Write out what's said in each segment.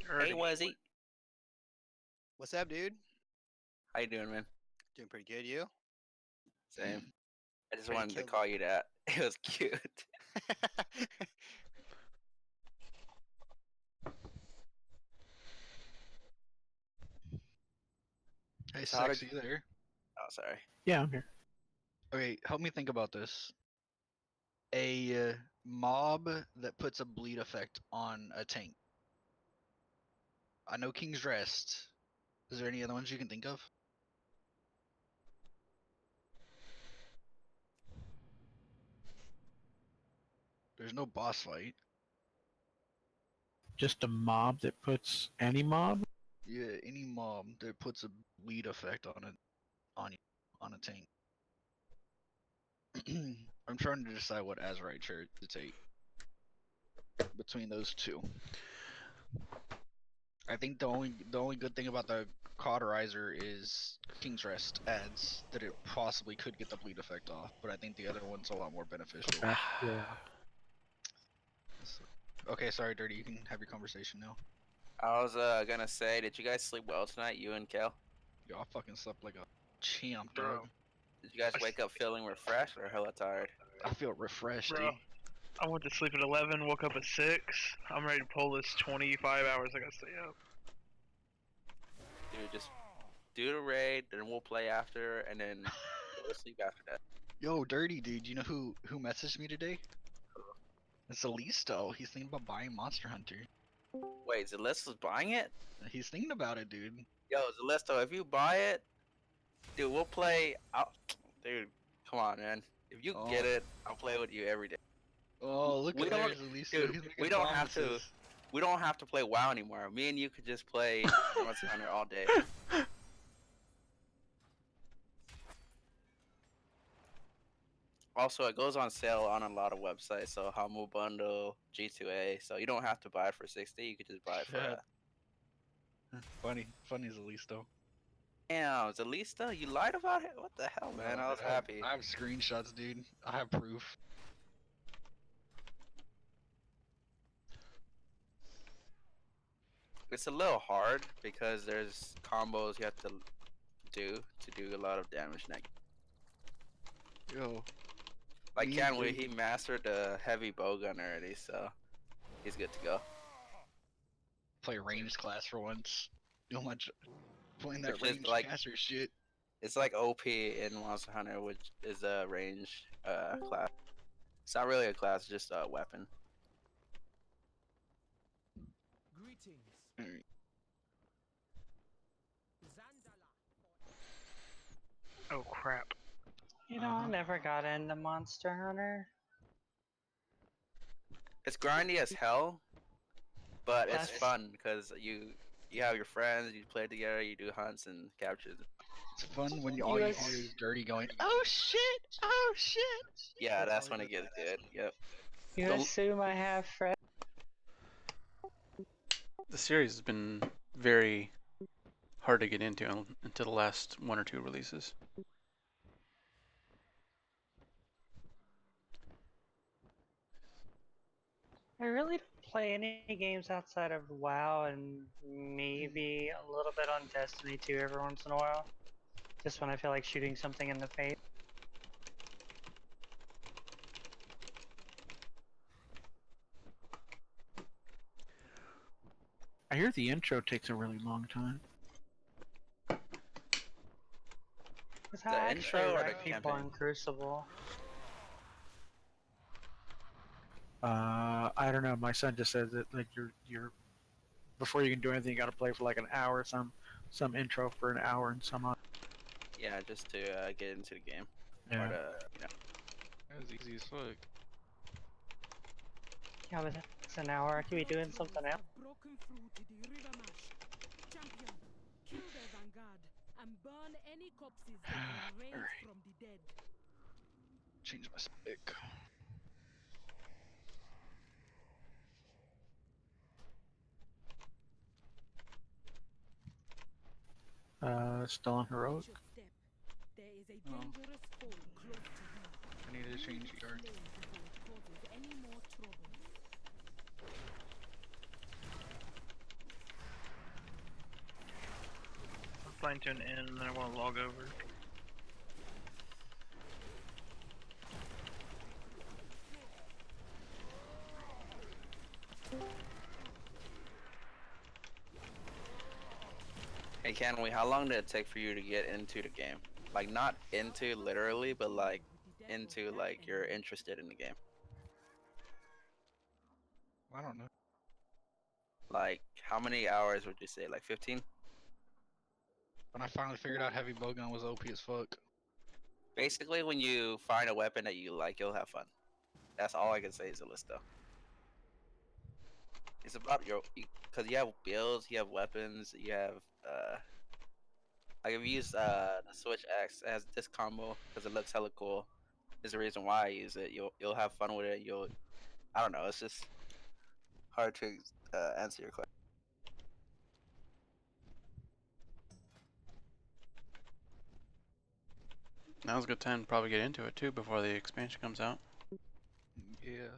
Hey, Wazzy. What's up, dude? How you doing, man? Doing pretty good, you? Same. I just Ready to wanted to kill call you that. It was cute. Hey, So how did? sexy there. Oh, sorry. Yeah, I'm here. Okay, help me think about this. A mob that puts a bleed effect on a tank. I know King's Rest. Is there any other ones you can think of? There's no boss fight. Just a mob that puts any mob? Yeah, any mob that puts a bleed effect on it on a tank. I'm trying to decide what Azurite shirt to take between those two. I think the only good thing about the cauterizer is King's Rest adds that it possibly could get the bleed effect off, but I think the other one's a lot more beneficial. Okay. Yeah. Okay, sorry, Dirty. You can have your conversation now. I was gonna say, did you guys sleep well tonight, you and Kel? Yo, I fucking slept like a champ, Bro. dog. Did you guys wake up feeling refreshed or hella tired? I feel refreshed, Bro, dude. I went to sleep at 11, woke up at 6. I'm ready to pull this 25 hours I gotta stay up. Dude, just do the raid, then we'll play after, and then go to sleep after that. Yo, Dirty, dude. You know who messaged me today? It's Alisto. He's thinking about buying Monster Hunter. Wait, Zalisto's buying it? He's thinking about it, dude. Yo, Zalisto, if you buy it, dude, we'll play. Dude, come on, man. If you get it, I'll play with you every day. Oh, look We at don't- there's Alisto. dude, He's making we don't have to- promises. We don't have to play WoW anymore. Me and you could just play Monster Hunter all day. Also, it goes on sale on a lot of websites. So Humble Bundle, G2A. So you don't have to buy it for 60. You could just buy it for Shit. that. Funny Alisto. Damn, Zalista, you lied about it? What the hell, man? I was happy. I have screenshots, dude. I have proof. It's a little hard because there's combos you have to do a lot of damage next. Yo, Like Me Canway, too. he mastered the heavy bowgun already, so he's good to go. play ranged class for once. You know much playing that Which is ranged like- caster shit. It's like OP in Monster Hunter, which is a range class. It's not really a class, it's just a weapon. Greetings. Alright. Zandala. Oh crap. You know, I never got into Monster Hunter. It's grindy as hell, but it's That's- fun because you have your friends, you play together, you do hunts and captures. It's fun when all you US hear is Dirty going, "Oh shit! Oh shit!" Yeah, That's that's all when he it gets good. Yep. You assume I have friends? The series has been very hard to get into until the last one or two releases. I really don't play any games outside of WoW and maybe a little bit on Destiny 2 every once in a while. Just when I feel like shooting something in the face. I hear the intro takes a really long time. That's how The I intro actually or the wreck people campaign? in Crucible. I don't know. My son just says that like you're before you can do anything, you got to play for like an hour. Some intro for an hour and some. Yeah, just to get into the game. Yeah. Or to, you know. That was easy as fuck. Yeah, but that's an hour. I could be doing something else. Broken through to the river marsh. Champion, kill their vanguard and burn any corpses that were raised Alright. from the dead. Change my spec. Still on heroic. Watch your step. There is a Oh. dangerous foe close to you. I need to change Leave yard. the flame before it causes any more trouble. assigned to an end, and then I want to log over. Hey, Canwy, how long did it take for you to get into the game? Like, not into literally, but like into like you're interested in the game. I don't know. Like, how many hours would you say? Like 15? When I finally figured out heavy bowgun was OP as fuck. Basically, when you find a weapon that you like, you'll have fun. That's all I can say, Zalisto. It's about because you have builds, you have weapons, you have like if you use the Switch X, it has this combo because it looks hella cool. Is the reason why I use it. You'll have fun with it. I don't know. It's just hard to answer your question. Now's a good time to probably get into it too before the expansion comes out. Yeah.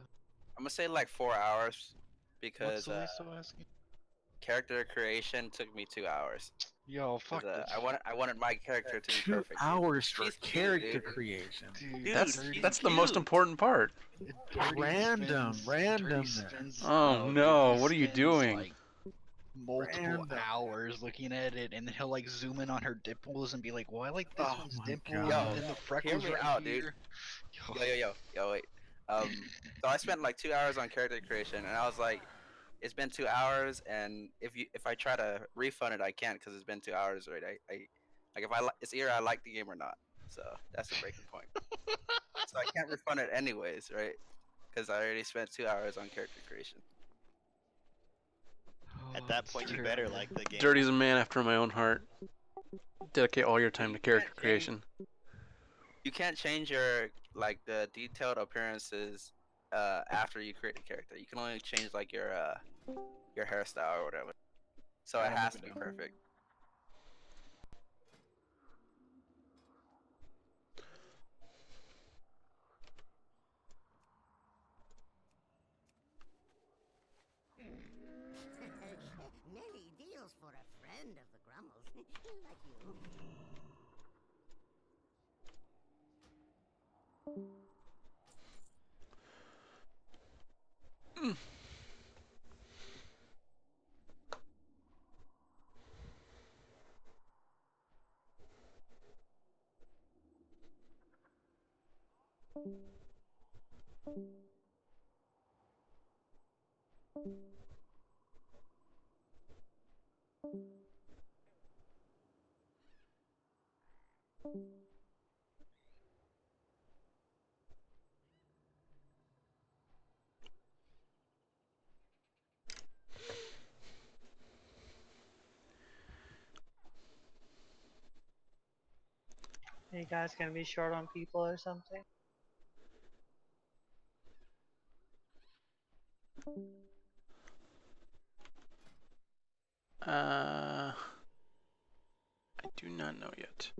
I'm gonna say like 4 hours What's because the least asking? character creation took me 2 hours. Yo, fuck 'Cause, this. I wanted my character to be 2 perfect. dude. hours for She's cute, character dude. creation. Dude, That's the most important part. Random, Dirty randomness. spends, Oh dude, no, he what are you spends, doing? Like, multiple Random. hours looking at it, and then he'll like zoom in on her dimples and be like, "Well, I like this Oh one's my dimple, God. and then the freckles me right out, dude. here." Yo, wait. So I spent like 2 hours on character creation, and I was like, it's been 2 hours, and if I try to refund it, I can't because it's been 2 hours already. I like if I like it's either I like the game or not. So that's the breaking point. So I can't refund it anyways, right? Because I already spent 2 hours on character creation. At that point, you better like the game. Dirty's a man after my own heart. Dedicate all your time to character creation. You can't change your like the detailed appearances after you create the character. You can only change like your hairstyle or whatever. So it has to be perfect. Many deals for a friend of the Grummles, like you. Are you guys gonna be short on people or something? I do not know yet.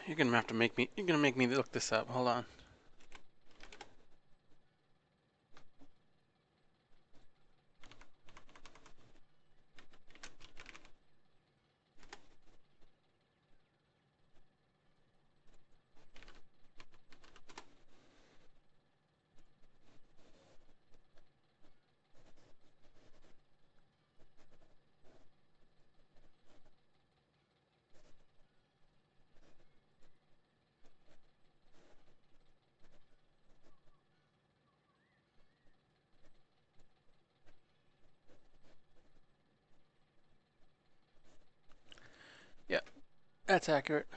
You're gonna have to make me. You're gonna make me look this up. Hold on. That's accurate.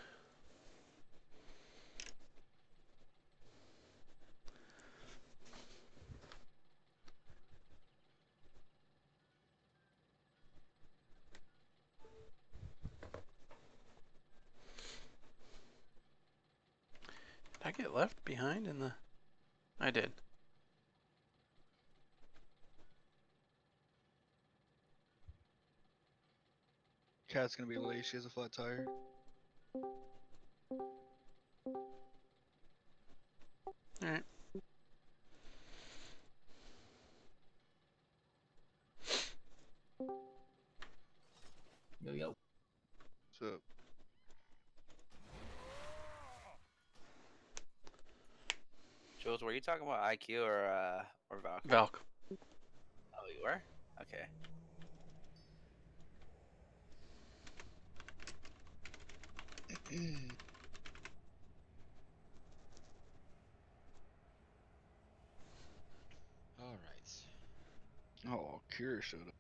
Did I get left behind in the... I did. Cat's gonna be late. She has a flat tire. Alright. Yo. So Jules, were you talking about IQ or Valk? Valk. Oh, you were? Okay. All right. oh, Kira showed up.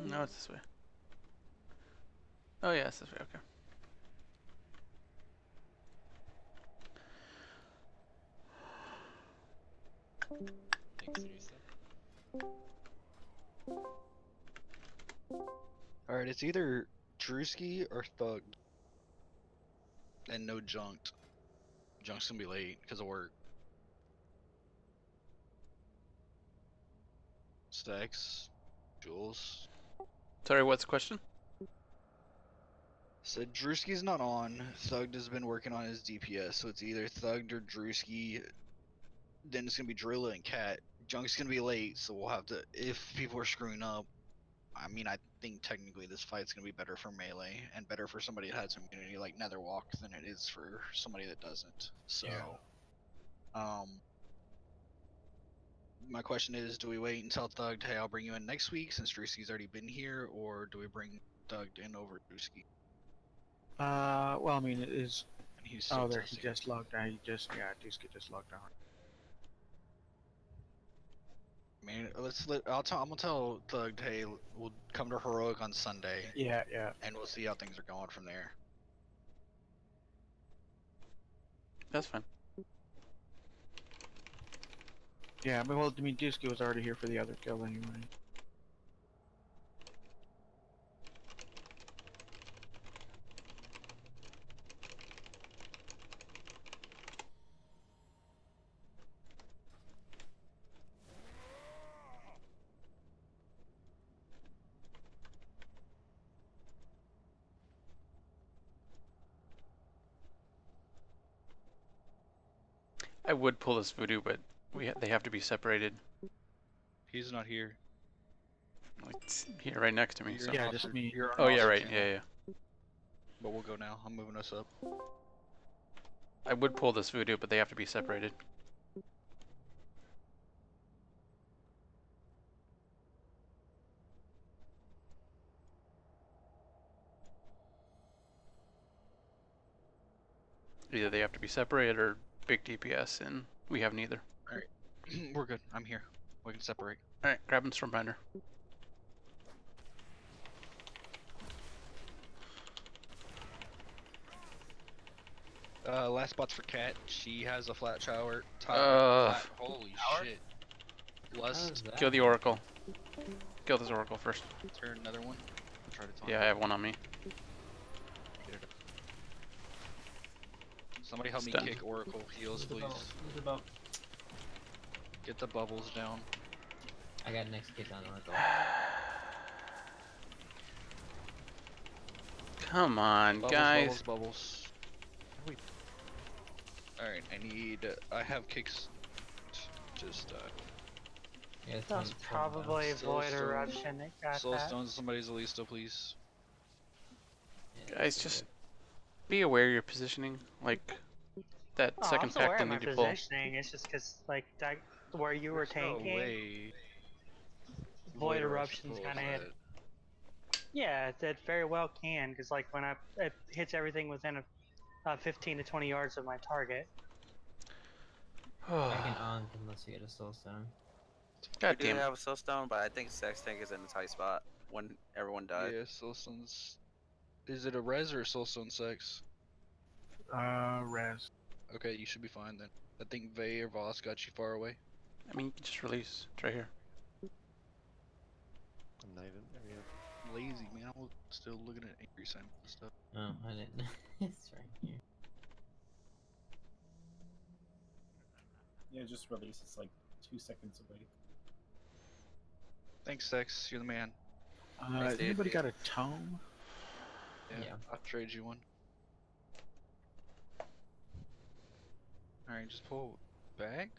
No, it's this way. Oh yeah, it's this way. Okay. Thanks, Teresa. Alright, it's either Drewski or Thug. And no Junked. Junk's gonna be late because of work. Stacks. Jules. Sorry, what's the question? Said Drewski's not on. Thugged has been working on his DPS, so it's either Thugged or Drewski. Then it's gonna be Drilla and Cat. Junk's gonna be late, so we'll have to. If people are screwing up, I mean, I think technically this fight's gonna be better for melee and better for somebody that has immunity like Netherwalk than it is for somebody that doesn't. So, my question is, do we wait until Thugged, hey, I'll bring you in next week since Drewski's already been here, or do we bring Thugged in over Drewski? Well, I mean, it is. And he's still There, he testing. just logged out. Duski just logged out. I mean, I'm gonna tell Thugged, hey, we'll come to Heroic on Sunday, Yeah. and we'll see how things are going from there. That's fine. Yeah, but well, I mean, Duski was already here for the other kill anyway. I would pull this voodoo, but they have to be separated. He's not here. Like, it's here right next to me. So. Yeah, just me. You're on Oh yeah, Officer right. channel. Yeah. But we'll go now. I'm moving us up. I would pull this voodoo, but they have to be separated. Either they have to be separated or big DPS, and we have neither. We're good. I'm here. We can separate. Alright, grab him Stormbinder. Last spot's for Cat. She has a flat tower. Holy shit. Lust. Kill the Oracle. Kill this Oracle first. Turn another one. Try to taunt. Yeah, I have one on me. Get it. Somebody help me Stun. kick Oracle heals, please. Get the bubbles down. I got next kick on Oracle. Come on, Bubbles, guys. bubbles. Alright, I have kicks. Just, Yeah, That was probably Void Soulstone. Eruption that got that. Soulstone, somebody's Alista, please. Guys, just be aware of your positioning. Like, that second I'm aware pack of they my need to pull. positioning. It's just because, like, that, where you were There's no tanking, way Void Eruption's pulls kind of hit. that. Yeah, that very well can, because, like, when it hits everything within a 15 to 20 yards of my target. I can onk unless you get a soul stone. God We do damn. have a soul stone, but I think Sex Tank is in a tight spot when everyone died. Yeah, Soulstone's. Is it a res or a Soulstone sex? Res. Okay, you should be fine then. I think Vay or Voss got you far away. I mean, you can just release. It's right here. I'm not even there yet. I'm lazy, man. I'm still looking at angry sign and stuff. Oh, I didn't. It's right here. Yeah, just release. It's like 2 seconds away. Thanks, Sex. You're the man. Thanks, dude. Anybody got a tome? Yeah. I'll trade you one. Alright, just pull back.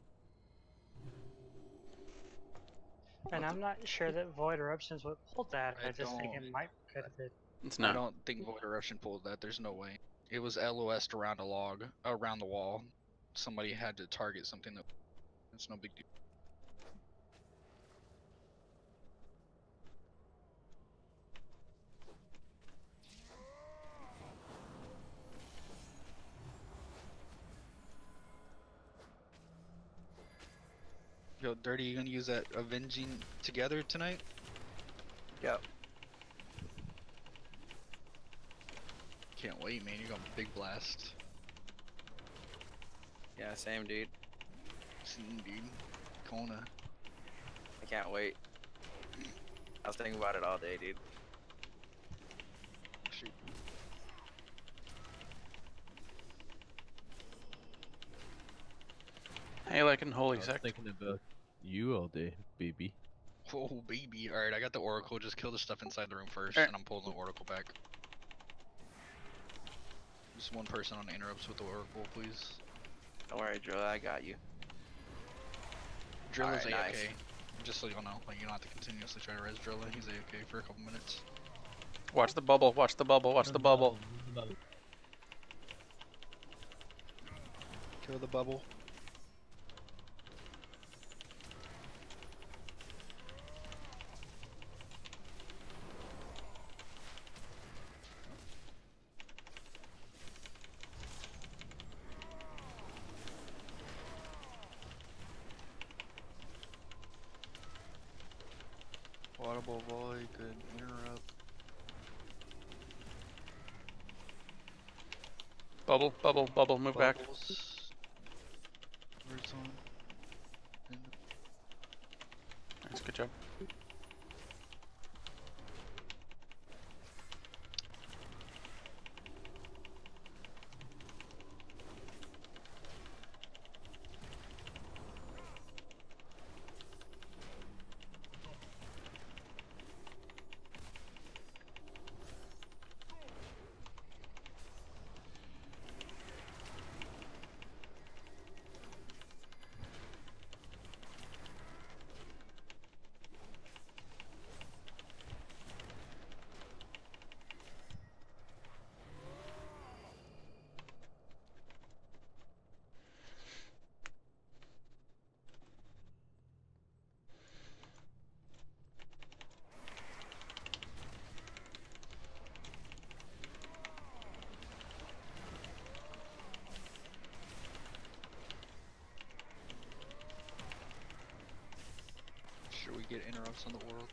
And I'm not sure that Void Eruptions would pull that. I I just think don't- it might could have been. It's I not. don't think Void Eruption pulled that. There's no way. It was LOS'd around a log, around the wall. Somebody had to target something that. It's no big deal. Yo, Dirty, you gonna use that Avenging Together tonight? Yep. Can't wait, man. You're going big blast. Yeah, same, dude. Scene, dude. Kona. I can't wait. I was thinking about it all day, dude. Shoot. Hey, like in Holy Sect. Thinking about you all day, baby. Oh, baby. Alright, I got the Oracle. Just kill the stuff inside the room first, Alright. and I'm pulling the Oracle back. Just one person on interrupts with the Oracle, please. Don't worry, Drill. I got you. Drill is AFK. Alright, nice. Just so you all know, like, you don't have to continuously try to res Drill it. He's AFK for a couple minutes. Watch the bubble. Watch the bubble. Watch the bubble. Kill the bubble. Audible void, good interrupt. Bubble, bubble, bubble. Move back. Bubbles. Words on. Nice, good job. Sure we get interrupts on the world.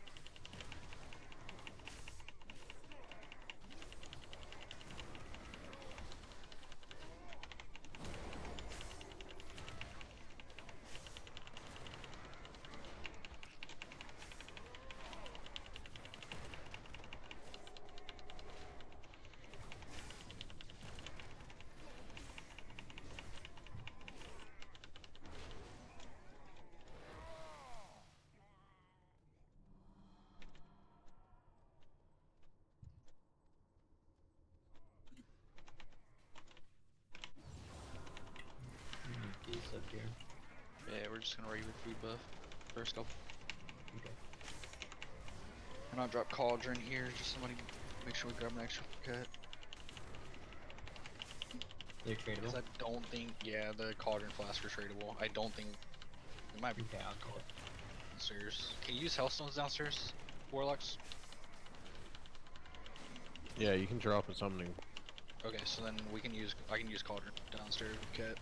These up here. Yeah, we're just gonna regular food buff. First couple. Okay. And I'll drop Cauldron here, just somebody make sure we grab an extra cut. They're tradable. Because I don't think, yeah, the Cauldron flask are tradable. I don't think, it might be Okay, I'll call it. downstairs. Can you use Hellstones downstairs, Warlocks? Yeah, you can drop a summoning Okay, so then we can use. I can use Cauldron downstairs with Cat.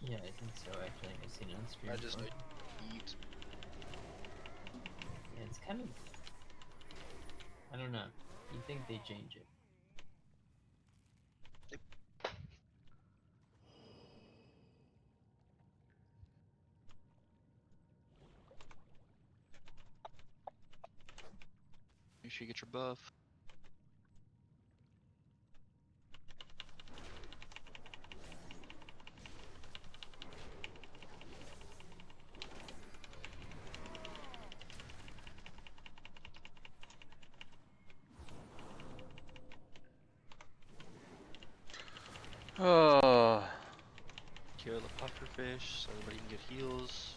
Yeah, I think so. Actually, I've seen it on screen. I just before. eat. Yeah, it's kind of. I don't know. You think they change it? Make sure you get your buff. Oh, Kill the pufferfish so everybody can get heals.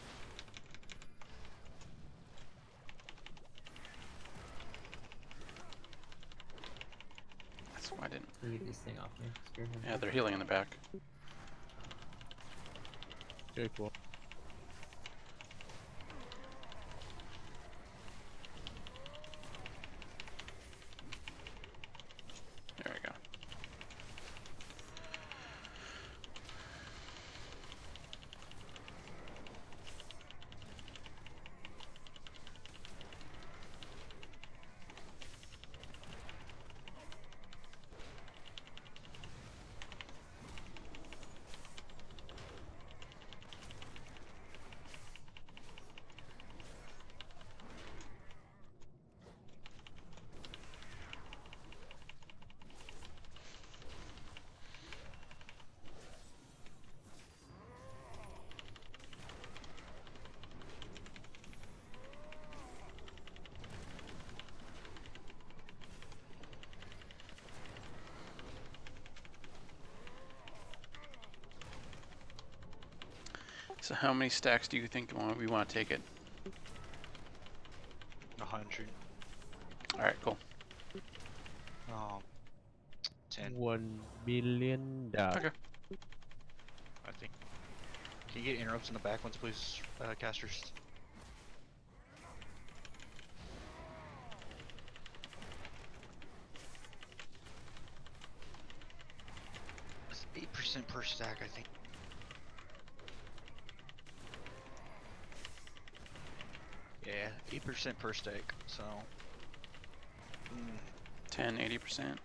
that's why I didn't. Leave this thing off me. Spearhead. Yeah, they're healing in the back. Okay, cool. There we go. So how many stacks do you think we want to take it? 100. All right, cool. 10. $1 million. Okay. I think. Can you get interrupts in the back ones, please, casters? It's 8% per stack, I think. Yeah, 8% per stack, so. 10, 80%.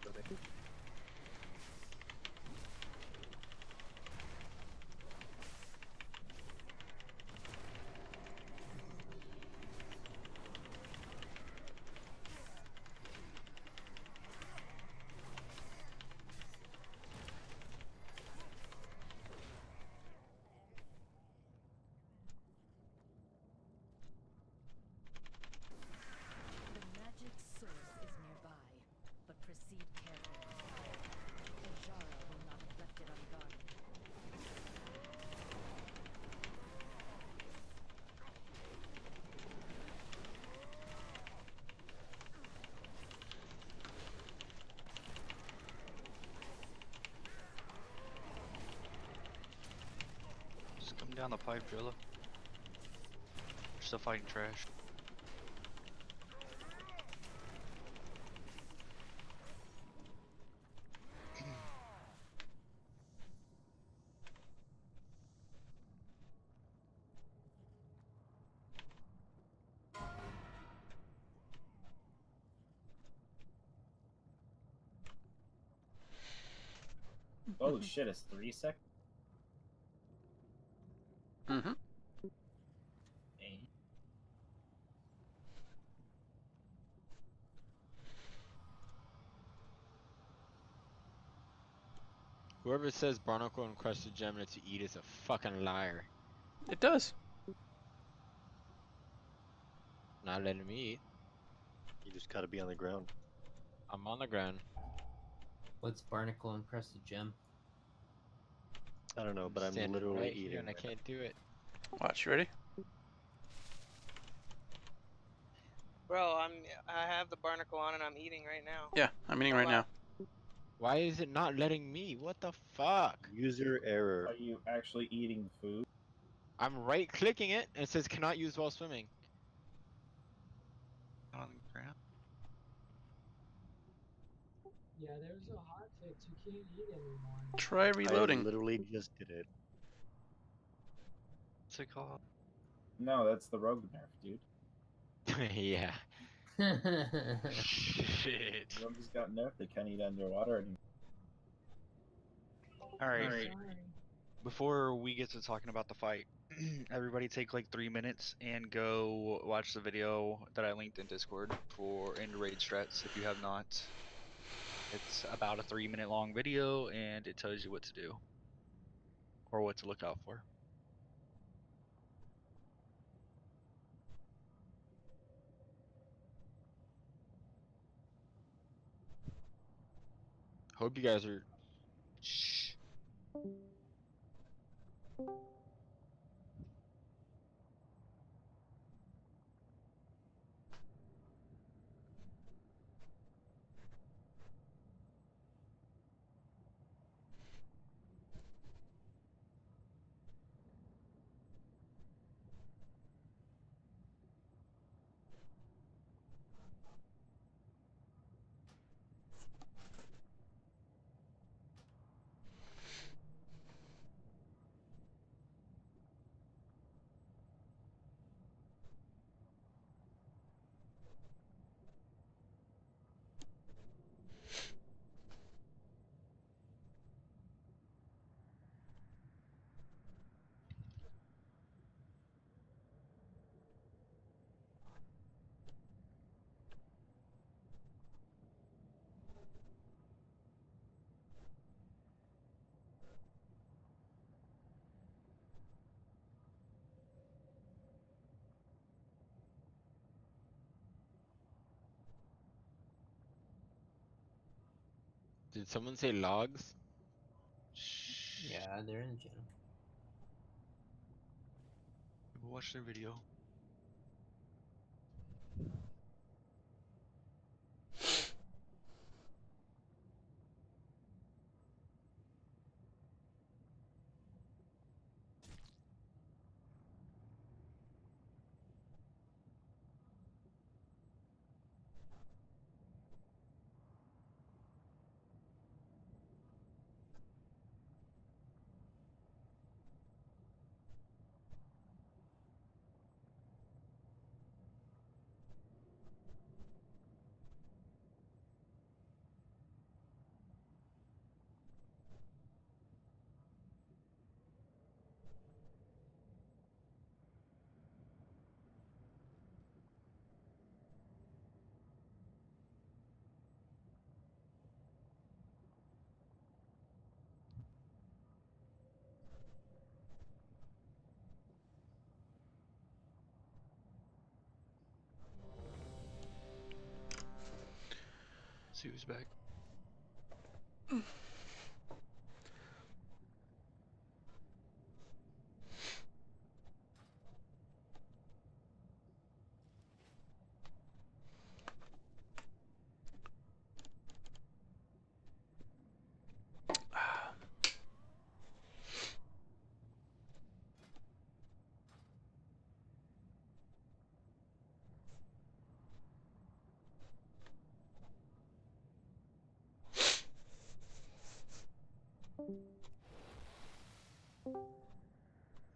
The magic source is nearby, but proceed carefully. Ojara will not have left it unguarded. Just come down the pipe, Drilla. We're still fighting trash. Oh shit, it's 3 seconds? Mm-hmm. Whoever says barnacle and crusted gem to eat is a fucking liar. It does. Not letting me eat. You just gotta be on the ground. I'm on the ground. What's barnacle and crusted gem? I don't know, but I'm Standing literally right eating. here and I right now. can't do it. Watch, you ready? Bro, I have the barnacle on and I'm eating right now. Yeah, I'm eating right now. Why is it not letting me? What the fuck? User error. Are you actually eating food? I'm right clicking it and it says cannot use while swimming. On the ground. Yeah, there's a hot Fix, you can't eat anymore. Try I reloading. literally just did it. What's it called? No, that's the rogue nerf, dude. Yeah. Shit. Rogues got nerfed. They can't eat underwater anymore. Alright. Before we get to talking about the fight, everybody take like 3 minutes and go watch the video that I linked in Discord for End Raid Strats if you have not. It's about a 3-minute long video and it tells you what to do. Or what to look out for. Hope you guys are. Shh. Did someone say logs? Yeah, they're in jail. Go watch their video. See who's back.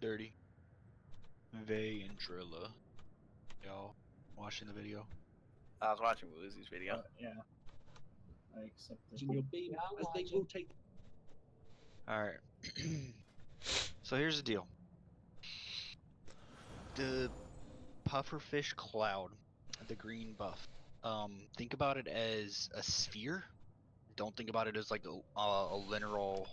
Dirty. Vey and Drilla. Y'all watching the video? I was watching Woozy's video. Yeah. I accept it. Alright. So here's the deal. The pufferfish cloud, the green buff. Think about it as a sphere. Don't think about it as like a linear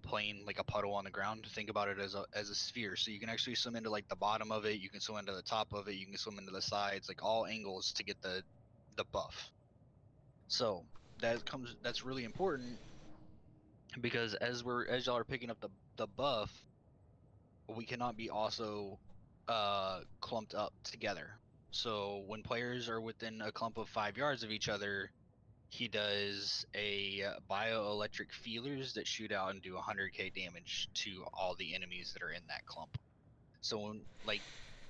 plane, like a puddle on the ground. Think about it as a sphere. So you can actually swim into like the bottom of it. You can swim into the top of it. You can swim into the sides, like all angles to get the buff. So that's really important because as y'all are picking up the buff, we cannot be also clumped up together. So when players are within a clump of 5 yards of each other, he does a bioelectric feelers that shoot out and do 100k damage to all the enemies that are in that clump. So like,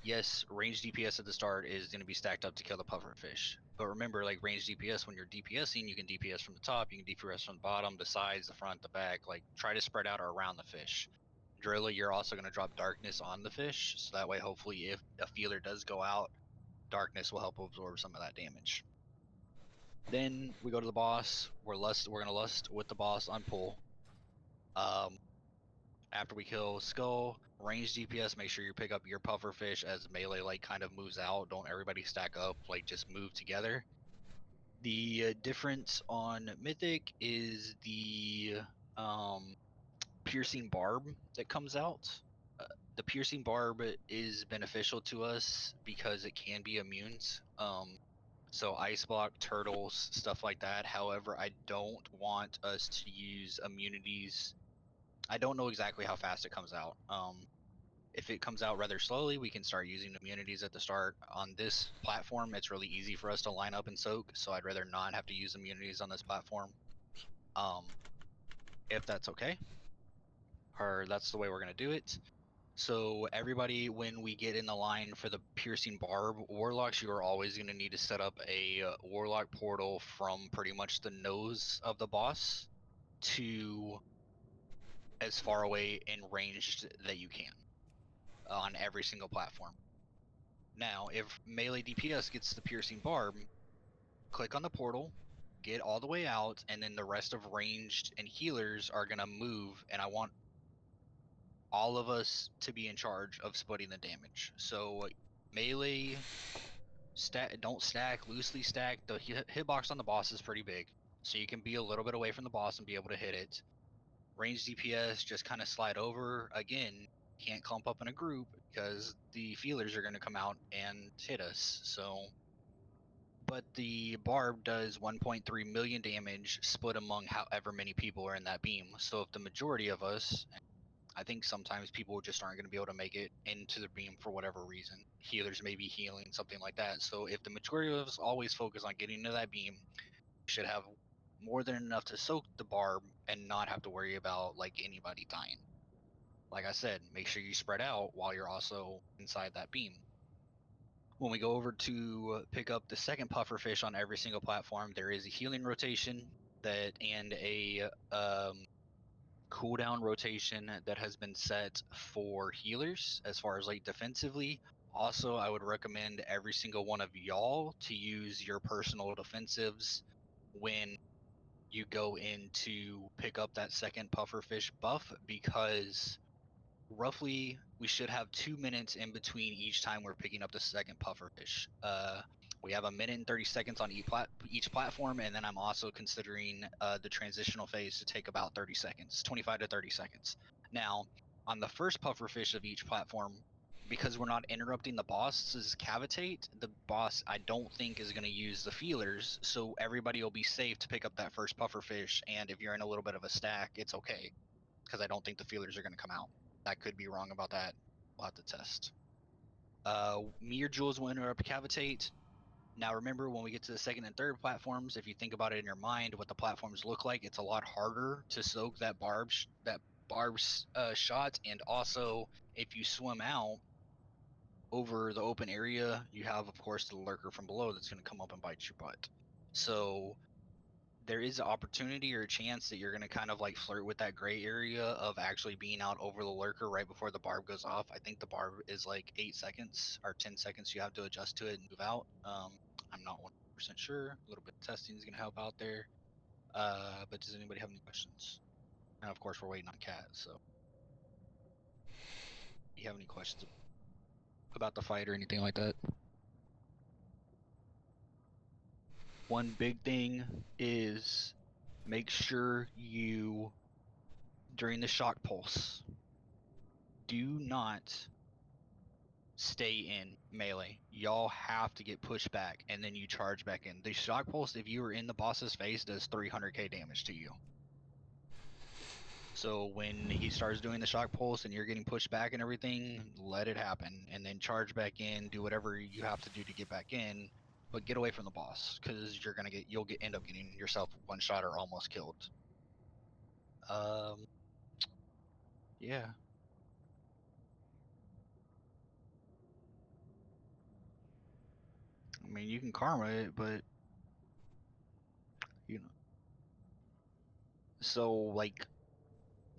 yes, range DPS at the start is going to be stacked up to kill the pufferfish. But remember, like range DPS, when you're DPSing, you can DPS from the top, you can DPS from the bottom, the sides, the front, the back. Like try to spread out around the fish. Drilla, you're also going to drop darkness on the fish, so that way, hopefully, if a feeler does go out, darkness will help absorb some of that damage. Then we go to the boss. We're gonna lust with the boss on pull. After we kill Skull, range DPS, make sure you pick up your puffer fish as melee like kind of moves out. Don't everybody stack up, like just move together. The difference on Mythic is the piercing barb that comes out. The piercing barb is beneficial to us because it can be immunes. So ice block, turtles, stuff like that. However, I don't want us to use immunities. I don't know exactly how fast it comes out. If it comes out rather slowly, we can start using immunities at the start. On this platform, it's really easy for us to line up and soak, so I'd rather not have to use immunities on this platform. If that's okay, or that's the way we're gonna do it. So everybody, when we get in the line for the piercing barb, warlocks, you are always going to need to set up a warlock portal from pretty much the nose of the boss to as far away and ranged that you can on every single platform. Now, if melee DPS gets the piercing barb, click on the portal, get all the way out, and then the rest of ranged and healers are going to move, and I want all of us to be in charge of splitting the damage. So melee, don't stack, loosely stack. The hitbox on the boss is pretty big, so you can be a little bit away from the boss and be able to hit it. Range DPS, just kind of slide over. Again, can't clump up in a group because the feelers are going to come out and hit us. So, but the barb does 1.3 million damage split among however many people are in that beam. So if the majority of us, I think sometimes people just aren't going to be able to make it into the beam for whatever reason. Healers may be healing, something like that. So if the majority of us always focus on getting to that beam, we should have more than enough to soak the barb and not have to worry about like anybody dying. Like I said, make sure you spread out while you're also inside that beam. When we go over to pick up the second puffer fish on every single platform, there is a healing rotation and a cooldown rotation that has been set for healers as far as like defensively. Also, I would recommend every single one of y'all to use your personal defensives when you go in to pick up that second pufferfish buff, because roughly we should have 2 minutes in between each time we're picking up the second pufferfish. We have 1 minute and 30 seconds on each platform, and then I'm also considering the transitional phase to take about 30 seconds, 25 to 30 seconds. Now, on the first pufferfish of each platform, because we're not interrupting the boss's cavitate, the boss I don't think is going to use the feelers, so everybody will be safe to pick up that first pufferfish, and if you're in a little bit of a stack, it's okay, because I don't think the feelers are going to come out. I could be wrong about that. We'll have to test. Me or Jules will interrupt cavitate. Now remember, when we get to the second and third platforms, if you think about it in your mind, what the platforms look like, it's a lot harder to soak that barb's shot. And also, if you swim out over the open area, you have, of course, the lurker from below that's going to come up and bite your butt. So there is an opportunity or a chance that you're going to kind of like flirt with that gray area of actually being out over the lurker right before the barb goes off. I think the barb is like 8 seconds or 10 seconds you have to adjust to it and move out. I'm not 100% sure. A little bit of testing is going to help out there. But does anybody have any questions? And of course, we're waiting on Kat, so. Do you have any questions about the fight or anything like that? One big thing is make sure you, during the shock pulse, do not stay in melee. Y'all have to get pushed back and then you charge back in. The shock pulse, if you are in the boss's face, does 300k damage to you. So when he starts doing the shock pulse and you're getting pushed back and everything, let it happen and then charge back in, do whatever you have to do to get back in, but get away from the boss, because you'll end up getting yourself one shot or almost killed. Yeah. I mean, you can karma it, but So like,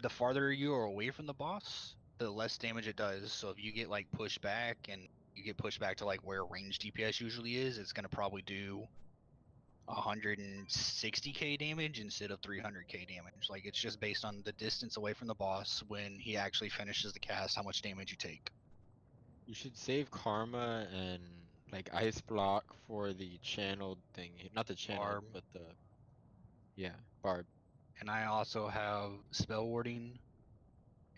the farther you are away from the boss, the less damage it does. So if you get like pushed back and you get pushed back to like where range DPS usually is, it's gonna probably do 160k damage instead of 300k damage. Like it's just based on the distance away from the boss when he actually finishes the cast, how much damage you take. You should save Karma and like Ice Block for the channeled thing. Not the channel, Barb. but the Barb. And I also have spell warding,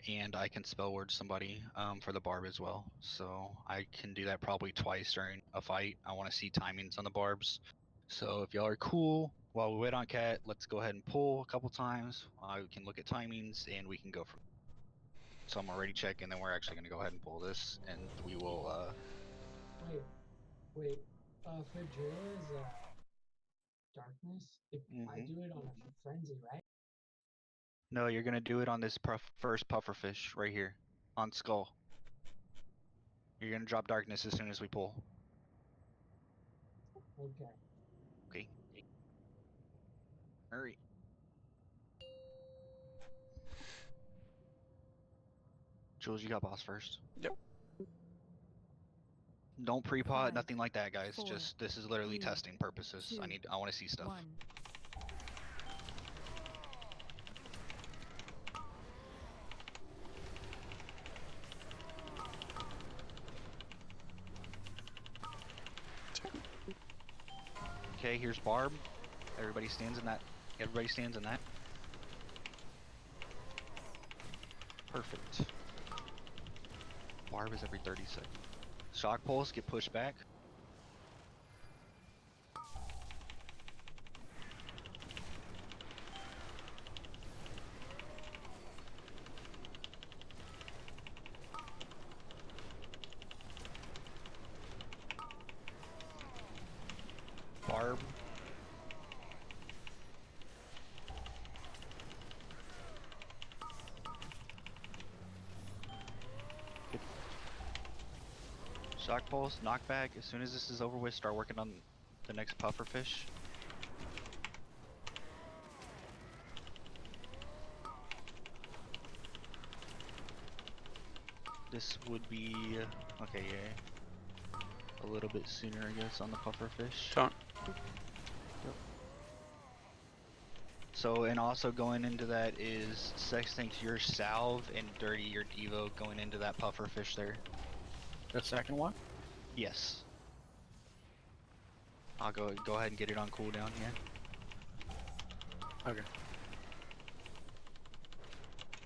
and I can spell ward somebody for the barb as well. So I can do that probably twice during a fight. I want to see timings on the barbs. So if y'all are cool, while we wait on Cat, let's go ahead and pull a couple times. We can look at timings and we can go from. So I'm already checking, then we're actually going to go ahead and pull this, and we will. Wait. For Drill's darkness, if I do it on a frenzy, right? No, you're going to do it on this first pufferfish right here on Skull. You're going to drop darkness as soon as we pull. Okay. Okay. Hurry. Jules, you got boss first. Yep. Don't pre-pot, 5, nothing like that, guys. 4, Just this is literally 3, testing purposes. 2, I want to see stuff. 1. Okay, here's Barb. Everybody stands in that. Everybody stands in that. Perfect. Barb is every 30 seconds. Shock pulse, get pushed back. Barb. Shock pulse, knockback. As soon as this is over with, start working on the next pufferfish. This would be okay, yeah. A little bit sooner, I guess, on the pufferfish. Taunt. So, and also going into that is sexting your salve and dirty your devo going into that pufferfish there. The second one? Yes. I'll go ahead and get it on cooldown here. Okay.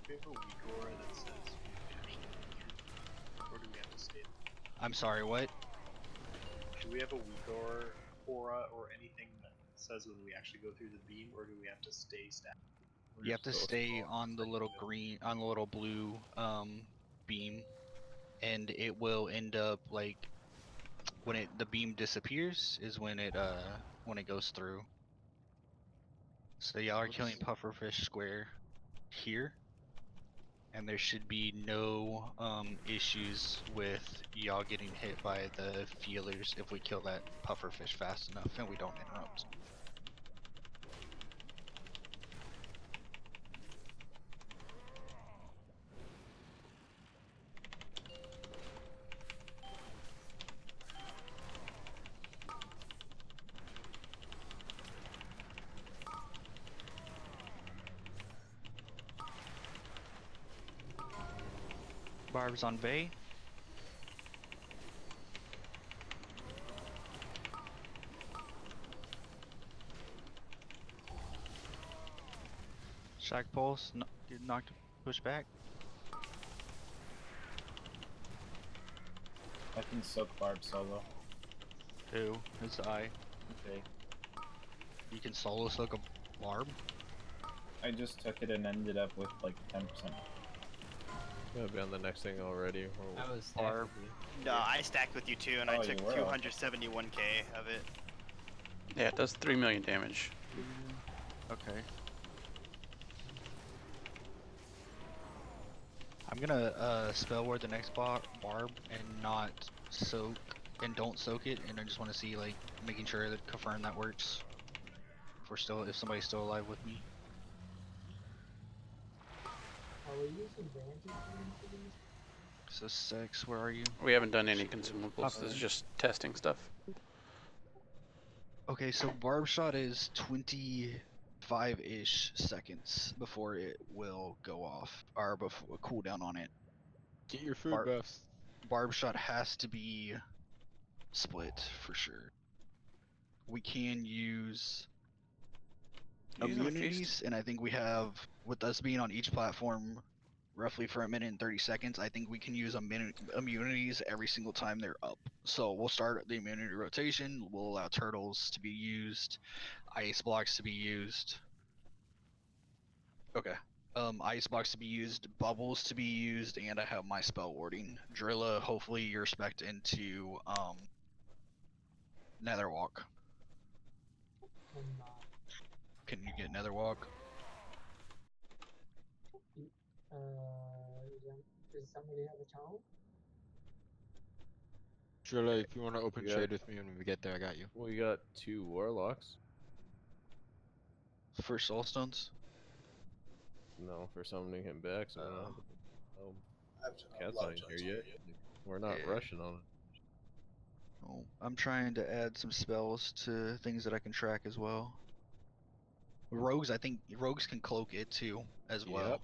Do we have a weak aura that says we can actually go through? Or do we have to stay? I'm sorry, what? Do we have a weak aura or anything that says when we actually go through the beam, or do we have to stay stacked? You have to stay on the little green, on the little blue beam, and it will end up like when the beam disappears is when it goes through. So y'all are killing pufferfish square here, and there should be no issues with y'all getting hit by the feelers if we kill that pufferfish fast enough and we don't interrupt. Barb's on Bay. Shock pulse, get knocked, push back. I can soak Barb solo. Who? It's I. Okay. You can solo soak a Barb? I just took it and ended up with like 10%. Gonna be on the next thing already. Or I was Barb. No, I stacked with you too, and I Oh, took you were? 271k of it. Yeah, it does 3 million damage. Okay. I'm gonna spell word the next Barb and not soak, and don't soak it, and I just want to see like making sure that confirm that works. If somebody's still alive with me. Are we using Vantage for these? So Sex, where are you? We haven't done any consumables. This is just testing stuff. Okay, so Barb Shot is 25-ish seconds before it will go off, or before a cooldown on it. Get your food buffs. Barb Shot has to be split for sure. We can use Using a feast. immunities, and I think we have, with us being on each platform roughly for a minute and 30 seconds, I think we can use immunities every single time they're up. So we'll start the immunity rotation, we'll allow turtles to be used, ice blocks to be used. Okay. Ice blocks to be used, bubbles to be used, and I have my spell warding. Drilla, hopefully you're spec'd into Netherwalk. I'm not. Can you get Netherwalk? Does somebody have a tone? Drilla, if you want to open We got- trade with me when we get there, I got you. We got 2 warlocks. For soulstones? No, for summoning him back. So Cat's not in here yet. We're not rushing on it. Oh, I'm trying to add some spells to things that I can track as well. Rogues, I think rogues can cloak it too, as well.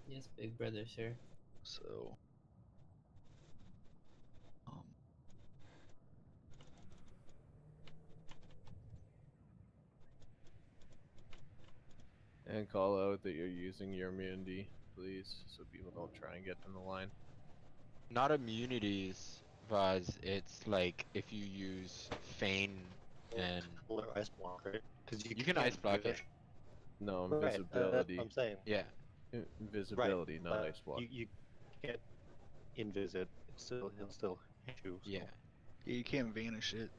Yes, big brother, sir. So, And call out that you're using your immunity, please, so people don't try and get in the line. Not immunities, Vaz. It's like if you use Feign and Ice block, right? Because you can ice block it. No, Right, invisibility. I'm saying. Yeah. Invisibility, Right, not but ice block. You can't invis it. He'll still hit you. So. Yeah. Yeah, you can't vanish it.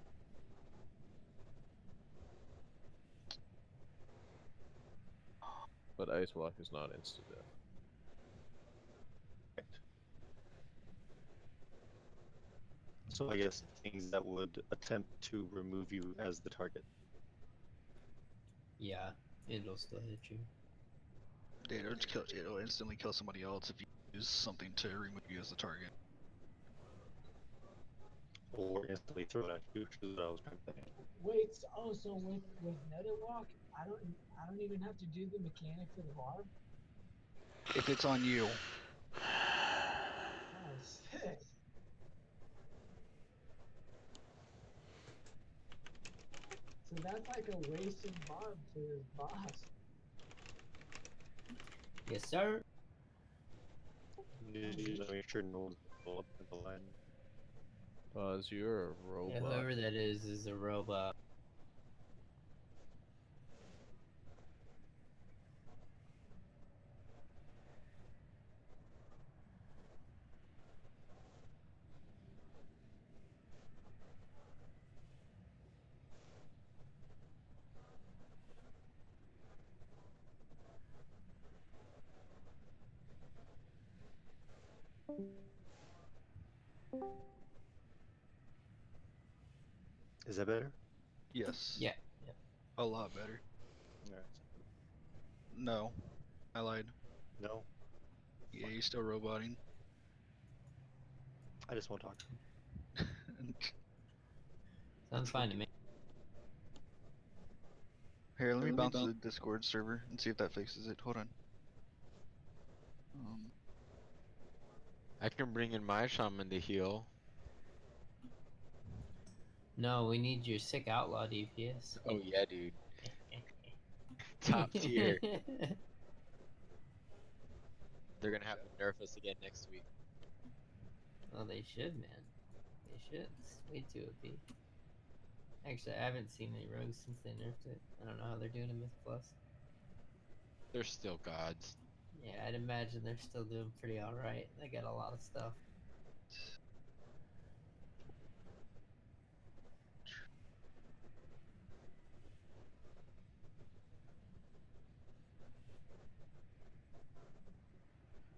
But ice block is not instant death. So I guess things that would attempt to remove you as the target. Yeah, it'll still hit you. Yeah, it'll instantly kill somebody else if you use something to remove you as the target. Or instantly throw it at you, which is what I was trying to think. Wait, so with Netherwalk, I don't even have to do the mechanic for the barb. If it's on you. Oh, sick. So that's like a wasted barb for this boss. Yes, sir. You just gotta make sure no one's pull up in the line. Pause, you're a robot. Yeah, whoever that is a robot. Is that better? Yes. Yeah. A lot better. Alright. No. I lied. No? Yeah, you're still roboting. I just won't talk. Sounds fine to me. Here, let me bounce to the Discord server and see if that fixes it. Hold on. I can bring in my shaman to heal. No, we need your sick outlaw DPS. Oh yeah, dude. Top tier. They're gonna have to nerf us again next week. Well, they should, man. They should. It's way too OP. Actually, I haven't seen any rogues since they nerfed it. I don't know how they're doing in Myth Plus. They're still gods. Yeah, I'd imagine they're still doing pretty alright. They got a lot of stuff.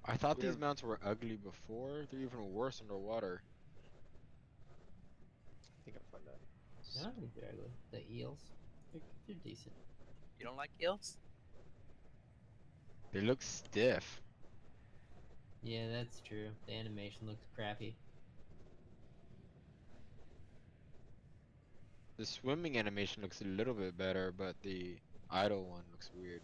I thought these mounts were ugly before. They're even worse underwater. I think I'll find out. I don't think they're ugly. The eels, they're decent. You don't like eels? They look stiff. Yeah, that's true. The animation looks crappy. The swimming animation looks a little bit better, but the idle one looks weird.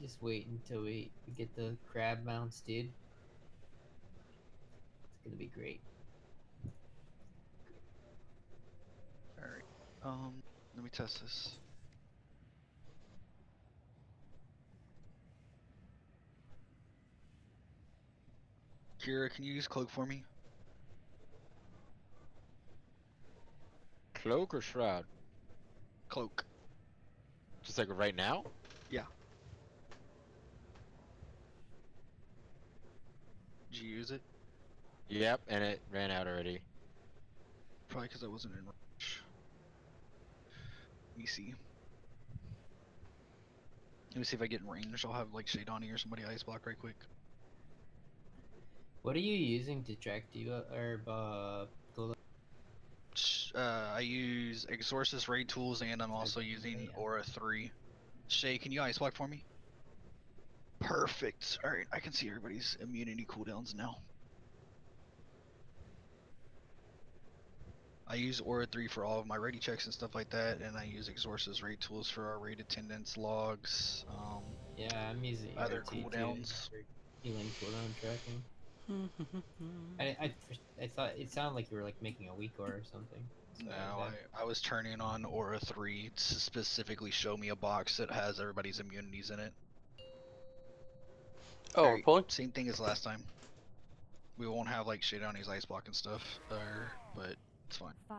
Just wait until we get the crab mounts, dude. It's gonna be great. Alright. Let me test this. Kira, can you use cloak for me? Cloak or shroud? Cloak. Just like right now? Yeah. Did you use it? Yep, and it ran out already. Probably because I wasn't in rush. Let me see. Let me see if I get in range. I'll have like Shadani or somebody ice block right quick. What are you using to track Diva or Golem? I use Exorcist raid tools and I'm also using Aura 3. Shay, can you ice block for me? Perfect. Alright, I can see everybody's immunity cooldowns now. I use Aura 3 for all of my ready checks and stuff like that, and I use Exorcist raid tools for our raid attendance logs. Yeah, I'm using other RT too cooldowns. for healing cooldown tracking. I thought it sounded like you were like making a weak aura or something. So No, I was turning on Aura 3 to specifically show me a box that has everybody's immunities in it. Oh, we're pulling? Same thing as last time. We won't have like Shadani's ice block and stuff there, but it's fine. 5,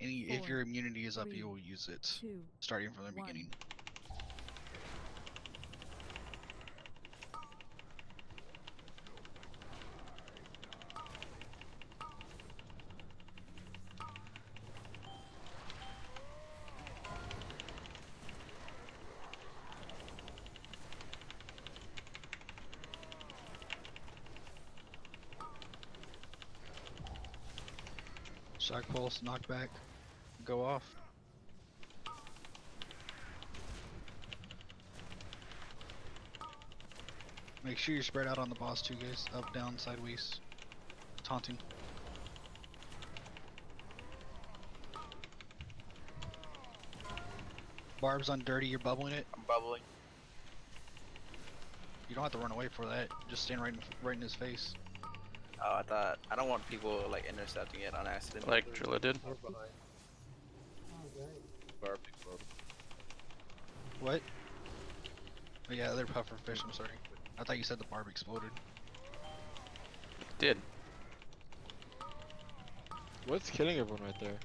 If 4, your immunity is up, 3, you will use it 2, starting from the 1. beginning. Shock pulse, knockback, go off. Make sure you're spread out on the boss too, guys. Up, down, sideways. Taunting. Barb's on dirty, you're bubbling it. I'm bubbling. You don't have to run away for that. Just stand right in his face. Oh, I don't want people like intercepting it on accident. Like Drilla did. Barb exploded. What? Oh yeah, they're puffer fish, I'm sorry. I thought you said the barb exploded. It did. What's killing everyone right there?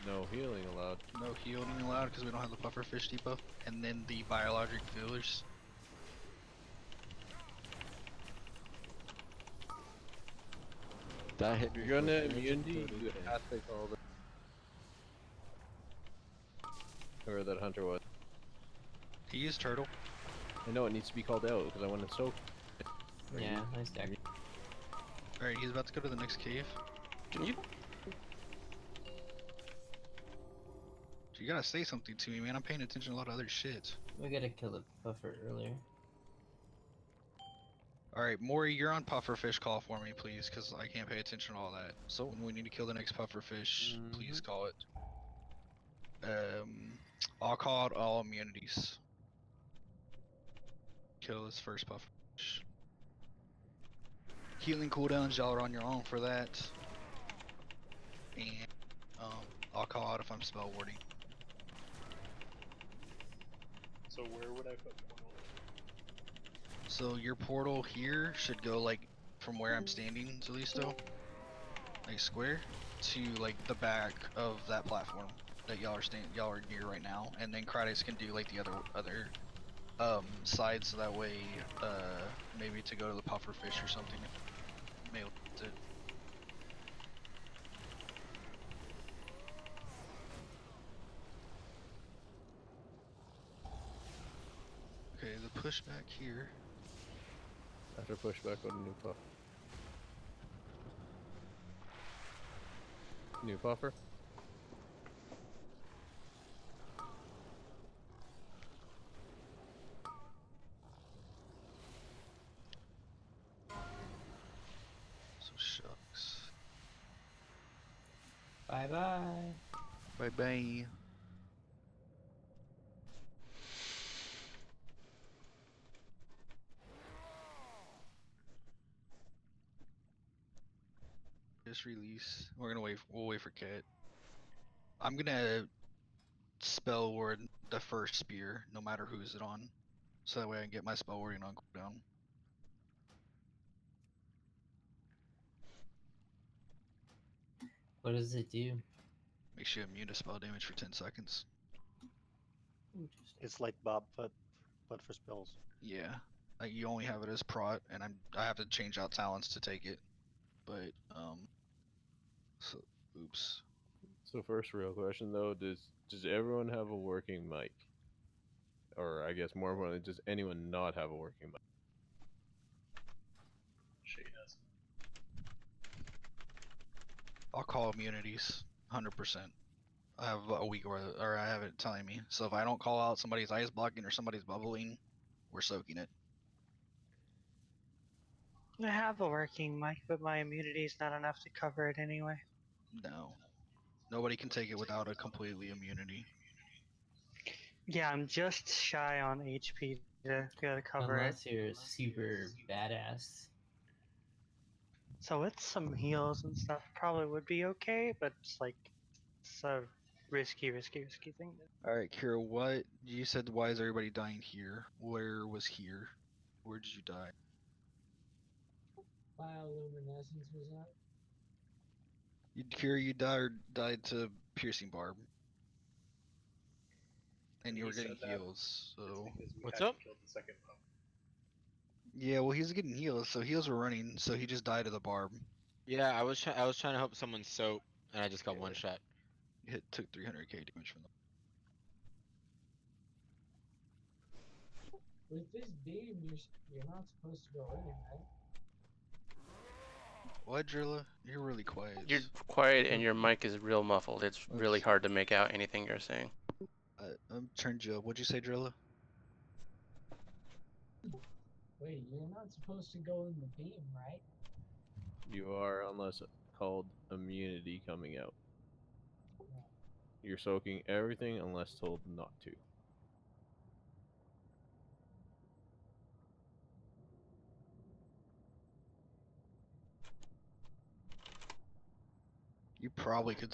No healing allowed. No healing allowed because we don't have the puffer fish debuff. And then the biologic fillers. That hit If me you're for gonna damage immunity, and you have to call the... Whoever that hunter was. He used turtle. I know it needs to be called out because I want to soak. Yeah, nice deck. Alright, he's about to go to the next cave. Can you? You gotta say something to me, man. I'm paying attention to a lot of other shit. We gotta kill the puffer earlier. Alright, Maury, you're on pufferfish. Call for me, please, because I can't pay attention to all that. So when we need to kill the next pufferfish, please call it. I'll call out all immunities. Kill this first pufferfish. Healing cooldowns, y'all are on your own for that. And I'll call out if I'm spell warding. So where would I put portal? So your portal here should go like from where I'm standing, Zalisto, like square, to like the back of that platform that y'all are near right now, and then Kratos can do like the other sides, so that way maybe to go to the pufferfish or something. Maybe to. Okay, the pushback here. After pushback, go to new puff. New puffer. So shucks. Bye bye. Bye bye. Just release. We're gonna wait. We'll wait for Cat. I'm gonna spell word the first spear, no matter who's it on, so that way I can get my spell wording on cooldown. What does it do? Makes you immune to spell damage for 10 seconds. It's like Bob, but for spells. Yeah, like you only have it as prot, and I have to change out talents to take it. But so oops. So first real question though, does everyone have a working mic? Or I guess more importantly, does anyone not have a working mic? She does. I'll call immunities, 100%. I have a week or I have it telling me. So if I don't call out somebody's ice blocking or somebody's bubbling, we're soaking it. I have a working mic, but my immunity is not enough to cover it anyway. No. Nobody can take it without a completely immunity. Yeah, I'm just shy on HP to be able to cover Unless it. you're super badass. So with some heals and stuff, probably would be okay, but it's a risky thing. Alright, Kira, what you said why is everybody dying here? Where was here? Where did you die? Bioluminescence was up. Kira, you died to piercing barb. And you were getting heals, so What's up? Killed the second pump. yeah, well he's getting heals, so heals were running, so he just died to the barb. Yeah, I was trying to help someone soap, and I just got one shot. Took 300k damage from them. With this beam, you're not supposed to go in, right? What, Drilla? You're really quiet. You're quiet and your mic is real muffled. It's really hard to make out anything you're saying. I'm turned you up. What'd you say, Drilla? Wait, you're not supposed to go in the beam, right? You are, unless called immunity coming out. You're soaking everything unless told not to. You probably could.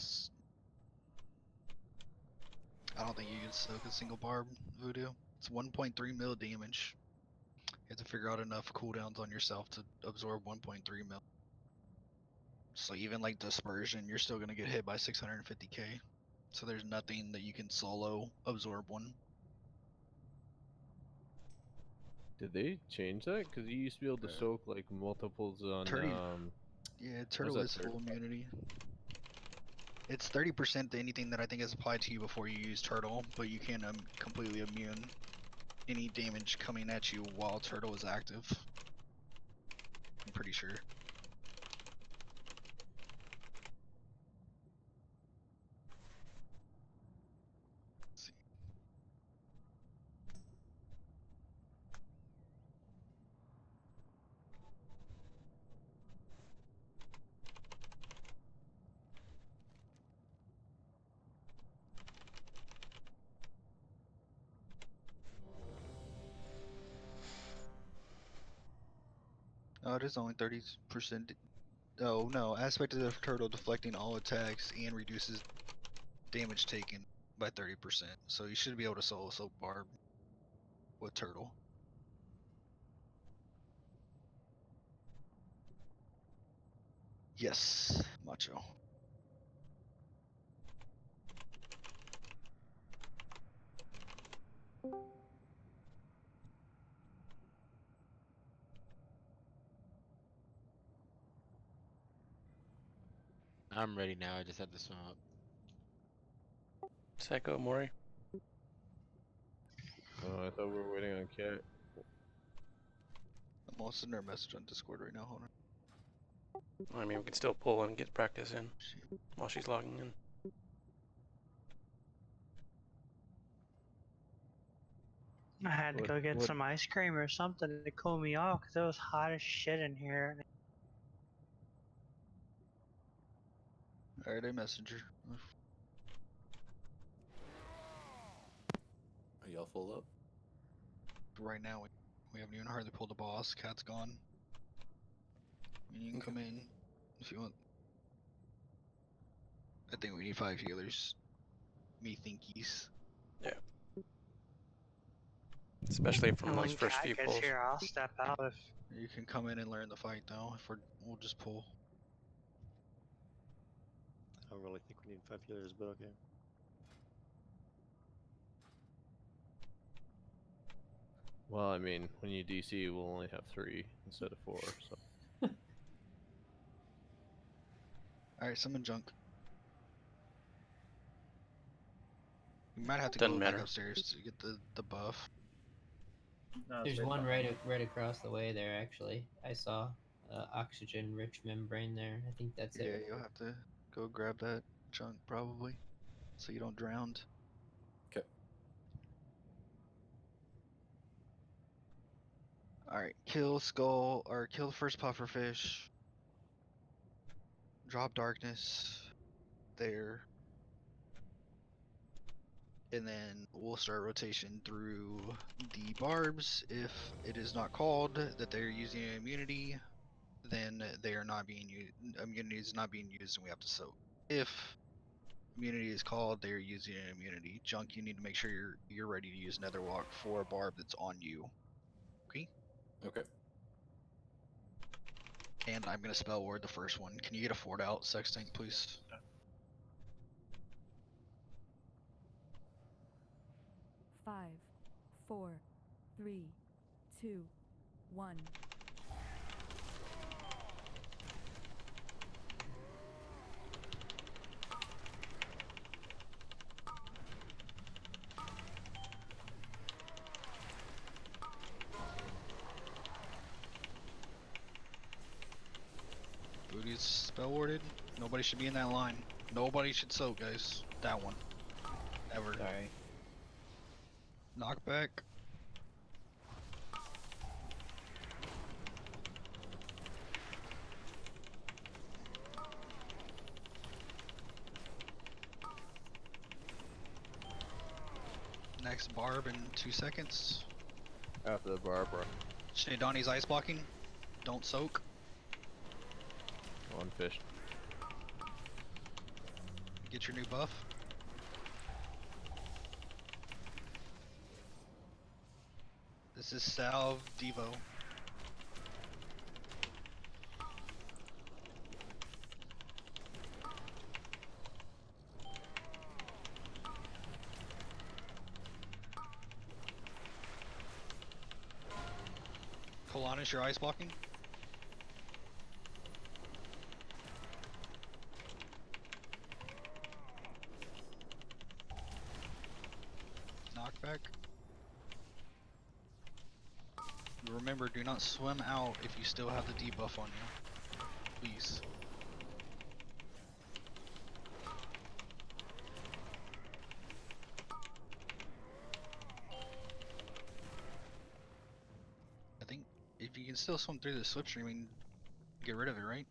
I don't think you can soak a single barb, Voodoo. It's 1.3 mil damage. You have to figure out enough cooldowns on yourself to absorb 1.3 mil. So even like dispersion, you're still gonna get hit by 650k. So there's nothing that you can solo absorb one. Did they change that? Because you used to be able to soak like multiples on. Yeah, Turtle is full immunity. It's 30% to anything that I think is applied to you before you use Turtle, but you can completely immune any damage coming at you while Turtle is active. I'm pretty sure. Let's see. Oh, it is only 30%. Oh no, aspect of the turtle deflecting all attacks and reduces damage taken by 30%. So you should be able to solo soak barb with turtle. Yes, macho. I'm ready now. I just had to swim up. Psycho Mori. Oh, I thought we were waiting on Cat. I'm also sending her a message on Discord right now. Hold on. I mean, we can still pull and get practice in while she's logging in. I had to go get some ice cream or something to cool me off because it was hot as shit in here. Alright, a messenger. Are y'all full up? Right now, we haven't even hardly pulled the boss. Cat's gone. You can come in if you want. I think we need 5 healers. Me thinkies. Yeah. Especially from And those when first Cat few gets pulls. here, I'll step out if. You can come in and learn the fight though. If we'll just pull. I don't really think we need 5 healers, but okay. Well, I mean, when you DC, we'll only have 3 instead of 4. So. Alright, summon junk. You might have to Doesn't go matter. back upstairs to get the buff. No, it's There's right one behind. right across the way there. Actually, I saw oxygen-rich membrane there. I think that's Yeah, it. you'll have to go grab that junk probably, so you don't drown. Okay. Alright, kill skull or kill the first pufferfish. Drop darkness there. And then we'll start rotation through the barbs. If it is not called that they're using an immunity, then they are not being used. Immunity is not being used, and we have to soak. If immunity is called, they are using an immunity. Junk, you need to make sure you're ready to use Nether Walk for a barb that's on you. Okay. Okay. And I'm gonna spell word the first one. Can you get a fort out, Sextank, please? 5, 4, 3, 2, 1. Booty's spell warded. Nobody should be in that line. Nobody should soak, guys. That one. Ever. Sorry. Knockback. Next barb in 2 seconds. After the Barbara. Shinadani's ice blocking. Don't soak. One fish. Get your new buff. This is Salve Devo. Polanis, your ice blocking. Knockback. Remember, do not swim out if you still have the debuff on you. Please. I think if you can still swim through the slipstream, you can get rid of it, right?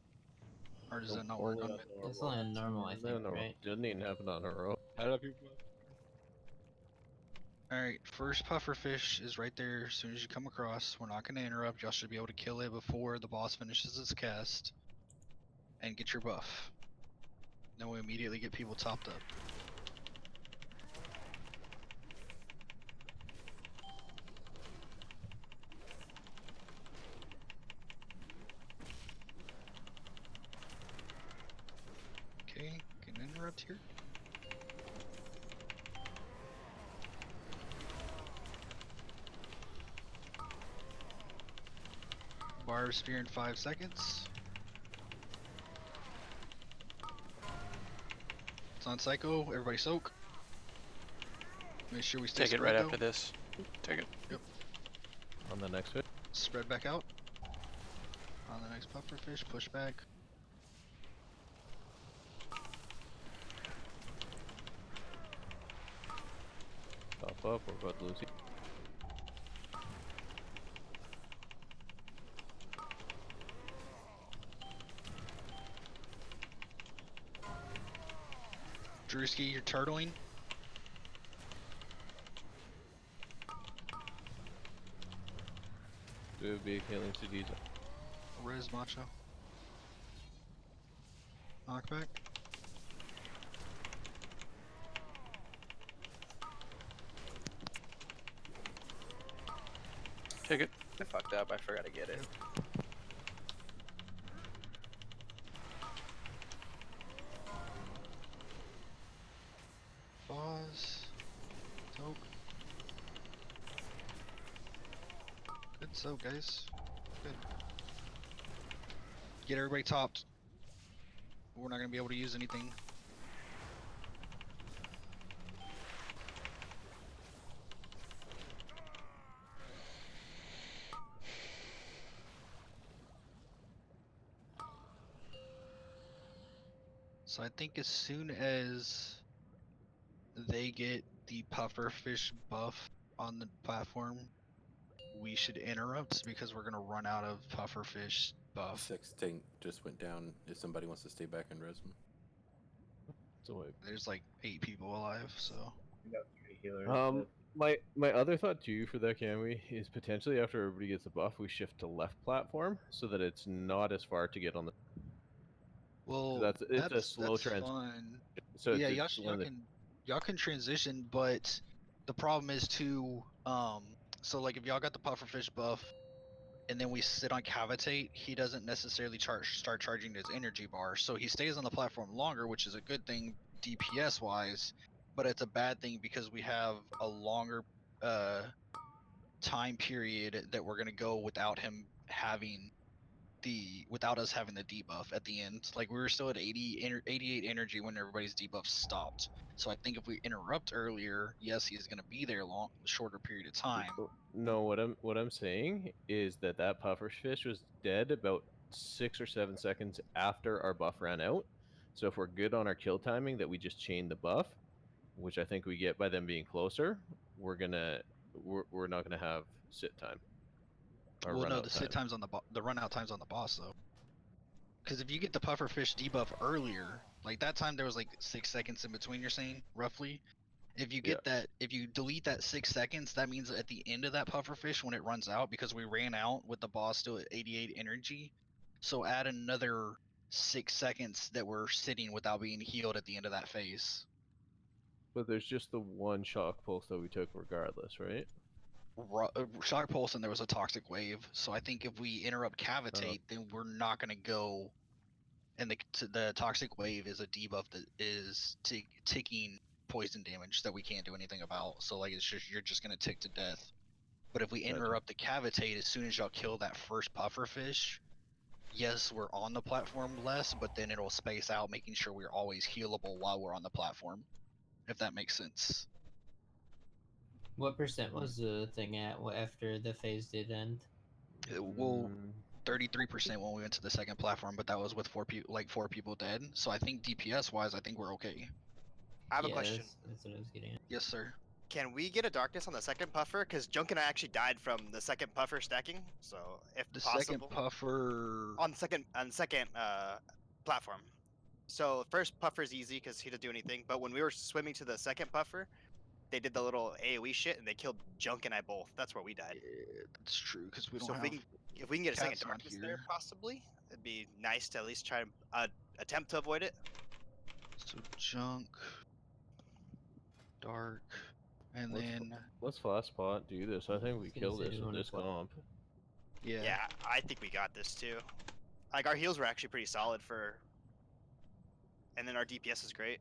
Or does that not work on it? It's only on normal, I think, right? Didn't even happen on her own. Hello, people. Alright, first pufferfish is right there as soon as you come across. We're not going to interrupt. Y'all should be able to kill it before the boss finishes its cast. And get your buff. Then we immediately get people topped up. Okay, can interrupt here. Barb spear in 5 seconds. It's on Psycho. Everybody soak. Make sure we stay Take it spread right though. after this. Take it. Yep. On the next hit. Spread back out. On the next pufferfish, push back. Pop up, we're about to lose. Drewski, you're turtling. Do big healing to these. Riz Macho. Knockback. Take it. I fucked up. I forgot to get it. Pause. Soak. Good soak, guys. Good. Get everybody topped. We're not gonna be able to use anything. So I think as soon as they get the pufferfish buff on the platform, we should interrupt because we're gonna run out of pufferfish buff. 6 tank just went down. If somebody wants to stay back and res them. So There's like 8 people alive, so. We got 3 healers. My other thought too for that Cammy is potentially after everybody gets a buff, we shift to left platform so that it's not as far to get on the. Well, It's a slow transition. fun. So Yeah, it's y'all can transition, but the problem is too. So like if y'all got the pufferfish buff, and then we sit on Cavitate, he doesn't necessarily start charging his energy bar, so he stays on the platform longer, which is a good thing DPS wise, but it's a bad thing because we have a longer time period that we're gonna go without him having without us having the debuff at the end. Like we were still at 88 energy when everybody's debuff stopped. So I think if we interrupt earlier, yes, he's gonna be there shorter period of time. No, what I'm saying is that pufferfish was dead about 6 or 7 seconds after our buff ran out. So if we're good on our kill timing, that we just chain the buff, which I think we get by them being closer, we're not gonna have sit time. Well, no, the sit time's on the run out time's on the boss though. Because if you get the pufferfish debuff earlier, like that time there was like 6 seconds in between. You're saying roughly. If you get that, if you delete that 6 seconds, that means at the end of that pufferfish when it runs out, because we ran out with the boss still at 88 energy, so add another 6 seconds that we're sitting without being healed at the end of that phase. But there's just the one shock pulse that we took regardless, right? Shock pulse and there was a toxic wave, so I think if we interrupt Cavitate, then we're not gonna go. And the toxic wave is a debuff that is ticking poison damage that we can't do anything about. So like you're just gonna tick to death. But if we interrupt the Cavitate as soon as y'all kill that first pufferfish, yes, we're on the platform less, but then it'll space out, making sure we're always healable while we're on the platform. If that makes sense. What percent was the thing at after the phase did end? Well, 33% when we went to the second platform, but that was with 4 people dead. So I think DPS wise, I think we're okay. I have a question. That's what I was getting at. Yes, sir. Can we get a darkness on the second puffer? Because Junk and I actually died from the second puffer stacking. So if The possible, second puffer on second platform. So first puffer's easy because he doesn't do anything. But when we were swimming to the second puffer, they did the little AOE shit and they killed Junk and I both. That's where we died. Yeah, that's true because we don't So have. if we can get a second cats on darkness here. there, possibly, it'd be nice to at least try to attempt to avoid it. So Junk, dark, and then let's fast spot do this. I think we kill this with this comp. Yeah. Yeah, I think we got this too. Like our heals were actually pretty solid for, and then our DPS is great.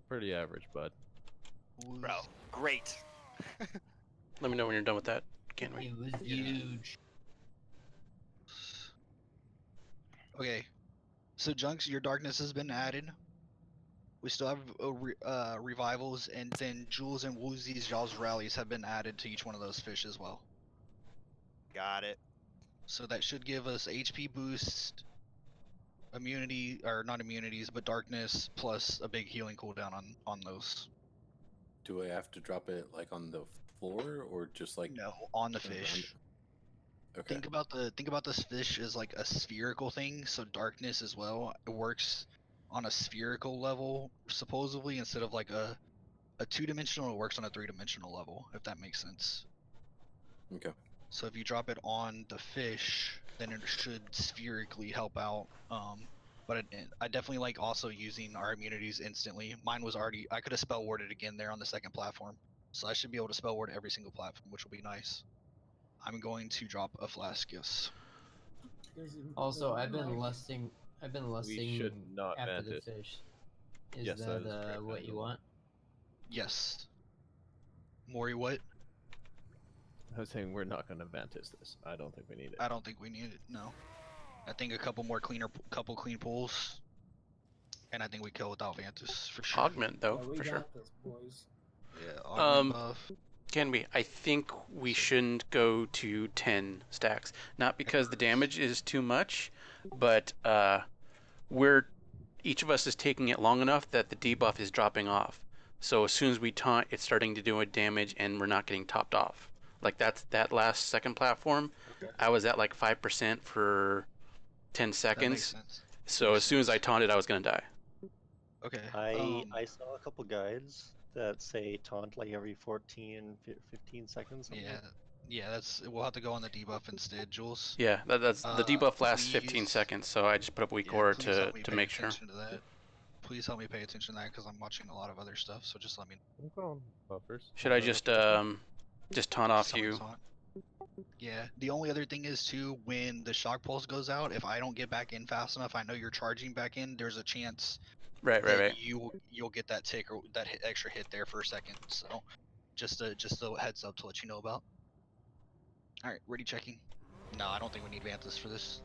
Pretty average, bud. Bro, great. Let me know when you're done with that, can we? It was huge. Okay, so Junks, your darkness has been added. We still have revivals, and then Jules and Woozy's y'all's rallies have been added to each one of those fish as well. Got it. So that should give us HP boost, immunity, or not immunities, but darkness, plus a big healing cooldown on those. Do I have to drop it like on the floor or just like no on the around? fish? Okay. Think about this fish as like a spherical thing, so darkness as well. It works on a spherical level, supposedly, instead of like a 2-dimensional. It works on a 3-dimensional level, if that makes sense. Okay. So if you drop it on the fish, then it should spherically help out. But I definitely like also using our immunities instantly. Mine was already, I could have spell worded again there on the second platform. So I should be able to spell word every single platform, which will be nice. I'm going to drop a flask, yes. Also, I've been lusting We should not after vent the it. fish. Is Yes, that that is correct, what you Angela. want? Yes. Maury, what? I was saying we're not going to Vantis this. I don't think we need it. I don't think we need it, no. I think a couple more couple clean pulls, and I think we kill without Vantis for sure. Augment though, we for sure. got this, boys. Yeah, augment buff. Can we? I think we shouldn't go to 10 stacks. Not because the damage is too much, but each of us is taking it long enough that the debuff is dropping off. So as soon as we taunt, it's starting to do a damage, and we're not getting topped off. Like that last second platform, I was at like 5% for 10 seconds. sense. So as soon as I taunted, I was gonna die. Okay. I saw a couple guides that say taunt like every 14, 15 seconds. Something. Yeah, we'll have to go on the debuff instead, Jules. Yeah, that's the debuff lasts 15 please- seconds, so I just put up weak aura to make sure. To that. Please help me pay attention to that because I'm watching a lot of other stuff. So just let me. Buffers. Should I just taunt off Someone you? taunt. Yeah. The only other thing is too, when the shock pulse goes out, if I don't get back in fast enough, I know you're charging back in. There's a chance. Right. You'll get that tick or that extra hit there for a second. So, just a heads up to let you know about. All right, ready checking. No, I don't think we need Vanthus for this.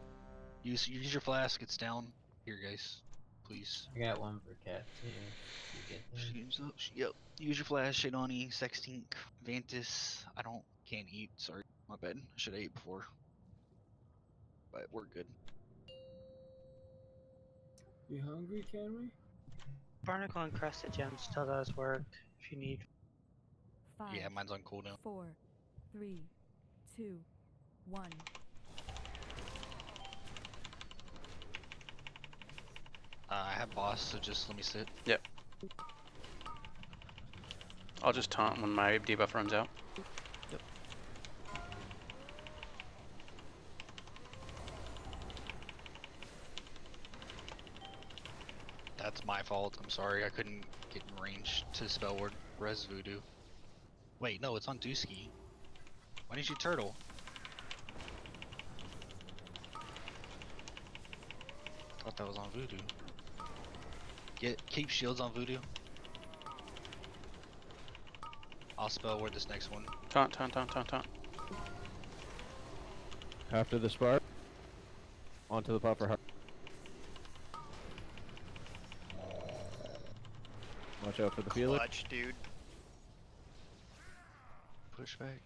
Use your flask. It's down here, guys. Please. I got one for Cat too. You get there. Yep. Use your flash, Shadoni, Sextink, Vantis. Can't eat. Sorry, my bad. I should have ate before. But we're good. You hungry, can we? Barnacle and Crested Gem still does work if you need. 5, Yeah, mine's on cooldown. 4, 3, 2, 1. I have boss, so just let me sit. Yep. I'll just taunt when my debuff runs out. Yep. That's my fault. I'm sorry. I couldn't get in range to spell word res voodoo. Wait, no, it's on Dusky. Why didn't you turtle? Thought that was on voodoo. Keep shields on voodoo. I'll spell word this next one. Taunt. After the spark, onto the puffer. Watch out for the feeler. Clutch, dude. Push back.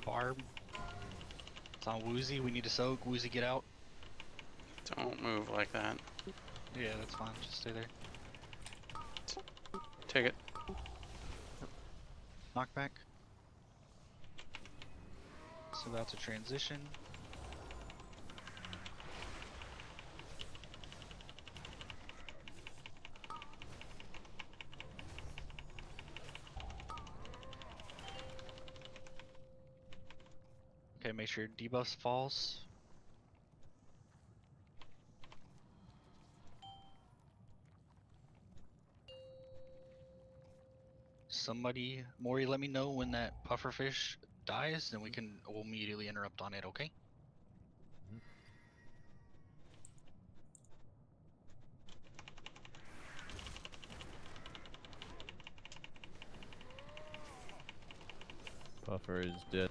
Barb. It's on Woozy. We need to soak. Woozy, get out. Don't move like that. Yeah, that's fine. Just stay there. Take it. Knockback. So that's a transition. Okay, make sure debuff falls. Somebody, Maury, let me know when that pufferfish dies, then we'll immediately interrupt on it, okay? Puffer is dead.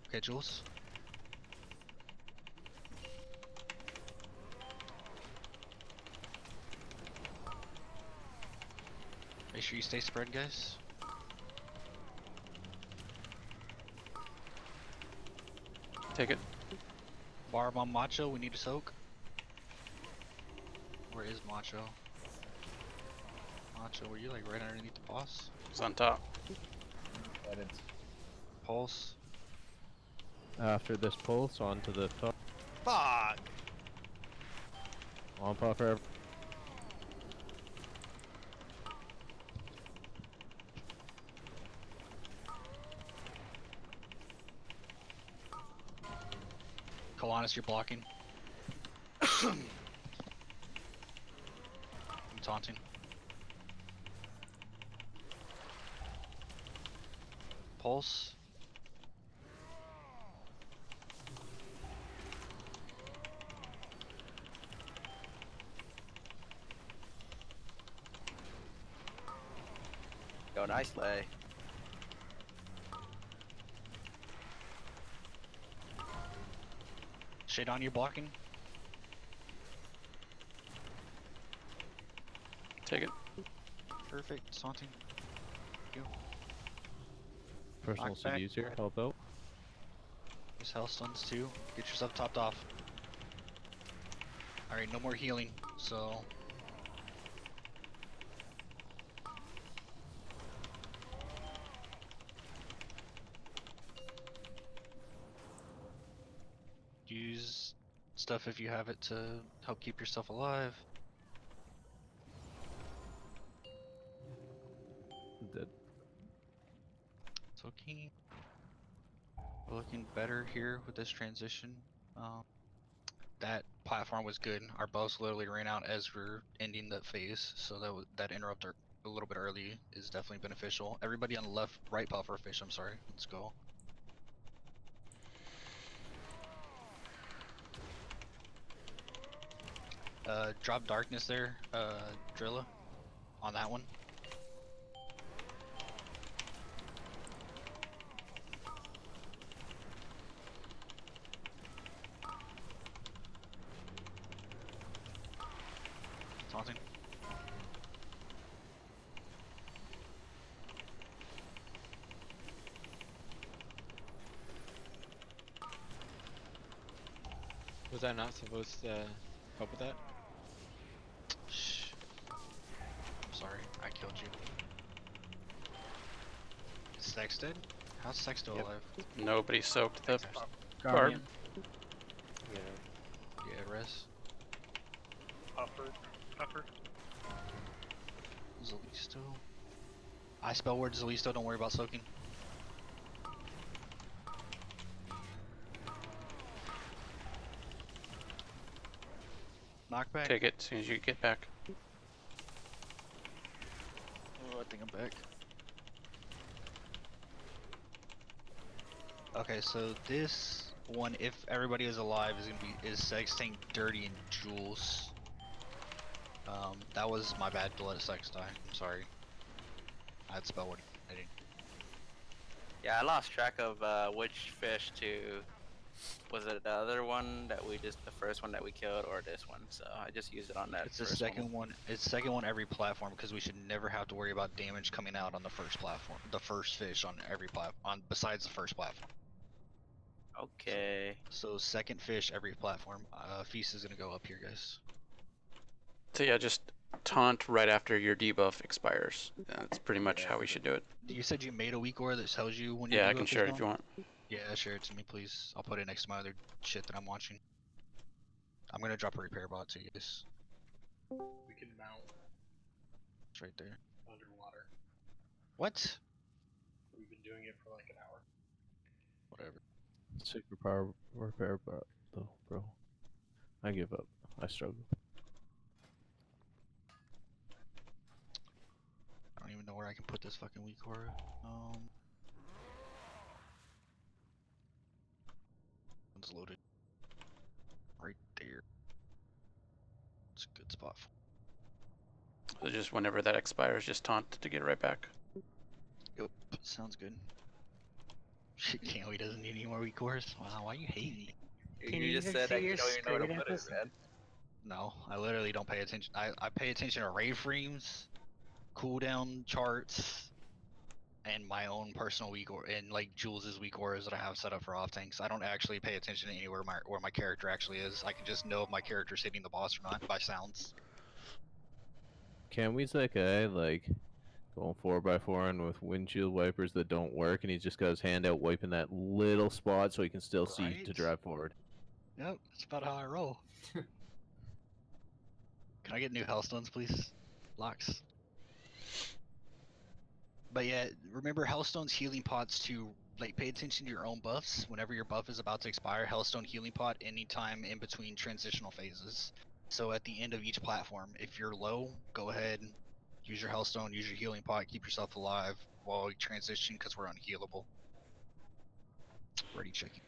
Okay, Jules. Make sure you stay spread, guys. Take it. Barb on Macho, we need to soak. Where is Macho? Macho, were you like right underneath the boss? It's on top. Pulse. After this pulse, onto the top. Fuck! On puffer. Kalanis, you're blocking. I'm taunting. Pulse. Yo, nice play. Shade on you blocking. Take it. Perfect. Taunting. You. Personal Knockback. CDs here, help out. There's hell stuns too. Get yourself topped off. Alright, no more healing, so. Use stuff if you have it to help keep yourself alive. Dead. It's okay. We're looking better here with this transition. That platform was good. Our buffs literally ran out as we're ending that phase, so that interrupt a little bit early is definitely beneficial. Everybody on the left, right puffer fish. I'm sorry. Let's go. Drop darkness there, Drilla, on that one. Taunting. Was I not supposed to help with that? Shh. I'm sorry, I killed you. Is Sex dead? How's Sex still alive? Nobody soaked the barb. Guardian. Yeah, res. Puffer. Zalisto. I spell word Zalisto, don't worry about soaking. Knockback. Take it as soon as you get back. Oh, I think I'm back. Okay, so this one, if everybody is alive, is Sex Tank Dirty and Jules. That was my bad to let Sex die. I'm sorry. I had spell word. I didn't. Yeah, I lost track of which fish to. Was it the other one that the first one that we killed, or this one? So I just used it on that. It's the first second one. It's the second one every platform because we should never have to worry about damage coming out on the first platform. The first fish on every platform, besides the first platform. Okay. So second fish every platform. Feast is gonna go up here, guys. So yeah, just taunt right after your debuff expires. That's pretty much how we should do it. You said you made a weak aura that tells you when. Yeah, your I can debuff share is it if you gone? want. Yeah, share it to me, please. I'll put it next to my other shit that I'm watching. I'm gonna drop a repair bot to you guys. We can mount It's right there. underwater. What? We've been doing it for like an hour. Whatever. Super power repair, though, bro. I give up. I struggle. I don't even know where I can put this fucking weak aura. One's loaded. Right there. It's a good spot. So just whenever that expires, just taunt to get it right back. Yep, sounds good. Shit, Canwy doesn't need any more weak auras. Wow, why you hate me? You just said that you don't even know where to put it, man. No, I literally don't pay attention. I pay attention to raid frames, cooldown charts, and my own personal weak aura, and like Jules's weak auras that I have set up for off tanks. I don't actually pay attention to anywhere where my character actually is. I can just know if my character's hitting the boss or not by sounds. Can we that guy like going 4x4 and with windshield wipers that don't work, and he's just got his hand out wiping that little spot so he can still see to Right? drive forward? Yep, that's about how I roll. Can I get new Hellstones, please? Locks. But yeah, remember Hellstone's healing pots to like pay attention to your own buffs. Whenever your buff is about to expire, Hellstone healing pot anytime in between transitional phases. So at the end of each platform, if you're low, go ahead, use your Hellstone, use your healing pot, keep yourself alive while you transition because we're unhealable. Ready checking.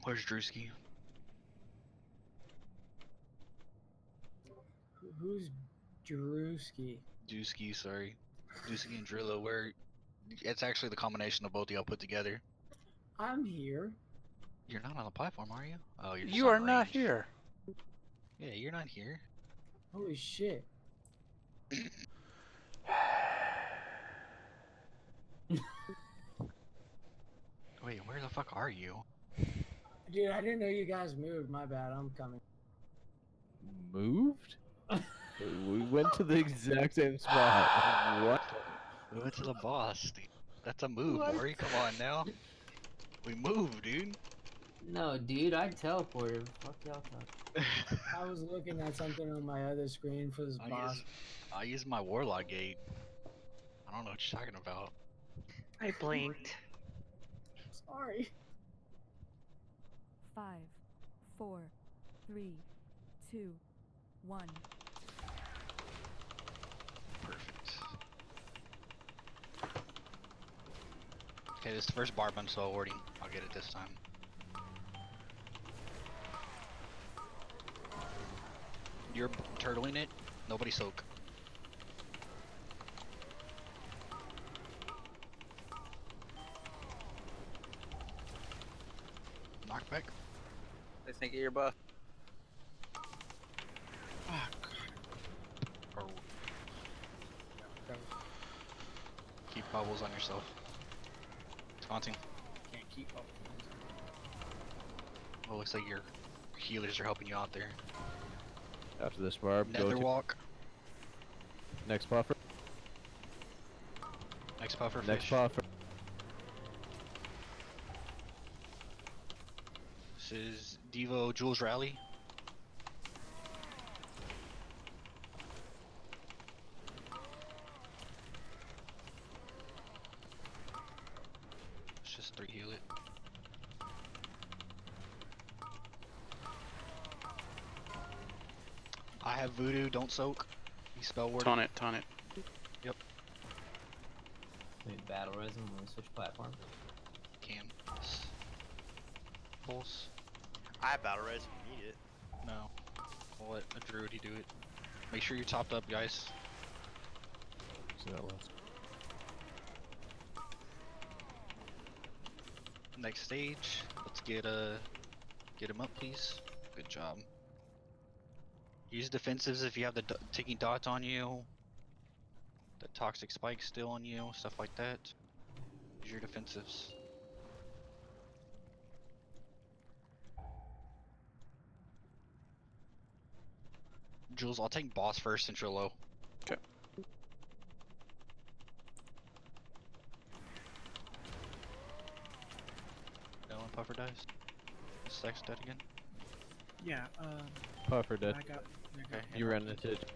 Where's Drewski? Who's Drewski? Drewski, sorry. Drewski and Drillo, where it's actually the combination of both of y'all put together. I'm here. You're not on the platform, are you? Oh, you're just You on are not range. here. Yeah, you're not here. Holy shit. Wait, where the fuck are you? Dude, I didn't know you guys moved. My bad. I'm coming. Moved? We went to the exact same spot. What? We went to the boss, dude. That's a move, What? Maury. Come on now. We moved, dude. No, dude, I teleported. Fuck y'all talking. I was looking at something on my other screen for this boss. I used my Warlock gate. I don't know what you're talking about. I blinked. Sorry. 5, 4, 3, 2, 1. Perfect. Okay, this is the first bar bunch, so awarding. I'll get it this time. You're turtling it. Nobody soak. Knockback. I think of your buff. Or keep bubbles on yourself. Taunting. Can't keep up. Well, looks like your healers are helping you out there. After this barb, go to Netherwalk. next puffer. Next puffer. Next fish. puffer. This is Devo Jules Rally. Let's just 3 heal it. I have voodoo, don't soak. You spell word. Taunt it, taunt it. Yep. Can we battle res when we switch platform? Can. Pulse. I have battle res if you need it. No. I'll let a druid do it. Make sure you're topped up, guys. So that was. Next stage. Let's get him up, please. Good job. Use defensives if you have the ticking dots on you. The toxic spike still on you, stuff like that. Use your defensives. Jules, I'll take boss first since you're low. Okay. No one puffer dies. Sex dead again. Yeah, Puffer dead. I got Okay. You ran into it.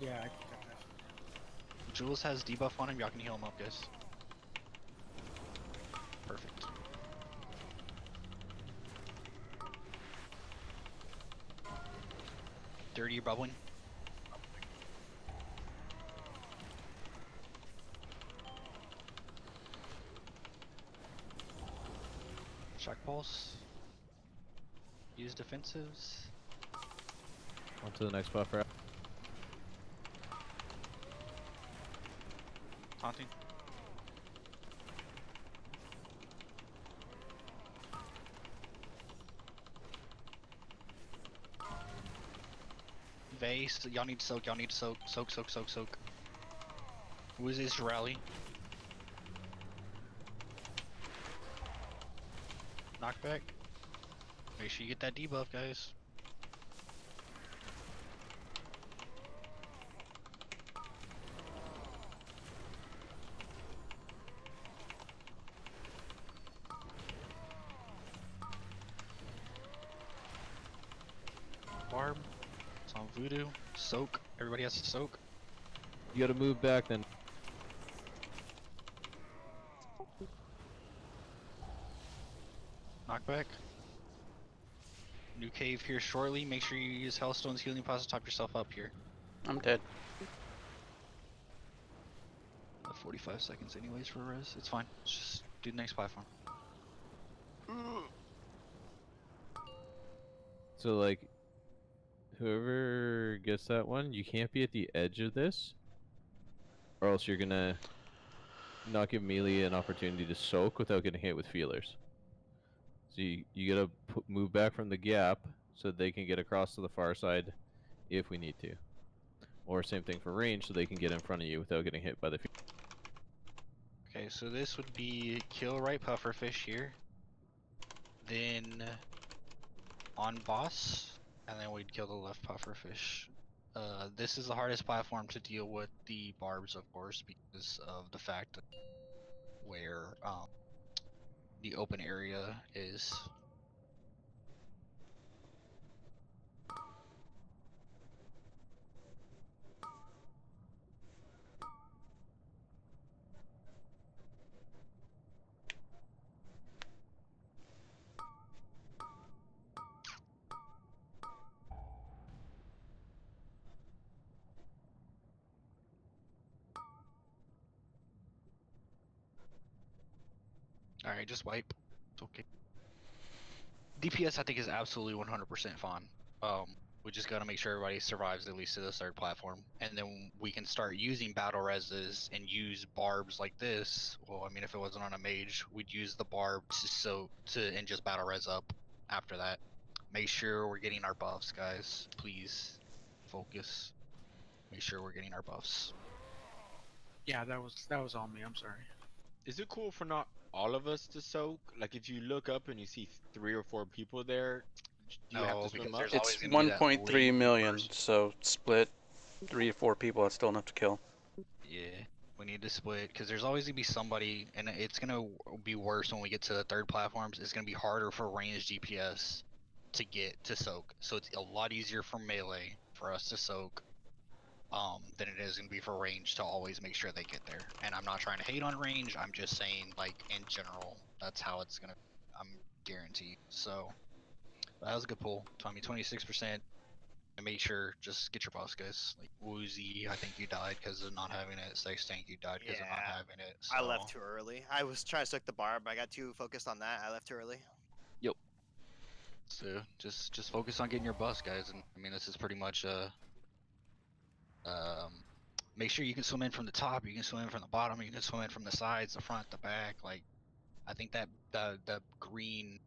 Yeah, I got that. Jules has debuff on him, y'all can heal him up, guys. Perfect. Dirty, you're bubbling. Shock pulse. Use defensives. On to the next buffer. Taunting. Vase, y'all need to soak, y'all need to soak. Soak, soak, soak, soak. Who is this rally? Knockback. Make sure you get that debuff, guys. Barb. It's on Voodoo. Soak. Everybody has to soak. You gotta move back then. Knockback. New cave here shortly. Make sure you use Hellstone's healing pods to top yourself up here. I'm dead. 45 seconds anyways for res. It's fine. Just do the next platform. So like, whoever gets that one, you can't be at the edge of this, or else you're gonna not give melee an opportunity to soak without getting hit with feelers. So you gotta move back from the gap so they can get across to the far side if we need to. Or same thing for range, so they can get in front of you without getting hit by the Okay, so this would be kill right pufferfish here. Then on boss, and then we'd kill the left pufferfish. This is the hardest platform to deal with the barbs, of course, because of the fact that where the open area is. Alright, just wipe. It's okay. DPS I think is absolutely 100% fine. We just gotta make sure everybody survives at least to the third platform, and then we can start using battle reses and use barbs like this. Well, I mean, if it wasn't on a mage, we'd use the barb and just battle res up after that. Make sure we're getting our buffs, guys. Please focus. Make sure we're getting our buffs. Yeah, that was on me. I'm sorry. Is it cool for not all of us to soak? Like if you look up and you see 3 or 4 people there, do you have to swim up? It's 1.3 million, so split 3 to 4 people. That's still enough to kill. Yeah, we need to split because there's always gonna be somebody, and it's gonna be worse when we get to the third platforms. It's gonna be harder for ranged DPS to get to soak, so it's a lot easier for melee for us to soak than it is gonna be for range to always make sure they get there. And I'm not trying to hate on range. I'm just saying, like in general, that's how it's gonna. I'm guaranteed. So that was a good pull, Tommy. 26%. And make sure, just get your buffs, guys. Like Woozy, I think you died because of not having it. Sex Tank, you died because of not having it. So. I left too early. I was trying to soak the barb. I got too focused on that. I left too early. Yep. So just focus on getting your buffs, guys. And I mean, this is pretty much make sure you can swim in from the top. You can swim in from the bottom. You can swim in from the sides, the front, the back. Like, I think that the green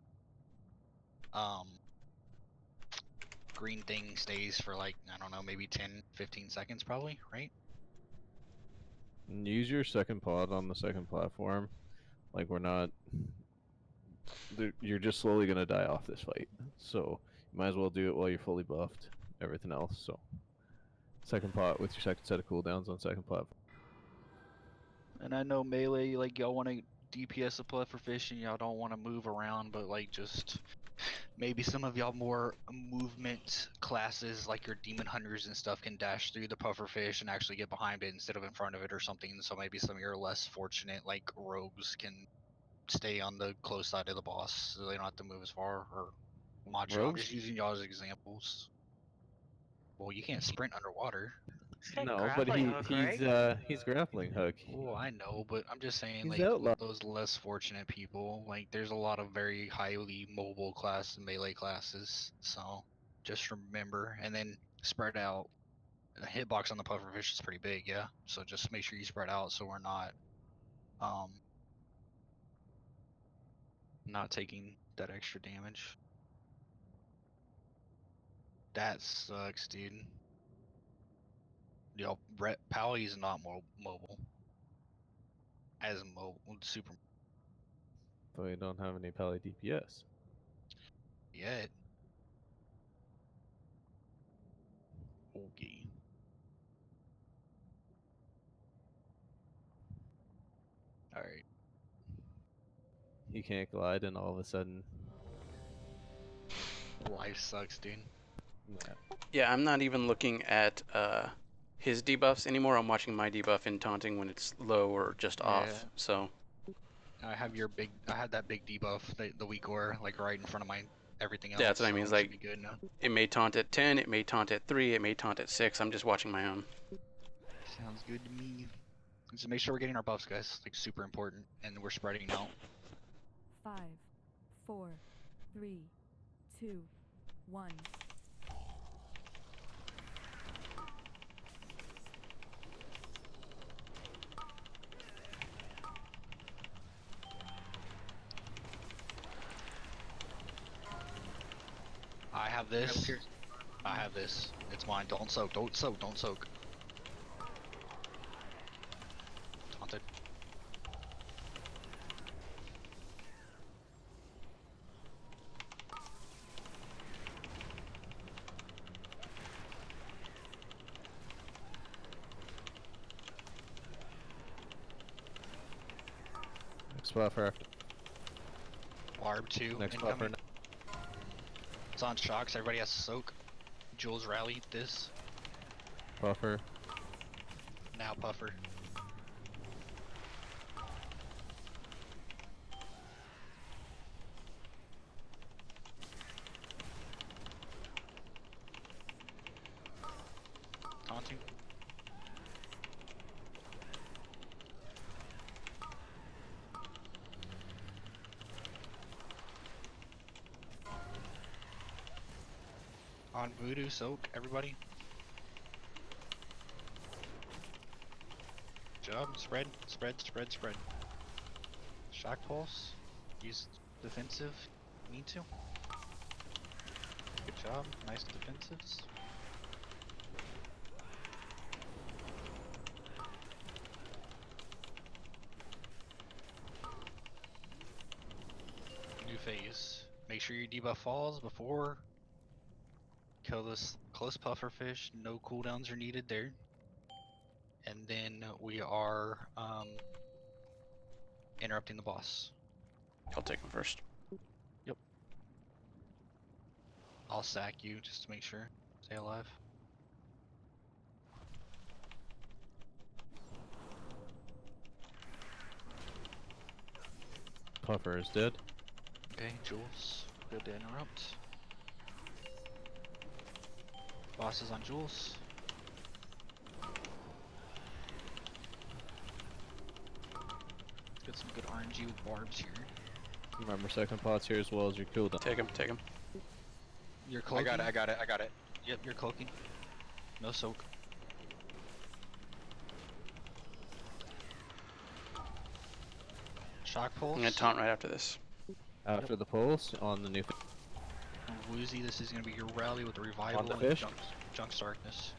green thing stays for like, I don't know, maybe 10-15 seconds probably, right? Use your second pod on the second platform. Like we're not. You're just slowly gonna die off this fight, so you might as well do it while you're fully buffed. Everything else, so second pot with your second set of cooldowns on second platform. And I know melee, like y'all want to DPS a pufferfish and y'all don't want to move around, but like just maybe some of y'all more movement classes like your demon hunters and stuff can dash through the pufferfish and actually get behind it instead of in front of it or something. So maybe some of your less fortunate like rogues can stay on the close side of the boss so they don't have to move as far. Or I'm just using y'all as examples. Well, you can't sprint underwater. No, but he's grappling hook. Oh, I know, but I'm just saying, He's like, outlaw. those less fortunate people, like, there's a lot of very highly mobile class and melee classes, so just remember, and then spread out. The hitbox on the pufferfish is pretty big, yeah, so just make sure you spread out so we're not taking that extra damage. That sucks, dude. Yo, Pally's not mobile. As mobile, super. But we don't have any pally DPS. Yet. Okay. All right. You can't glide, and all of a sudden, Life sucks, dude. yeah. Yeah, I'm not even looking at his debuffs anymore. I'm watching my debuff in taunting when it's low or just off. Yeah. So I have your big. I had that big debuff, the weak aura, like right in front of my everything else. yeah, that's what I mean. It's so it should like be good now. it may taunt at 10, it may taunt at 3, it may taunt at 6. I'm just watching my own. Sounds good to me. Just make sure we're getting our buffs, guys. Like super important, and we're spreading out. 5, 4, 3, 2, 1. I have this. I have this. It's mine. Don't soak. Don't soak. Don't soak. Taunted. Next buffer. Barb 2. Next incoming. buffer. It's on shocks. Everybody has to soak. Jules rally this. Buffer. Now puffer. Taunting. On voodoo, soak, everybody. Good job. Spread, spread, spread, spread. Shock pulse. Use defensive. Need to. Good job. Nice defensives. New phase. Make sure your debuff falls before. Kill this close puffer fish. No cooldowns are needed there. And then we are interrupting the boss. I'll take him first. Yep. I'll sack you just to make sure. Stay alive. Puffer is dead. Okay, Jules. Good to interrupt. Boss is on Jules. Get some good RNG with barbs here. Remember, second pot's here as well as your cooldown. Take him, take him. You're cloaking? I got it. Yep, you're cloaking. No soak. Shock pulse. I'm gonna taunt right after this. After the pulse on the new. Woozy, this is gonna be your rally with the revival On the and fish? Junk's darkness.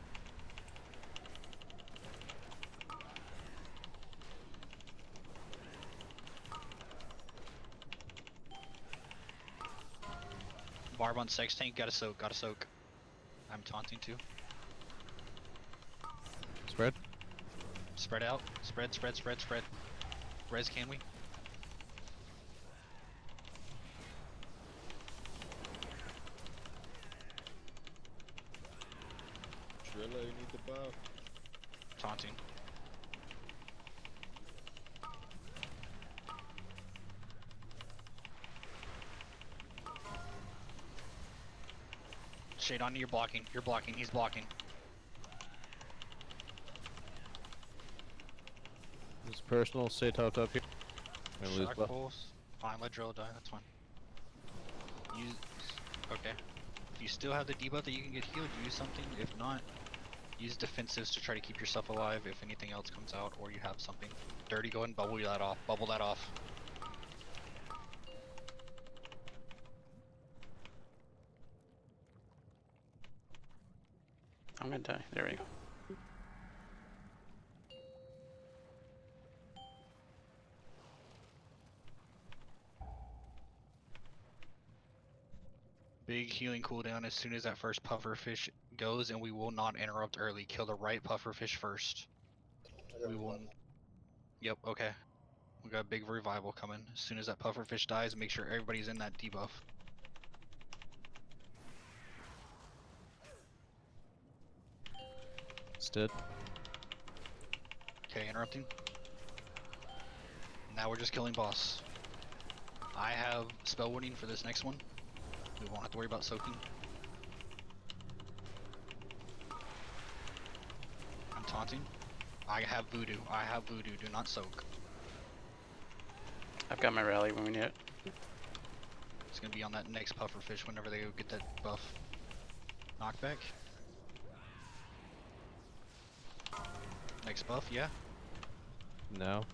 Barb on sex tank, gotta soak, gotta soak. I'm taunting too. Spread. Spread out. Spread, spread, spread, spread. Res, can we? Trilla, you need the buff. Taunting. Shade on, you're blocking. You're blocking. He's blocking. It's personal. Stay topped up here. And lose Shock buff. pulse. Fine, let drill die. That's fine. Use. Okay. If you still have the debuff that you can get healed, use something. If not, use defensives to try to keep yourself alive if anything else comes out or you have something. Dirty, go ahead and bubble that off. Bubble that off. I'm gonna die. There we go. Big healing cooldown as soon as that first pufferfish goes, and we will not interrupt early. Kill the right pufferfish first. We will. Yep. Okay. We got a big revival coming. As soon as that pufferfish dies, make sure everybody's in that debuff. Stood. Okay, interrupting. Now we're just killing boss. I have spell warding for this next one. We won't have to worry about soaking. I'm taunting. I have voodoo. I have voodoo. Do not soak. I've got my rally when we need it. It's gonna be on that next pufferfish whenever they go get that buff. Knockback. Next buff, yeah. No.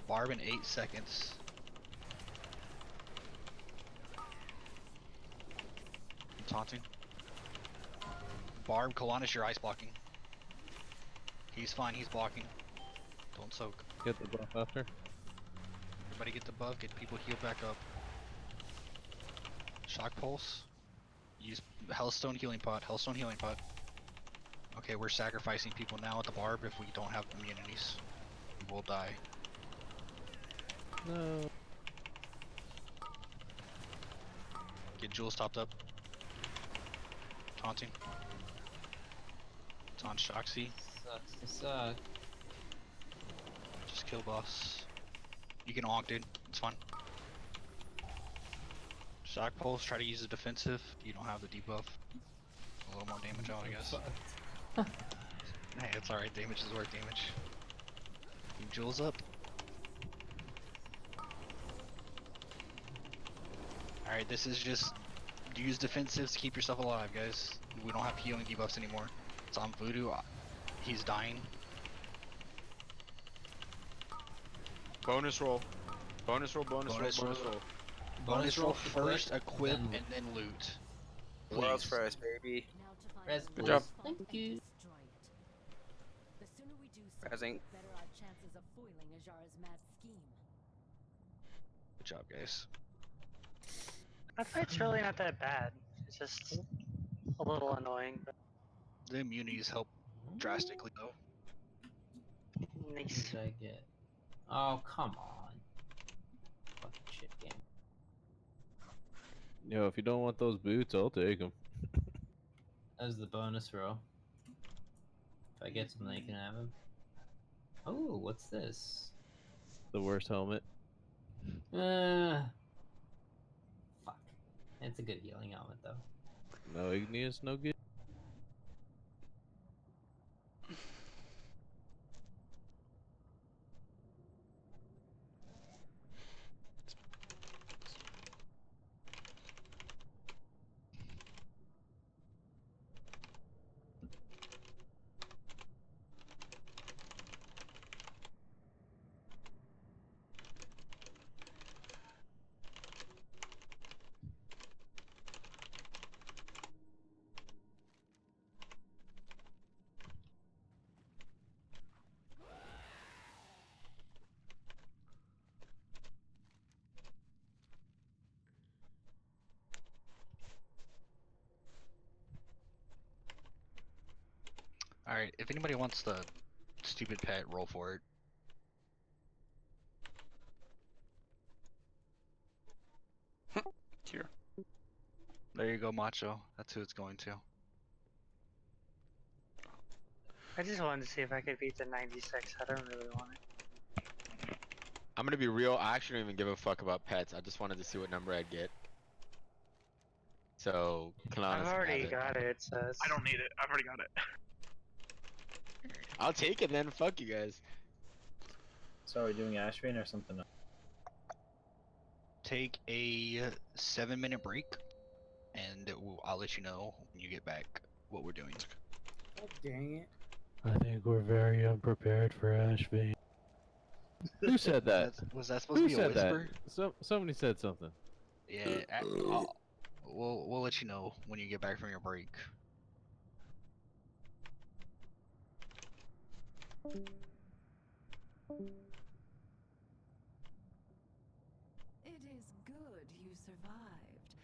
Barb in 8 seconds. I'm taunting. Barb, Kalanish, your ice blocking. He's fine, he's blocking. Don't soak. Get the buff after. Everybody get the buff, get people healed back up. Shock pulse. Use Hellstone healing pot, Hellstone healing pot. Okay, we're sacrificing people now at the barb if we don't have immunities. We will die. No. Get Jules topped up. Taunting. Taunt Shoxy. Sucks to suck. Just kill boss. You can onk, dude. It's fine. Shock pulse, try to use the defensive. You don't have the debuff. A little more damage out, I guess. Hey, it's alright. Damage is worth damage. Keep Jules up. Alright, this is just use defensives to keep yourself alive, guys. We don't have healing debuffs anymore. It's on Voodoo. He's dying. Bonus roll. Bonus roll, bonus roll, bonus roll. Bonus roll first, equip, and then loot. World's Please. first, baby. Good job. Thank you. The sooner we do so, Rising. the better our chances of foiling Ajara's mad scheme. Good job, guys. That fight's really not that bad. It's just a little annoying. But The immunities help drastically, though. What did I get? Oh, come on. Fucking shit game. Yo, if you don't want those boots, I'll take them. That was the bonus row. If I get some, they can have them. Oh, what's this? The worst helmet. Fuck. It's a good healing helmet, though. No igneous, no good. Alright, if anybody wants the stupid pet, roll for it. Here. There you go, Macho. That's who it's going to. I just wanted to see if I could beat the 96. I don't really want it. I'm gonna be real. I actually don't even give a fuck about pets. I just wanted to see what number I'd get. So, Kalana. I've already got it. It says. I don't need it. I've already got it. I'll take it then. Fuck you guys. So are we doing Ashrain or something else? Take a 7-minute break, and I'll let you know when you get back what we're doing. God dang it. I think we're very unprepared for Ashby. Who said that? Was that supposed Who to be a said that? whisper? Somebody said something. Yeah, we'll let you know when you get back from your break. It is survived.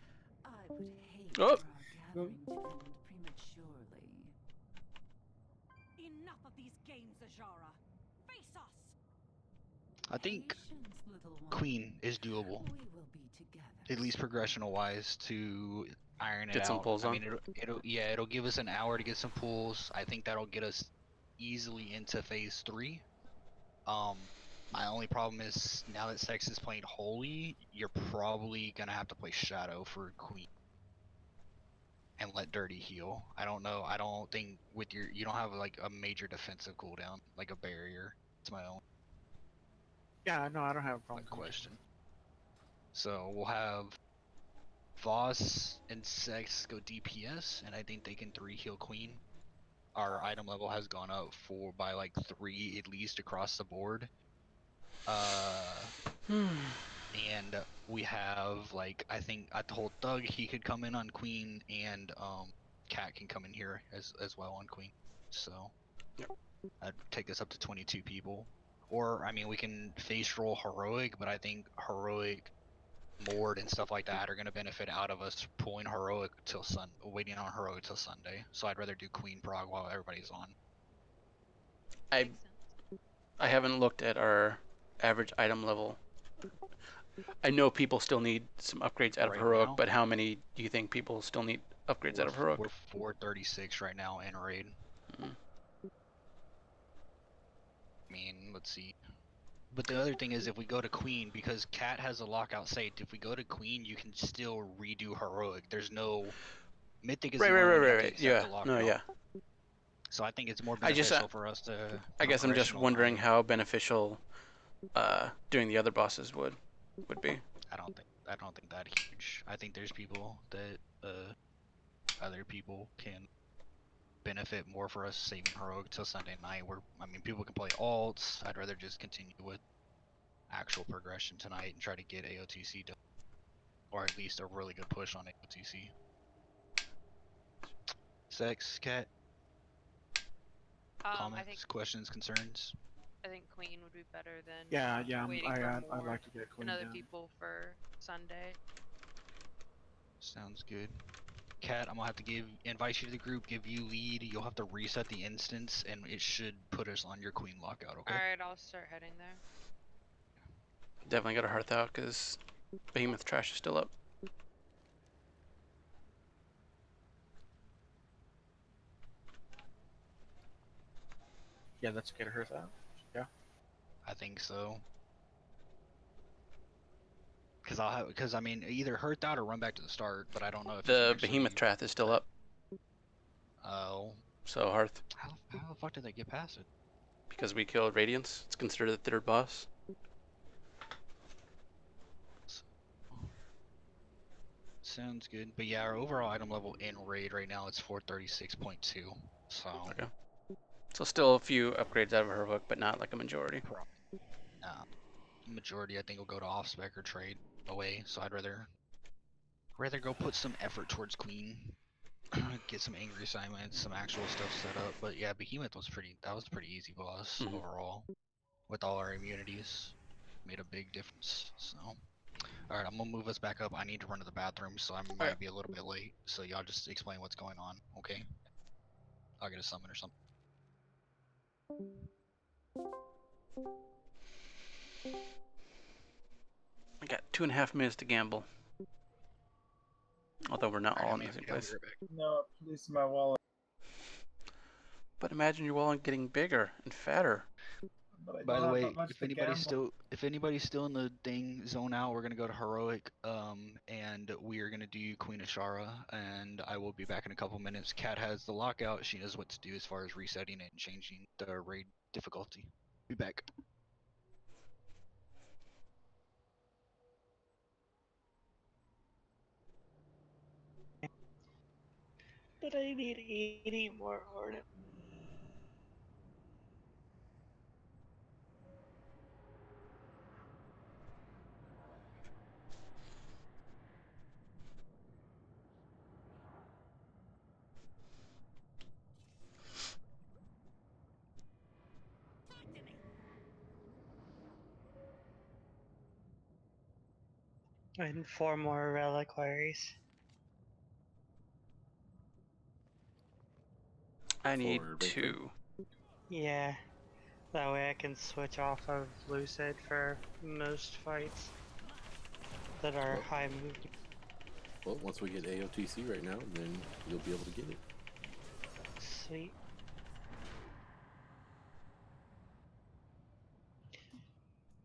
I would hate Oh. for our gathering to end prematurely. Enough of these games, Ajara. Face us. I think Patience, little one. Queen is doable, We will be together. at least progressional wise, to iron it Get out. some pulls I on. mean, it'll give us an hour to get some pulls. I think that'll get us easily into phase 3. My only problem is now that Sex is playing Holy, you're probably gonna have to play Shadow for Queen and let Dirty heal. I don't know. I don't think with you don't have like a major defensive cooldown, like a barrier. It's my own Yeah, no, I don't have a problem. question. So we'll have Voss and Sex go DPS, and I think they can 3 heal Queen. Our item level has gone up by like 3 at least across the board. And we have like I think I told Doug he could come in on Queen, and Cat can come in here as well on Queen. So that'd take us up to 22 people. Or I mean we can face roll Heroic, but I think Heroic Mord and stuff like that are gonna benefit out of us pulling Heroic till waiting on Heroic till Sunday. So I'd rather do Queen prog while everybody's on. I haven't looked at our average item level. I know people still need some upgrades out of Right Heroic, now? but how many do you think people still need upgrades out of Heroic? We're 436 right now in raid. Mm. I mean, let's see. But the other thing is, if we go to Queen, because Cat has a lockout state, if we go to Queen, you can still redo Heroic. There's no Mythic is the only one you have to accept Yeah, the lockout. no, yeah. So I think it's more I just, beneficial for us to. I guess I'm just progressional wondering item. how beneficial doing the other bosses would be. I don't think that huge. I think there's people that other people can benefit more for us saving Heroic till Sunday night. I mean, people can play alts. I'd rather just continue with actual progression tonight and try to get AOTC done, or at least a really good push on AOTC. Sex, Cat, I comments, think questions, concerns. I think Queen would be better than Yeah, waiting I'd for more like to get Queen and other down. people for Sunday. Sounds good. Cat, I'm gonna have to invite you to the group, give you lead. You'll have to reset the instance, and it should put us on your Queen lockout. Okay. All right, I'll start heading there. Definitely got a Hearth out because Behemoth Trash is still up. Yeah, let's get her out. Yeah. I think so. Because I mean, either Hearth out or run back to the start, but I don't know if The Behemoth Trath is still up. Oh. So Hearth. How the fuck did they get past it? Because we killed Radiance. It's considered the 3rd boss. Sounds good. But yeah, our overall item level in raid right now is 436.2. So. Okay. So still a few upgrades out of Heroic, but not like a majority. Majority I think will go to off spec or trade away. So I'd rather go put some effort towards Queen. Get some angry assignments, some actual stuff set up. But yeah, Behemoth was pretty easy boss overall. With all our immunities. Made a big difference. So alright, I'm gonna move us back up. I need to run to the bathroom, so I might be a little bit late. So y'all just explain what's going on, okay? I'll get a summon or something. I got 2.5 minutes to gamble. Although we're not all in the same place. No, please, my wallet. But imagine your wallet getting bigger and fatter. By the way, if anybody's still in the dang zone out, we're gonna go to Heroic, and we are gonna do Queen Ashara, and I will be back in a couple minutes. Kat has the lockout; she knows what to do as far as resetting it and changing the raid difficulty. Be back. But I need 80 more ornaments. And 4 more reliquaries. I need For Victor? 2. Yeah. That way I can switch off of Lucid for most fights that are Well- high movement. Well, once we get AOTC right now, then you'll be able to get it. Sweet.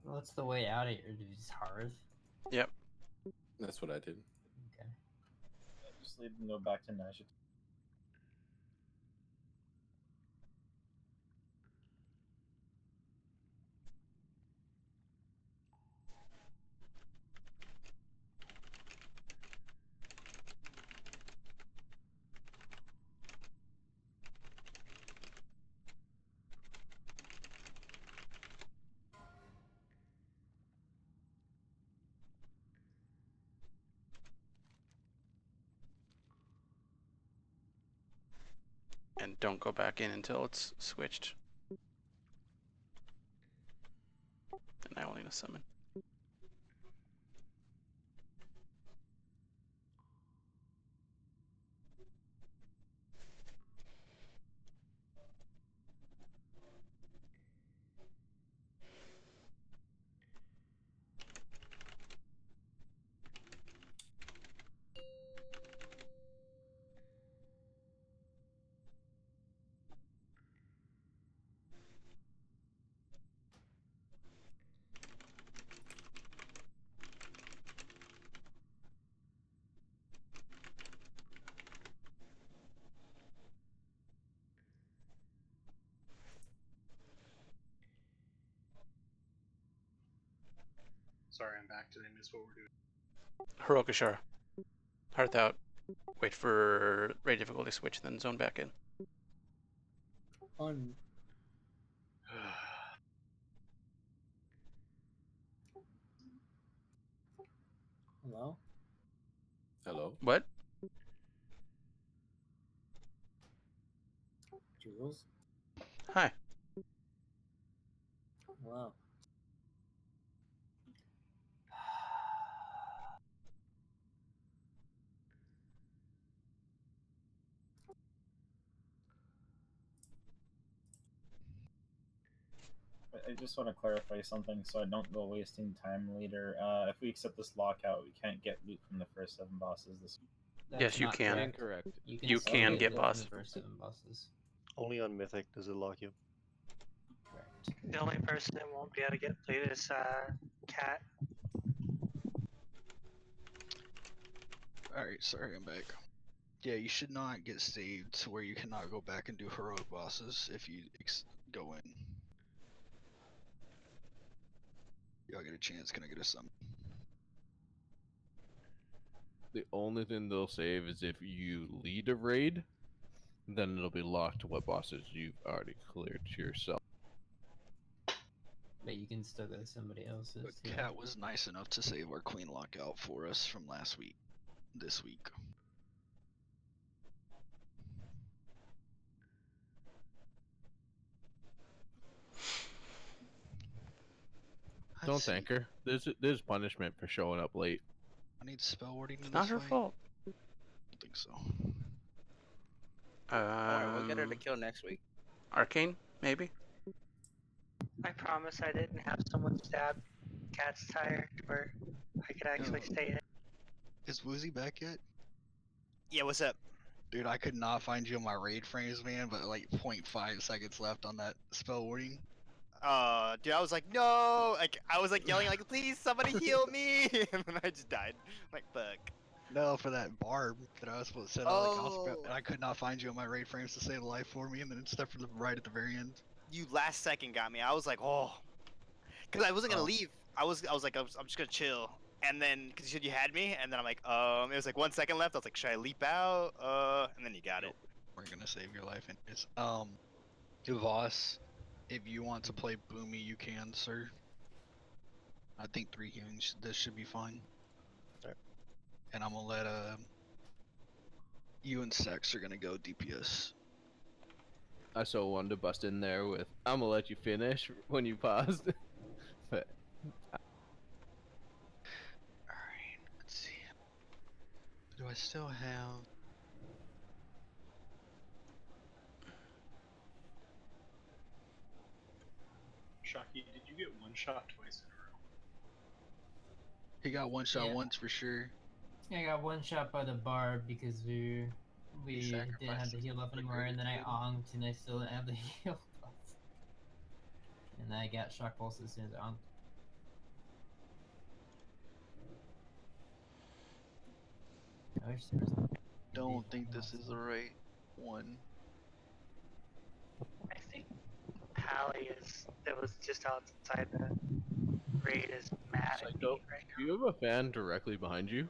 What's the way out of here? Just Hearth? Yep. That's what I did. Okay. Just leave and go back to Nash. And don't go back in until it's switched. And I will need a summon. Sorry, I'm back. Did I miss what we're doing? Hirokashara. Hearth out. Wait for rate difficulty switch, then zone back in. On. Hello? Hello? What? Jules? Hi. Hello. I just want to clarify something so I don't go wasting time later. If we accept this lockout, we can't get loot from the first 7 bosses this week. Yes, you not can. correct. Incorrect. You still can loot get from boss. the first 7 bosses. Only on Mythic does it lock you. Correct. The only person that won't be able to get loot is Cat. Alright, sorry, I'm back. Yeah, you should not get saved to where you cannot go back and do heroic bosses if you go in. Y'all get a chance, can I get a summon? The only thing they'll save is if you lead a raid, then it'll be locked to what bosses you've already cleared to yourself. But you can still go to somebody else's. But yeah. Cat was nice enough to save our queen lockout for us from last week. This week. Don't thank her. There's punishment for showing up late. I need spell wording in this Not her fight? fault. I don't think so. Alright, we'll get her to kill next week. Arcane, maybe? I promise I didn't have someone stab Cat's tire where I could actually stay in. Is Woozy back yet? Yeah, what's up? Dude, I could not find you on my raid frames, man, but like 0.5 seconds left on that spell wording. Dude, I was like, no! Like, I was like yelling, like, please, somebody heal me! And then I just died. Like, fuck. No, for that barb that I was supposed to set out, like, I was about, and I could not find you on my raid frames to save the life for me, and then it stepped right at the very end. You last second got me. I was like, oh. Because I wasn't gonna leave. I was like, I'm just gonna chill. And then, because you said you had me, and then I'm like, it was like 1 second left. I was like, should I leap out? And then you got it. We're gonna save your life anyways. Voss, if you want to play Boomy, you can, sir. I think 3 healing, this should be fine. Alright. And I'm gonna let, you and Sex are gonna go DPS. I so wanted to bust in there with, I'm gonna let you finish when you paused. But Do I still have? Shocky, did you get one shot twice in a row? He got one shot Yeah. once for sure. I got one shot by the bar because we didn't have the heal buff anymore, and then I onked and I still didn't have the heal buff. And then I got shock pulse as soon as I onked. I wish there was Don't think this is the right one. I think Pally is. That was just outside the raid is mad at me Psycho, right do you have a fan directly behind you? now.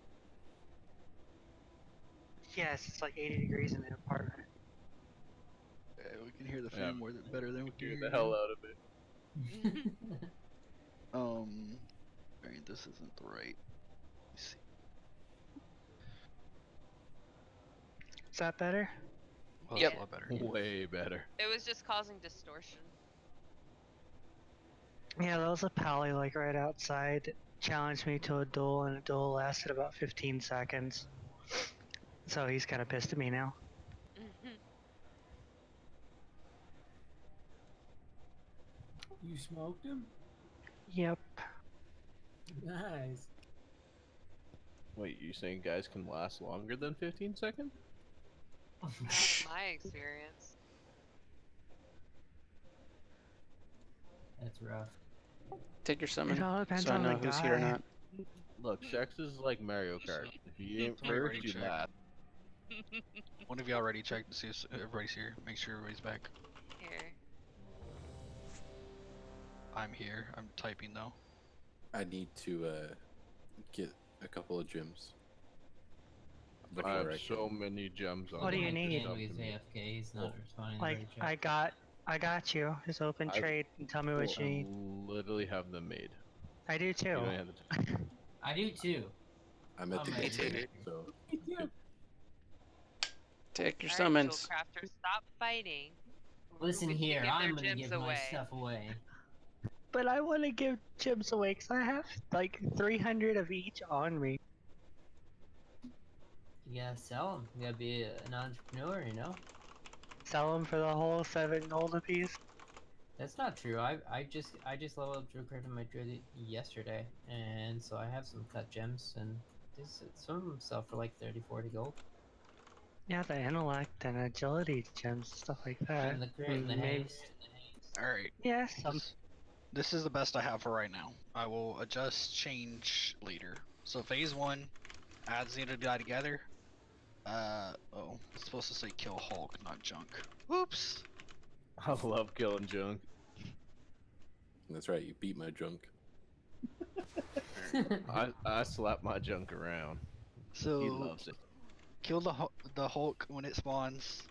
Yes, it's like 80 degrees in the apartment. We can hear the Yeah, fan more better than we can Hear hear the hell you. out of it. Alright, this isn't the right. Let's see. Is that better? Well, Yep. that's a lot better. Way better. It was just causing distortion. Yeah, there was a Pally like right outside. Challenged me to a duel, and the duel lasted about 15 seconds. So he's kind of pissed at me now. You smoked him? Yep. Nice. Wait, you saying guys can last longer than 15 seconds? That's my experience. That's rough. Take your summon, all depends so I on know the who's here or guy. not. Look, Shex is like Mario Kart. If you ain't I already first, you checked. last. One of you already checked to see if everybody's here. Make sure everybody's back. Here. I'm here. I'm typing though. I need to get a couple of gems. I have Before so many gems on What do me. you need? He's AFK, he's not responding to Like the chat. I got you. Just open trade and tell me what you need. Literally have them made. I do too. You don't have the time. I do too. I'm at the I'm gate, ready. so Take your Alright, summons. Jewel Crafter, stop fighting. Listen We can here, give their I'm gonna gems give my away. stuff away. But I want to give gems away because I have like 300 of each on me. You gotta sell them. You gotta be an entrepreneur, you know? Sell them for the whole 7 gold apiece. That's not true. I just leveled up Druidcraft in my Druid yesterday, and so I have some cut gems, and some of them sell for like 30-40 gold. Yeah, the intellect and agility gems, stuff like that. And the crit and the Maybe- haste. Alright. Yeah, some. This is the best I have for right now. I will adjust change later. So phase 1 adds need to die together. Oh, it's supposed to say kill Hulk, not junk. Whoops. I love killing junk. that's right. You beat my junk. I slap my junk around. So He loves it. kill the Hulk when it spawns.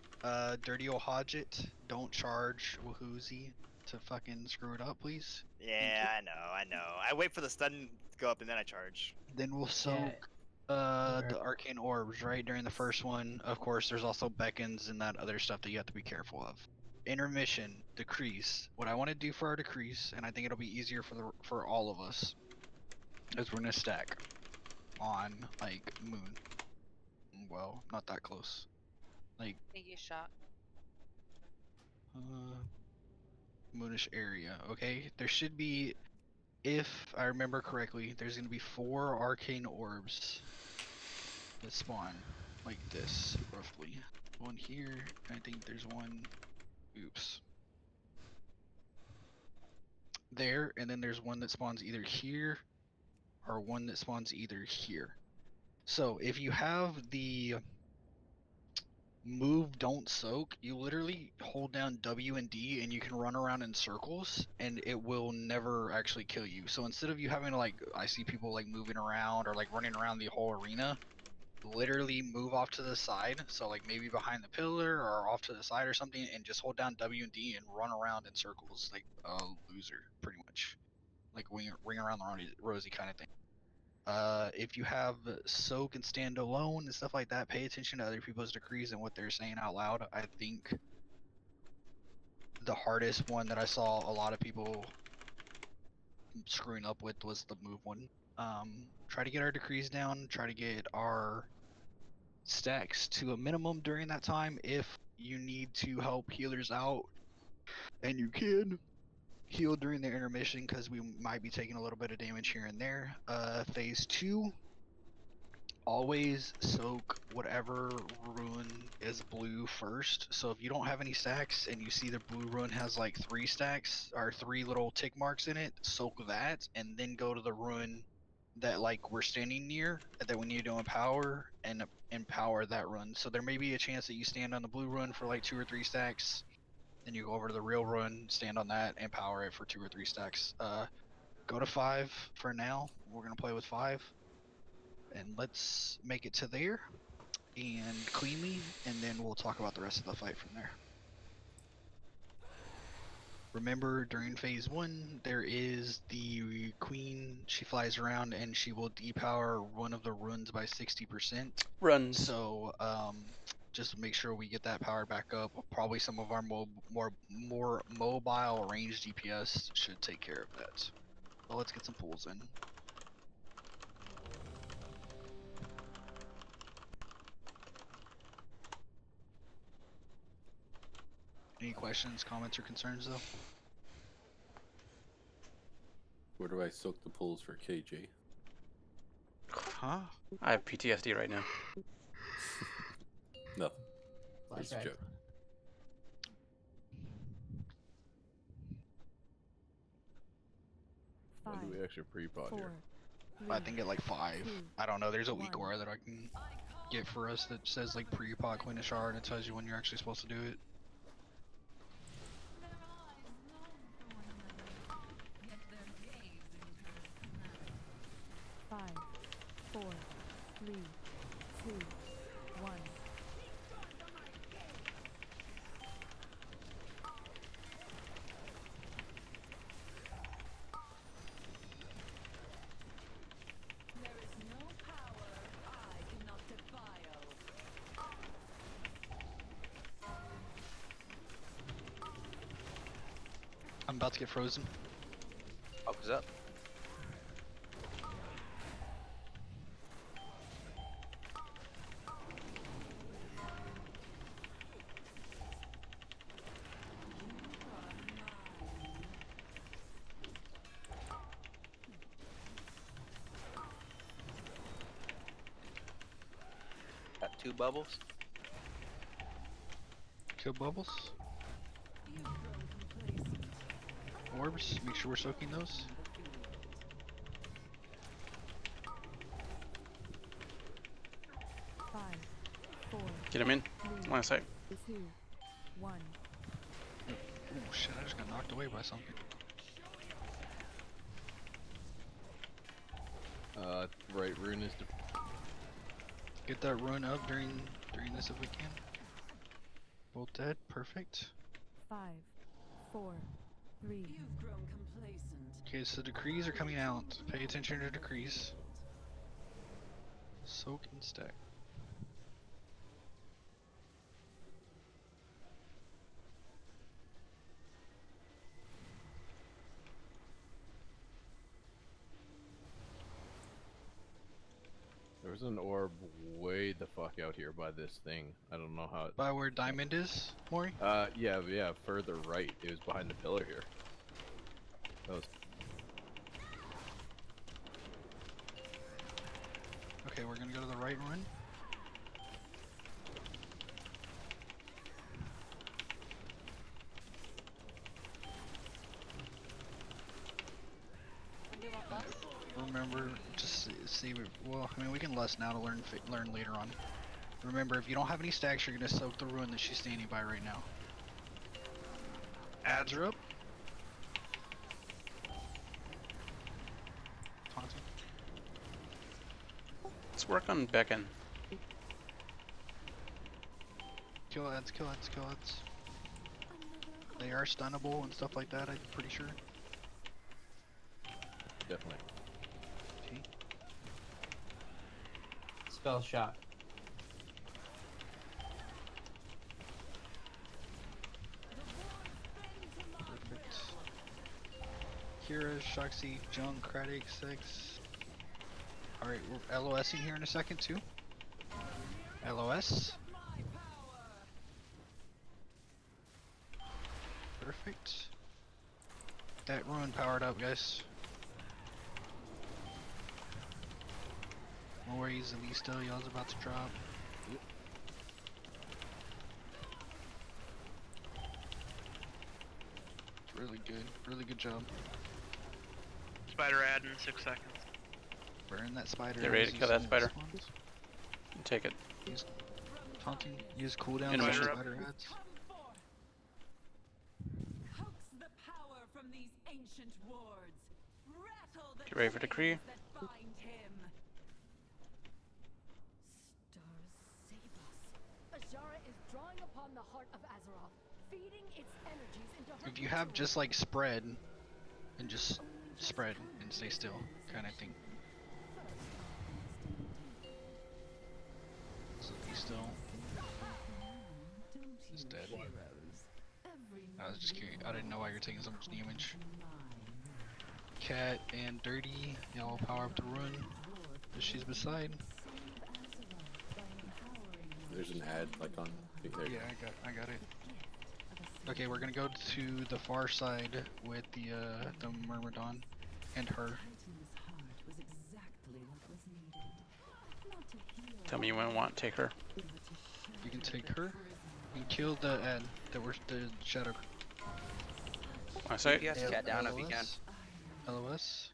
Dirty ol' Hodget, don't charge Wahoozy to fucking screw it up, please. Yeah, I know. I wait for the stun to go up and then I charge. Then we'll soak the arcane orbs right during the first one. Of course, there's also beckons and that other stuff that you have to be careful of. Intermission, decrease. What I want to do for our decrease, and I think it'll be easier for all of us, is we're gonna stack on like moon. Well, not that close. Like Thank you, Shock. moonish area. Okay, there should be, if I remember correctly, there's gonna be 4 arcane orbs that spawn like this, roughly. One here. I think there's one. Oops. There, and then there's one that spawns either here, or one that spawns either here. So if you have the move don't soak, you literally hold down W and D and you can run around in circles and it will never actually kill you. So instead of you having to like, I see people like moving around or like running around the whole arena, literally move off to the side, so like maybe behind the pillar or off to the side or something, and just hold down W and D and run around in circles like a loser, pretty much. Like ring around the rosy kind of thing. If you have soak and stand alone and stuff like that, pay attention to other people's decrees and what they're saying out loud. I think the hardest one that I saw a lot of people screwing up with was the move one. Try to get our decrees down, try to get our stacks to a minimum during that time. If you need to help healers out, and you can heal during the intermission because we might be taking a little bit of damage here and there. Phase 2, always soak whatever rune is blue first. So if you don't have any stacks and you see the blue rune has like 3 stacks or 3 little tick marks in it, soak that and then go to the rune that like we're standing near that we need to empower and empower that rune. So there may be a chance that you stand on the blue rune for like 2 or 3 stacks, then you go over to the real rune, stand on that, and power it for 2 or 3 stacks. Go to 5 for now. We're gonna play with 5, and let's make it to there and cleanly, and then we'll talk about the rest of the fight from there. Remember, during phase 1, there is the queen. She flies around and she will depower one of the runes by 60%. Runs. So, just make sure we get that power back up. Probably some of our more mobile range DPS should take care of that. So let's get some pulls in. Any questions, comments, or concerns though? Where do I soak the pools for KJ? Huh? I have PTSD right now. Nothing. It's a Flashback. joke. When do we actually pre-pod here? I think at like 5. I don't know. There's a weak aura that I can get for us that says like pre-pod Queen of Shard, and it tells you when you're actually supposed to do it. Five, 4, 3, 2, 1. I'm about to get frozen. Focus up. Got 2 bubbles. 2 bubbles. Orbs, make sure we're soaking those. Five, 4, Get him in. 3, Last side. 2, 1. Oh shit, I just got knocked away by something. Right rune is Get that rune up during this if we can. Both dead, perfect. 5, 4, 3. You've grown complacent. Okay, so decrees are coming out. Pay attention to decrees. Soak and stack. There was an orb way the fuck out here by this thing. I don't know how. By where diamond is, Maury? Yeah, further right. It was behind the pillar here. That was. Okay, we're gonna go to the right one. Remember, just see. Well, I mean, we can lust now to learn later on. Remember, if you don't have any stacks, you're gonna soak the rune that she's standing by right now. Ads are up. Taunting. Let's work on Beacon. Kill ads, kill ads, kill ads. They are stunnable and stuff like that, I'm pretty sure. Definitely. Okay. Spell shot. Perfect. Kira, Shoxy, Junk, Kratic, 6. Alright, we're LOSing here in a second too. LOS. Perfect. That rune powered up, guys. No worries, Alista, y'all's about to drop. It's really good. Really good job. Spider ad in 6 seconds. Burn that spider. Get ready as to you kill that see it spider. spawns. Take it. Use taunting. Use cooldown Intermission. on spider ads. Coax the power from these ancient wards. Rattle the Get ready for decree. chains that bind him. Stars save us. Ajara is drawing upon the heart of Azeroth, feeding its energies into her. If you have just like spread, and just spread and stay still, kind of thing. So be still. It's dead. I was just curious. I didn't know why you're taking so much damage. Cat and Dirty, y'all power up the run that she's beside. There's an ad like on. There. Yeah, I got it. Okay, we're gonna go to the far side with the Myrmidon and her. Tell me you want to take her. You can take her. You can kill the ad that we're the shadow. I say. DPS cat down if you can. LOS.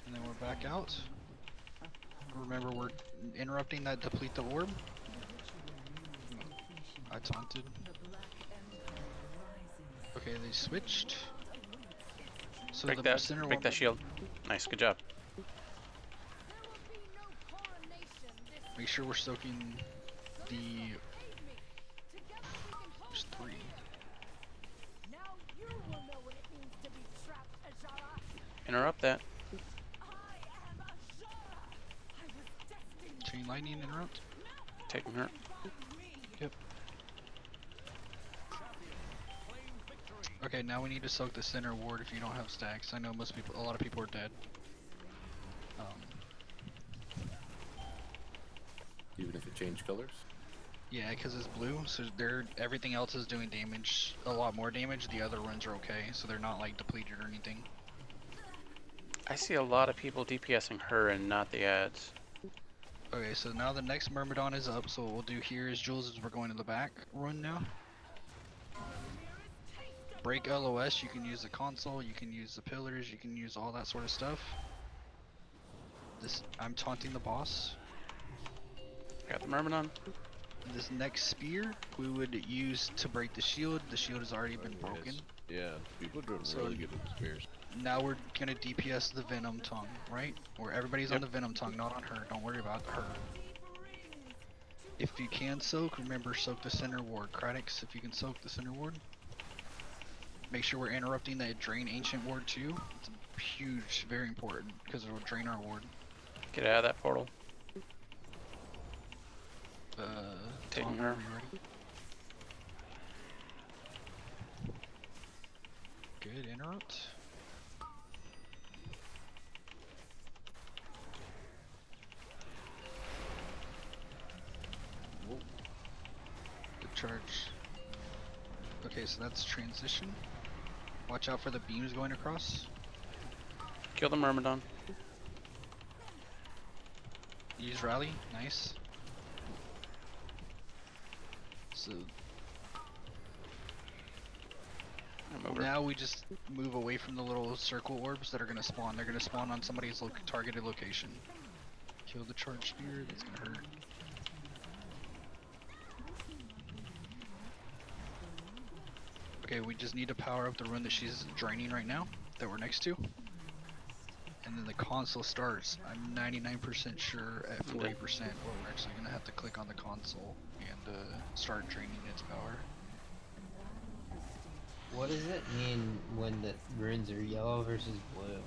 And then we're back out. Remember, we're interrupting that deplete the orb. I taunted. Okay, they switched. So Break the that. center Break one- that shield. Nice. Good job. Make sure we're soaking the. There's 3. Now you will know what it means to be trapped, Ajara. Interrupt that. Chain lightning interrupt. Taking her. Yep. Okay, now we need to soak the center ward if you don't have stacks. I know a lot of people are dead. Even if it changed colors. Yeah, because it's blue, so everything else is doing damage, a lot more damage. The other runs are okay, so they're not like depleted or anything. I see a lot of people DPSing her and not the ads. Okay, so now the next Myrmidon is up, so what we'll do here is, Jules, is we're going to the back run now. Break LOS, you can use the console, you can use the pillars, you can use all that sort of stuff. I'm taunting the boss. Got the Myrmidon. This next spear we would use to break the shield. The shield has already been broken. Yeah, people are doing So- really good with the spears. Now we're gonna DPS the Venom Tongue, right? Where everybody's on the Venom Tongue, not on her. Don't worry about her. If you can soak, remember soak the center ward. Cradix, if you can soak the center ward. Make sure we're interrupting that drain ancient ward too. It's huge, very important, because it will drain our ward. Get out of that portal. Taking Tom, her. are you ready? Good, interrupt. Whoa. Good charge. Okay, so that's transition. Watch out for the beams going across. Kill the Myrmidon. Use rally, nice. So now we just move away from the little circle orbs that are gonna spawn. They're gonna spawn on somebody's targeted location. Kill the charge spear, that's gonna hurt. Okay, we just need to power up the run that she's draining right now, that we're next to. And then the console starts. I'm 99% sure at 40% where we're actually gonna have to click on the console and start draining its power. What does it mean when the runes are yellow versus blue?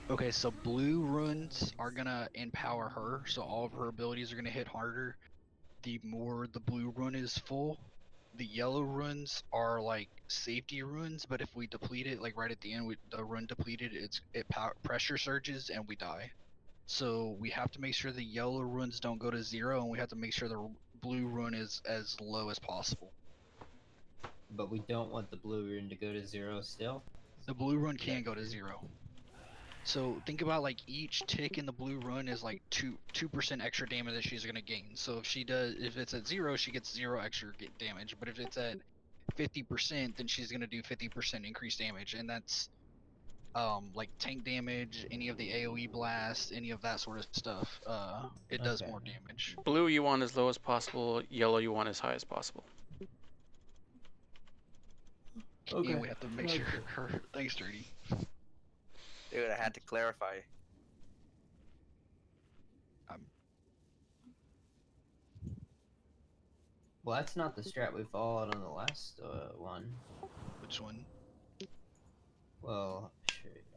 Okay, so blue runes are gonna empower her, so all of her abilities are gonna hit harder. The more the blue rune is full, the yellow runes are like safety runes, but if we deplete it, like right at the end, the rune depleted, it pressure surges and we die. So we have to make sure the yellow runes don't go to 0, and we have to make sure the blue rune is as low as possible. But we don't want the blue rune to go to 0 still. The blue rune can go to 0. So think about like each tick in the blue rune is like 2% extra damage that she's gonna gain. So if it's at 0, she gets 0 extra damage. But if it's at 50%, then she's gonna do 50% increased damage, and that's like tank damage, any of the AoE blast, any of that sort of stuff. It does more damage. Blue you want as low as possible. Yellow you want as high as possible. Okay. And we have to make sure her. Thanks, Dirty. Dude, I had to clarify. Well, that's not the strat we followed on the last one. Which one? Well,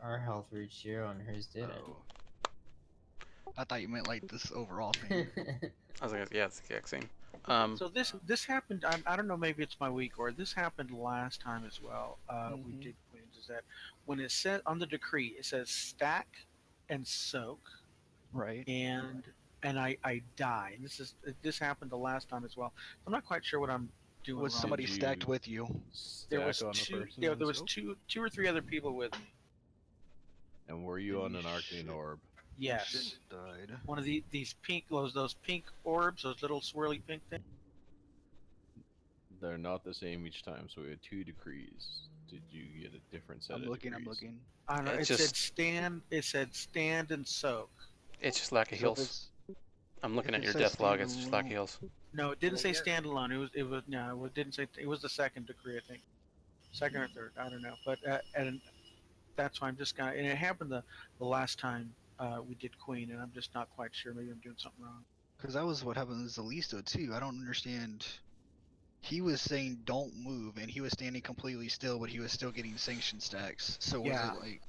our health reached 0 and hers didn't. Oh. I thought you meant like this overall thing. I was like, yeah, it's the exact same. So this happened. I don't know. Maybe it's my week, or this happened last time as well. We did queens. Is that when it said on the decree, it says stack and soak, right? And I die. This happened the last time as well. I'm not quite sure what I'm doing. Was wrong. somebody stacked with you? There was two. Yeah, there was two or three other people with me. And were you on an arcane orb? Yes. Died. One of these pink, those pink orbs, those little swirly pink things. They're not the same each time, so we had 2 decrees. Did you get a different set I'm of looking. decrees? I don't know. It said stand. It said stand and soak. It's just lack of heals. I'm looking at your death log. It's just lack of heals. No, it didn't say standalone. It didn't say. It was the second decree, I think. Second or third. I don't know. But and that's why I'm just gonna. And it happened the last time we did Queen, and I'm just not quite sure. Maybe I'm doing something wrong. Because that was what happened with Zalisto too. I don't understand. He was saying don't move, and he was standing completely still, but he was still getting sanction stacks. So was it like?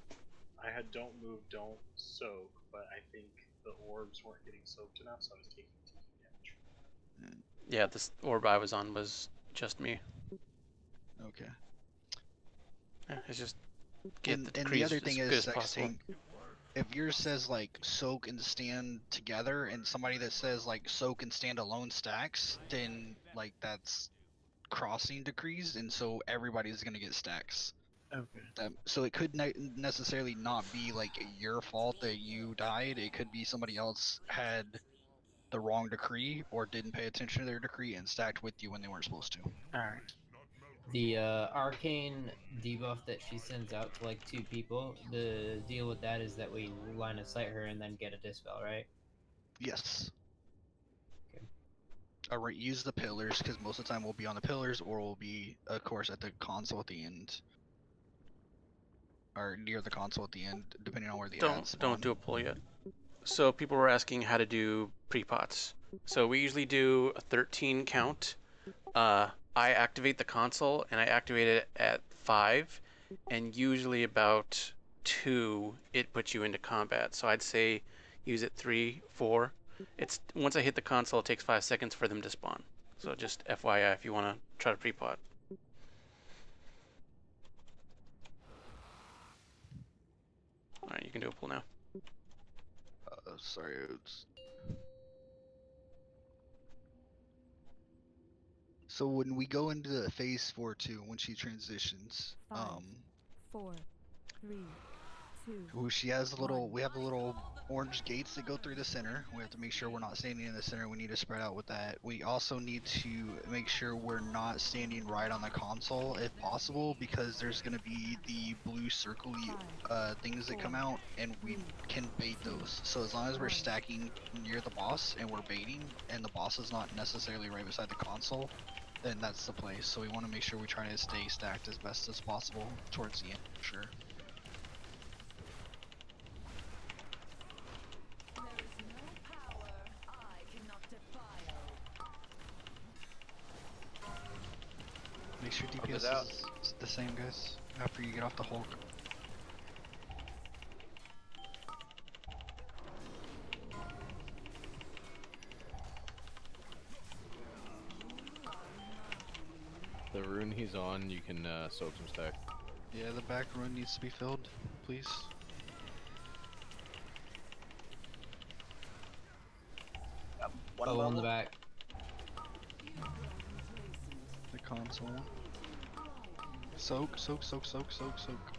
I had don't move, don't soak, but I think the orbs weren't getting soaked enough, so I was taking damage. Yeah, this orb I was on was just me. Okay. Yeah, it's just get And the the decrees other thing as good is, as possible. if yours says like soak and stand together, and somebody that says like soak and stand alone stacks, then like that's crossing decrees, and so everybody's gonna get stacks. Okay. So it could necessarily not be like your fault that you died. It could be somebody else had the wrong decree or didn't pay attention to their decree and stacked with you when they weren't supposed to. All right. The arcane debuff that she sends out to like 2 people, the deal with that is that we line of sight her and then get a dispel, right? Yes. Okay. Use the pillars, because most of the time we'll be on the pillars, or we'll be, of course, at the console at the end, or near the console at the end, depending on where the ads Don't do a pull yet. So people were asking how to do pre-pots. So we usually do a 13 count. I activate the console, and I activate it at 5, and usually about 2 it puts you into combat. So I'd say use it 3, 4. It's once I hit the console, it takes 5 seconds for them to spawn. So just FYI if you want to try to pre-pot. All right, you can do a pull now. Sorry. So when we go into the phase 4-2, when she transitions, 5, 4, 3, 2. she has a little. We have the little orange gates that go through the center. We have to make sure we're not standing in the center. We need to spread out with that. We also need to make sure we're not standing right on the console if possible, because there's going to be the blue circle-y things that come out, and we can bait those. So as long as we're stacking near the boss and we're baiting, and the boss is not necessarily right beside the console, then that's the place. So we want to make sure we try to stay stacked as best as possible towards the end, for sure. Make sure DPS is the same, guys, after you get off the Hulk. The rune he's on, you can soak some stack. Yeah, the back rune needs to be filled, please. One Bubble in bubble? the back. The console. Soak, soak, soak, soak, soak, soak.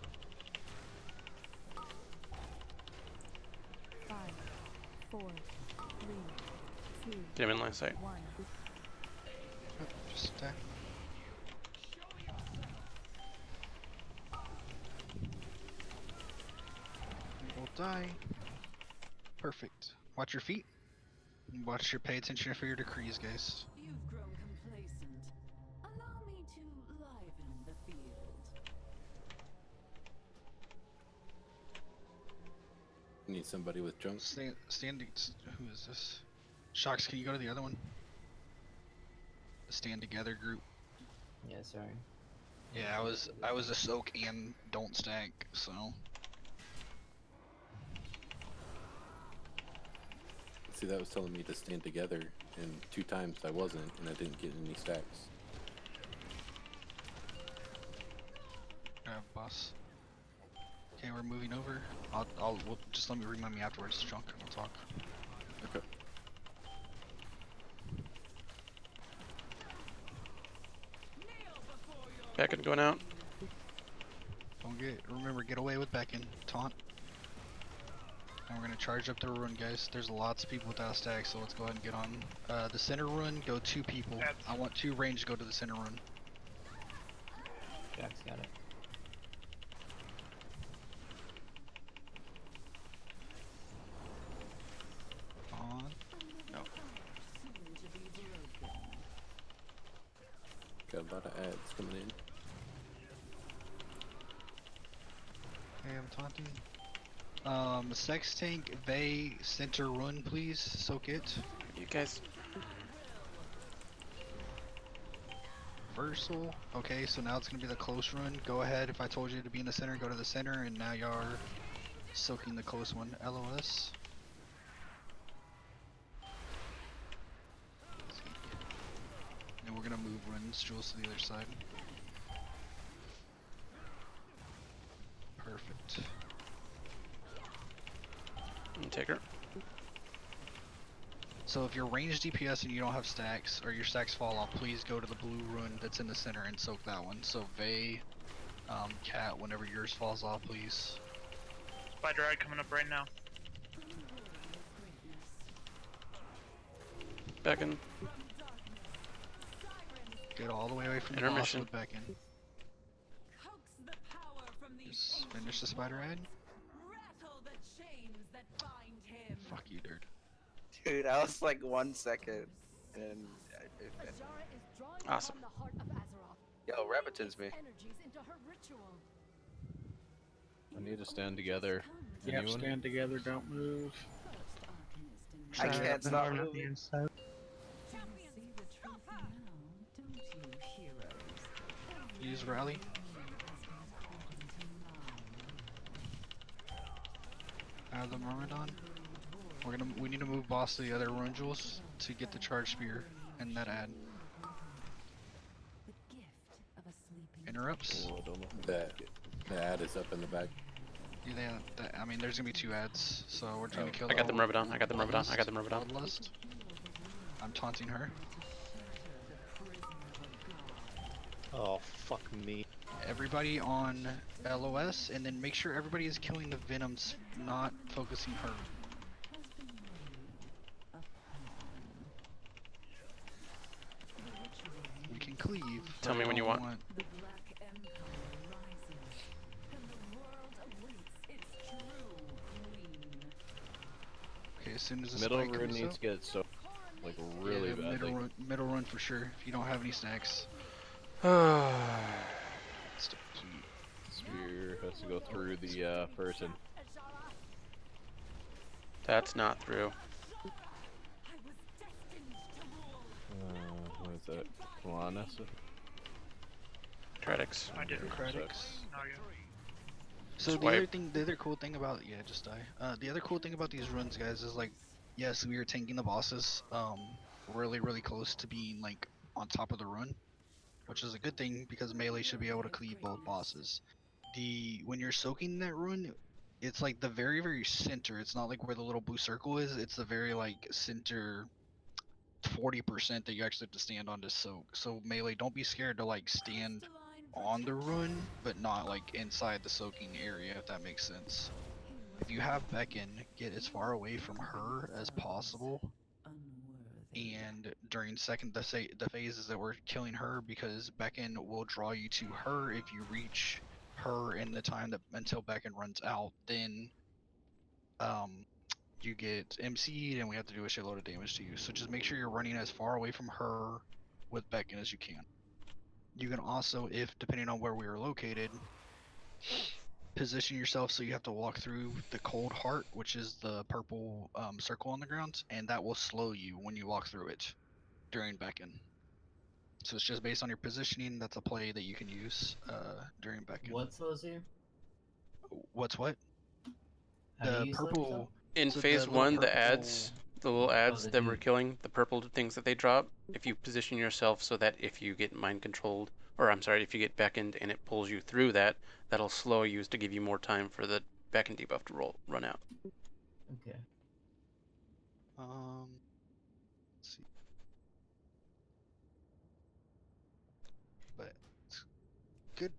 5, 4, 3, 2, Get him in line of sight. 1. Just stack. We'll die. Perfect. Watch your feet. Watch your pay attention for your decrees, guys. You've grown complacent. Allow me to liven the field. Need somebody with junk. Standing. Who is this? Shocks, can you go to the other one? The stand together group. Yeah, sorry. Yeah, I was a soak and don't stack, so. See, that was telling me to stand together, and 2 times I wasn't, and I didn't get any stacks. Boss. Okay, we're moving over. We'll just let me remind me afterwards, Junk, and we'll talk. Okay. Beckon going out. Remember, get away with Beckon. Taunt. And we're gonna charge up the run, guys. There's lots of people without stacks, so let's go ahead and get on. The center run, go 2 people. I want 2 range to go to the center run. Jack's got it. On. No. Got a lot of ads coming in. Okay, I'm taunting. Sex tank, they center run, please. Soak it. You guys. Versal. Okay, so now it's gonna be the close run. Go ahead. If I told you to be in the center, go to the center, and now y'all are soaking the close one. LOS. And we're gonna move runs, Jules, to the other side. Perfect. Take her. So if you're ranged DPS and you don't have stacks, or your stacks fall off, please go to the blue rune that's in the center and soak that one. So Vey, Cat, whenever yours falls off, please. Spider Eye coming up right now. Beckon. Get all the way away from the boss Intermission. with Beckon. Coax the power from these Just finish the spider ad. rattle the chains that bind him. Fuck you, dude. Dude, I was like 1 second, and Awesome. yo, Rabbitins me. I need to stand together. Yep, Anyone? stand together, don't move. I can't stop moving. Use rally. Out of the Myrmidon. We need to move boss to the other rune jewels to get the charge spear and that ad. Interrupts. Oh, I don't know. The ad is up in the back. Yeah, I mean, there's gonna be 2 ads, so we're just gonna kill. I got the Myrmidon. I got the Myrmidon. I got the Myrmidon. Bloodlust. I'm taunting her. Oh, fuck me. Everybody on LOS, and then make sure everybody is killing the Venoms, not focusing her. We can cleave. Tell but me I when you don't want. Okay, as soon as the Middle spike rune comes needs up, to get so like really yeah, badly. middle run for sure. If you don't have any stacks. Spear has to go through the person. That's not through. What is that? Kalanessa? Tradix. I did. Credits. Oh, yeah. So Swipe. the other cool thing about just die. The other cool thing about these runs, guys, is like, yes, we are tanking the bosses, really close to being like on top of the run, which is a good thing because melee should be able to cleave both bosses. When you're soaking that run, it's like the very center. It's not like where the little blue circle is. It's the very like center 40% that you actually have to stand on to soak. So melee, don't be scared to like stand on the run, but not like inside the soaking area, if that makes sense. If you have Beckon, get as far away from her as possible. And during the phases that we're killing her, because Beckon will draw you to her if you reach her in the time that until Beckon runs out, then you get MC'd and we have to do a shitload of damage to you. So just make sure you're running as far away from her with Beckon as you can. You can also, if depending on where we are located, position yourself so you have to walk through the Cold Heart, which is the purple circle on the ground, and that will slow you when you walk through it during Beckon. So it's just based on your positioning. That's a play that you can use during Beckon. What slows you? What's what? How do The you slow purple. yourself? In So phase the little one, the purple- ads, the little ads the that we're dude. killing, the purple things that they drop, if you position yourself so that if you get mind controlled, or I'm sorry, if you get beckoned and it pulls you through that, that'll slow you to give you more time for the beckon debuff to run out. Okay. Let's see. But it's good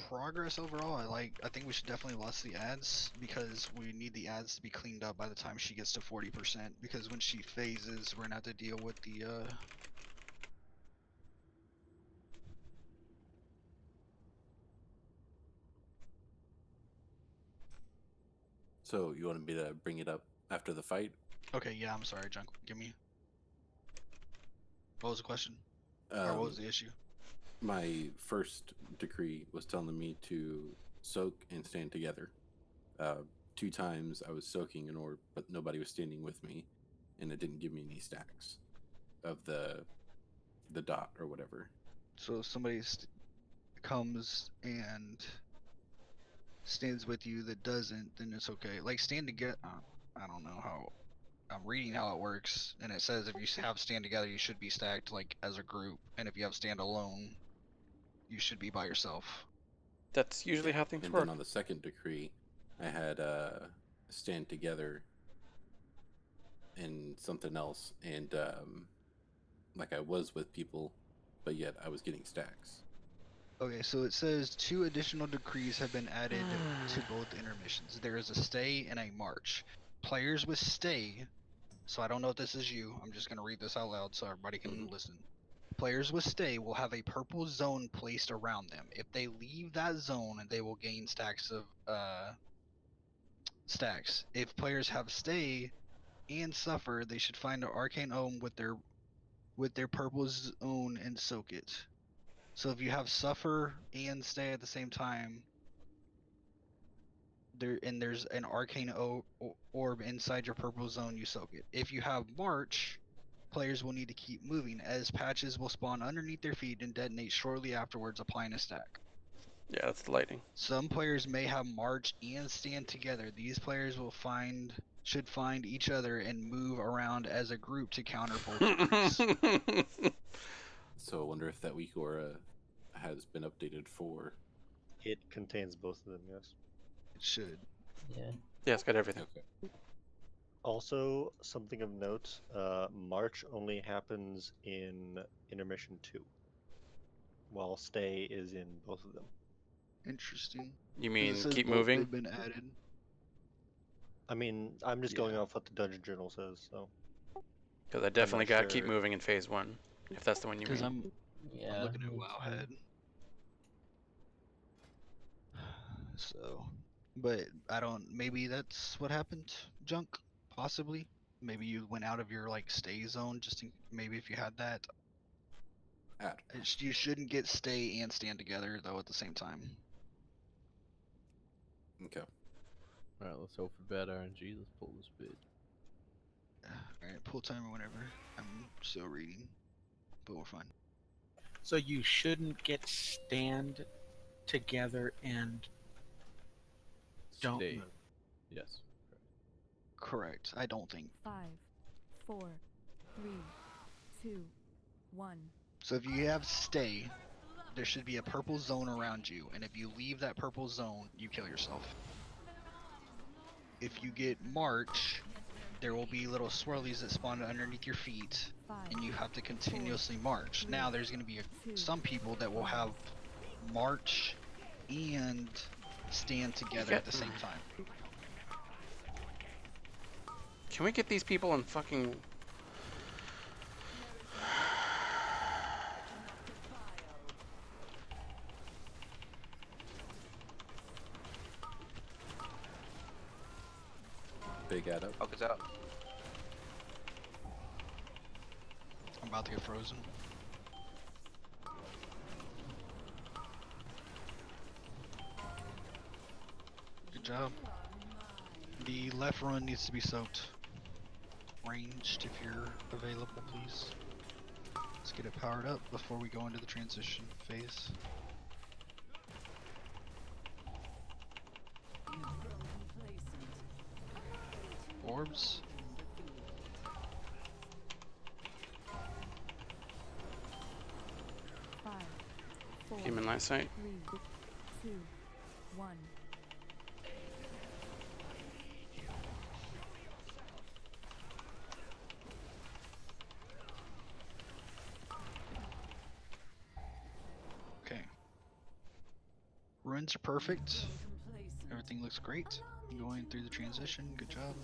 progress overall. I think we should definitely less the ads because we need the ads to be cleaned up by the time she gets to 40%. Because when she phases, we're gonna have to deal with the So you wanted me to bring it up after the fight? Okay, yeah, I'm sorry, Junk. Give me. What was the question? Or what was the issue? My first decree was telling me to soak and stand together. 2 times I was soaking an orb, but nobody was standing with me, and it didn't give me any stacks of the dot or whatever. So if somebody comes and stands with you that doesn't, then it's okay. Like stand together. I don't know how. I'm reading how it works, and it says if you have stand together, you should be stacked like as a group, and if you have stand alone, you should be by yourself. That's usually how things And work. then on the second decree, I had stand together and something else, and like I was with people, but yet I was getting stacks. Okay, so it says 2 additional decrees have been added to both intermissions. There is a stay and a march. Players with stay, so I don't know if this is you, I'm just going to read this out loud so everybody can listen. Players with stay will have a purple zone placed around them. If they leave that zone, they will gain stacks of stacks. If players have stay and suffer, they should find an arcane ohm with their purple zone and soak it. So if you have suffer and stay at the same time, there's an arcane orb inside your purple zone, you soak it. If you have march, players will need to keep moving as patches will spawn underneath their feet and detonate shortly afterwards, applying a stack. Yeah, that's the lighting. Some players may have march and stand together. These players should find each other and move around as a group to counter both decrees. So I wonder if that weak aura has been updated for. It contains both of them, yes. It should. Yeah. Yeah, it's got everything. Okay. Also, something of note, March only happens in Intermission 2, while Stay is in both of them. Interesting. You 'Cause mean it says keep both moving? They've been added. I mean, I'm just going off what the Dungeon Journal says, so. Because I definitely got keep sure. moving in phase 1, if that's the one you mean. Because I'm Yeah. looking at me Wowhead. too. So, but I don't. Maybe that's what happened, Junk. Possibly. Maybe you went out of your like stay zone. Maybe if you had that. You shouldn't get stay and stand together though at the same time. Okay. Alright, let's hope for bad RNG. Let's pull this bit. Alright, pull timer whenever. I'm still reading, but we're fine. So you shouldn't get stand together and don't Stay. move. Yes. Correct. I don't think. 5, 4, 3, 2, 1. So if you have stay, there should be a purple zone around you, and if you leave that purple zone, you kill yourself. If you get march, there will be little swirlies that spawn underneath your feet, and you have to continuously march. Now there's going to be some people that will have march and stand together at the same time. Can we get these people in fucking... Big add up. Focus out. I'm about to get frozen. Good job. The left run needs to be soaked. Ranged if you're available, please. Let's get it powered up before we go into the transition phase. Orbs. Human light sight. 3, 2, 1. Okay. Runs are perfect. Everything looks great. Going through the transition. Good job.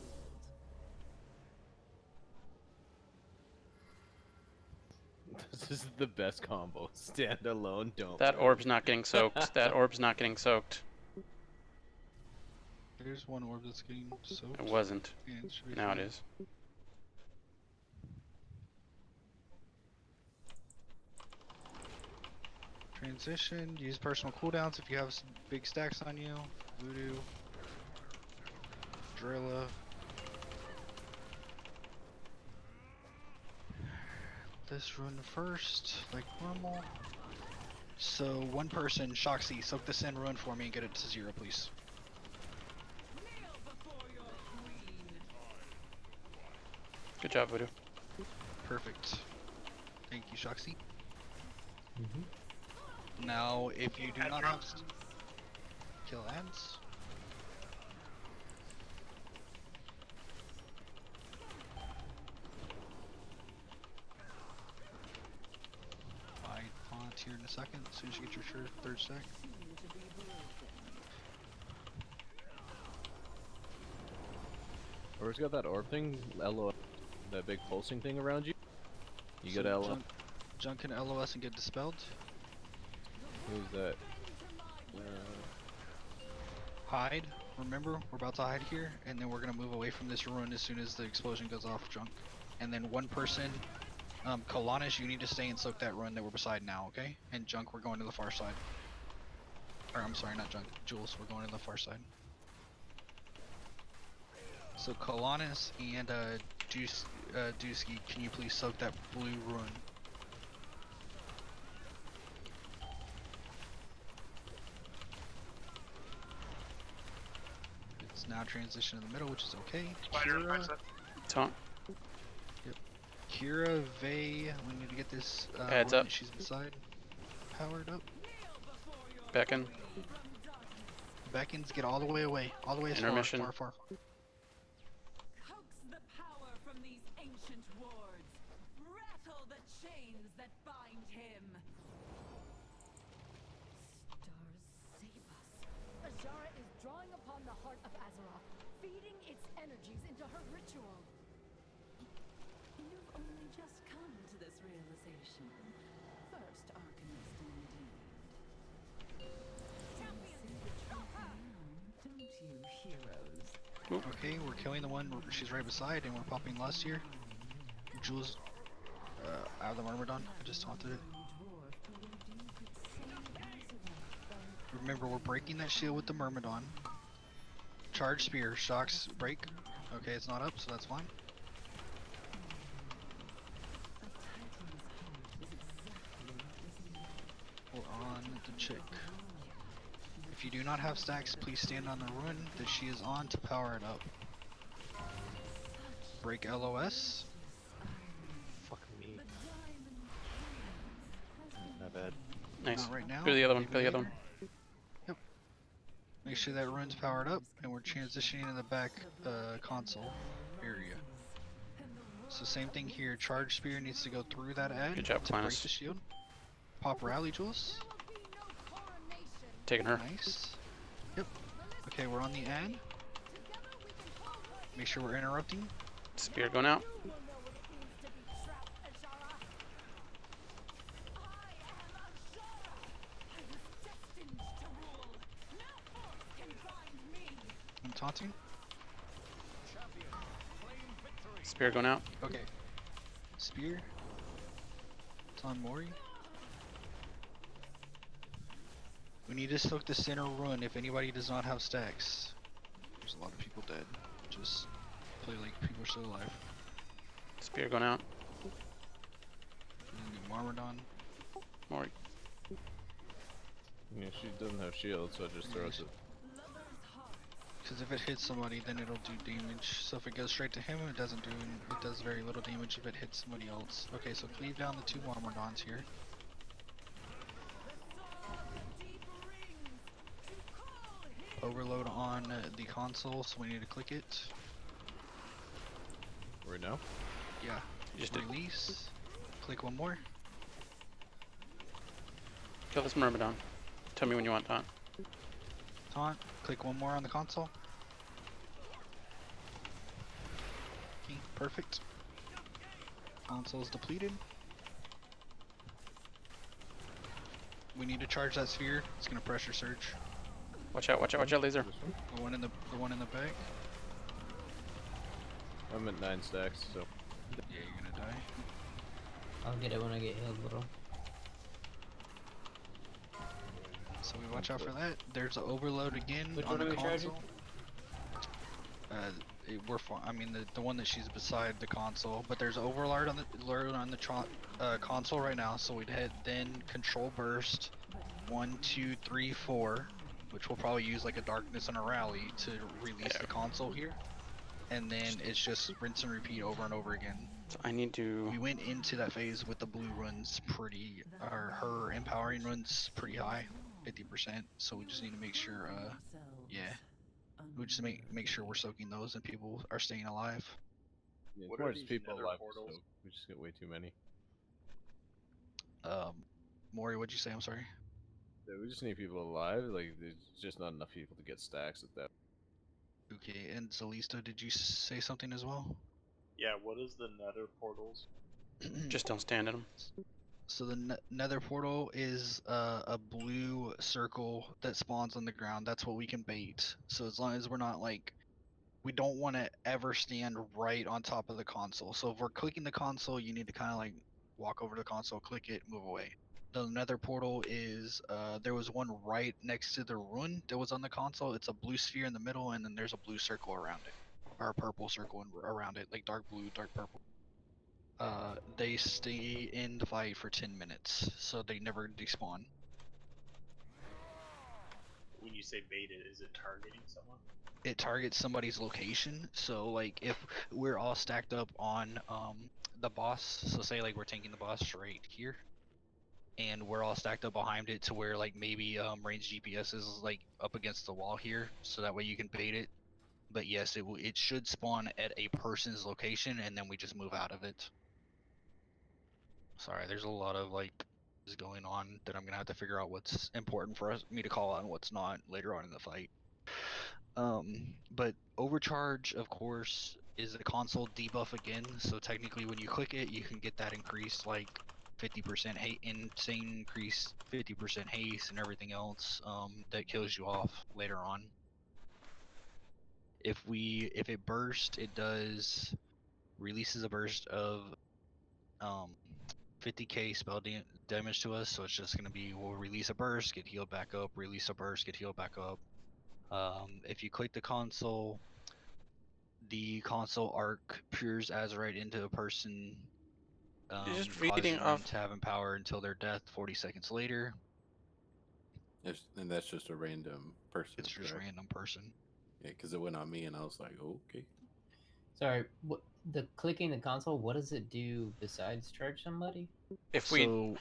This is the best combo. Stand alone, don't. That worry. orb's not getting soaked. That orb's not getting soaked. There's one orb that's getting soaked. It wasn't. Yeah, it should be Now it fine. is. Transition. Use personal cooldowns if you have some big stacks on you. Voodoo. Drilla. This run first, like normal. So one person, Shoxy, soak this in run for me and get it to 0, please. Good job, Voodoo. Perfect. Thank you, Shoxy. Now, if you do not have kill ads. I plant here in a second, as soon as you get your third stack. Where's got that orb thing? LO, that big pulsing thing around you? You got LO. Junk in LOS and get dispelled. Who's that? Hide. Remember, we're about to hide here, and then we're gonna move away from this ruin as soon as the explosion goes off, Junk. And then one person, Kalanis, you need to stay and soak that run that we're beside now, okay? And Junk, we're going to the far side. Or I'm sorry, not Junk. Jules, we're going to the far side. So Kalanis and Dusky, can you please soak that blue run? It's now transition in the middle, which is okay. Kira, Taunt. yep. Kira, Vey, we need to get this Heads run up. that she's beside powered up. Beckon. Beckons, get all the way away, all the way as Intermission. far. Coax the power from these ancient wards. Rattle the chains that bind him. Stars save us. Azara is drawing upon the heart of Azeroth, feeding its energies into her ritual. You've only just come to this realization. First Arcanist indeed. Don't you, heroes? Okay, we're killing the one she's right beside, and we're popping lust here. Jules, out of the Myrmidon. I just taunted it. Remember, we're breaking that shield with the Myrmidon. Charge spear, shocks, break. Okay, it's not up, so that's fine. We're on the chick. If you do not have stacks, please stand on the run that she is on to power it up. Break LOS. Fuck me. Not bad. Nice. Not right now. Go to the other one. Maybe Go to the other later. one. Yep. Make sure that run's powered up, and we're transitioning in the back console. area. So same thing here. Charge spear needs to go through that ad Good job, to break Planus. the shield. Pop rally jewels. Taking her. Nice. Yep. Okay, we're on the ad. Make sure we're interrupting. Spear going out. I'm taunting. Spear going out. Okay. Spear. It's on Mori. We need to soak the center run if anybody does not have stacks. There's a lot of people dead. Just play like people are still alive. Spear going out. And then Marmardon. Mori. Yeah, she doesn't have shield, so it just throws it. Because if it hits somebody, then it'll do damage. So if it goes straight to him, it doesn't do. It does very little damage if it hits somebody else. Okay, so cleave down the 2 Marmardons here. Overload on the console, so we need to click it. Right now? Yeah. Just did. Release. Click one more. Kill this Myrmidon. Tell me when you want taunt. Taunt. Click one more on the console. Okay, perfect. Console's depleted. We need to charge that sphere. It's gonna pressure surge. Watch out, watch out, watch out, laser. The one in the back. I'm at 9 stacks, so. Yeah, you're gonna die. I'll get it when I get healed, little. So we watch out for that. There's an overload again Which on one the are we charging? console. We're fine. I mean, the one that she's beside the console, but there's overload on the console right now. So we'd hit then control burst, 1, 2, 3, 4, which we'll probably use like a darkness and a rally to release the console here, and then it's just rinse and repeat over and over again. So I need to. We went into that phase with the blue runs pretty, or her empowering runs pretty high, 50%. So we just need to make sure, yeah, we just make sure we're soaking those and people are staying alive. Yeah, What more are just these people nether alive, portals? so we just get way too many. Maury, what'd you say? I'm sorry. Yeah, we just need people alive. Like, there's just not enough people to get stacks at that. Okay, and Zalisto, did you say something as well? Yeah, what is the nether portals? Just don't stand in them. So the nether portal is a blue circle that spawns on the ground. That's what we can bait. So as long as we're not like, we don't want to ever stand right on top of the console. So if we're clicking the console, you need to kind of like walk over to the console, click it, move away. The nether portal is, there was one right next to the rune that was on the console. It's a blue sphere in the middle, and then there's a blue circle around it. Or a purple circle around it, like dark blue, dark purple. They stay in the fight for 10 minutes, so they never despawn. When you say baited, is it targeting someone? It targets somebody's location, so like if we're all stacked up on the boss, so say like we're tanking the boss right here, and we're all stacked up behind it to where like maybe range GPS is like up against the wall here, so that way you can bait it. But yes, it should spawn at a person's location, and then we just move out of it. Sorry, there's a lot of like is going on that I'm gonna have to figure out what's important for me to call out and what's not later on in the fight. But overcharge, of course, is a console debuff again. So technically, when you click it, you can get that increased like 50% insane increase, 50% haste, and everything else that kills you off later on. If it bursts, it does releases a burst of 50k spell damage to us. So it's just gonna be, we'll release a burst, get healed back up, release a burst, get healed back up. If you click the console arc peers Azerite into a person, just causing reading them off. to have empower until their death 40 seconds later. And that's just a random person. It's just correct? random person. Yeah, because it went on me, and I was like, oh, okay. Sorry, what the clicking the console? What does it do besides charge somebody? If we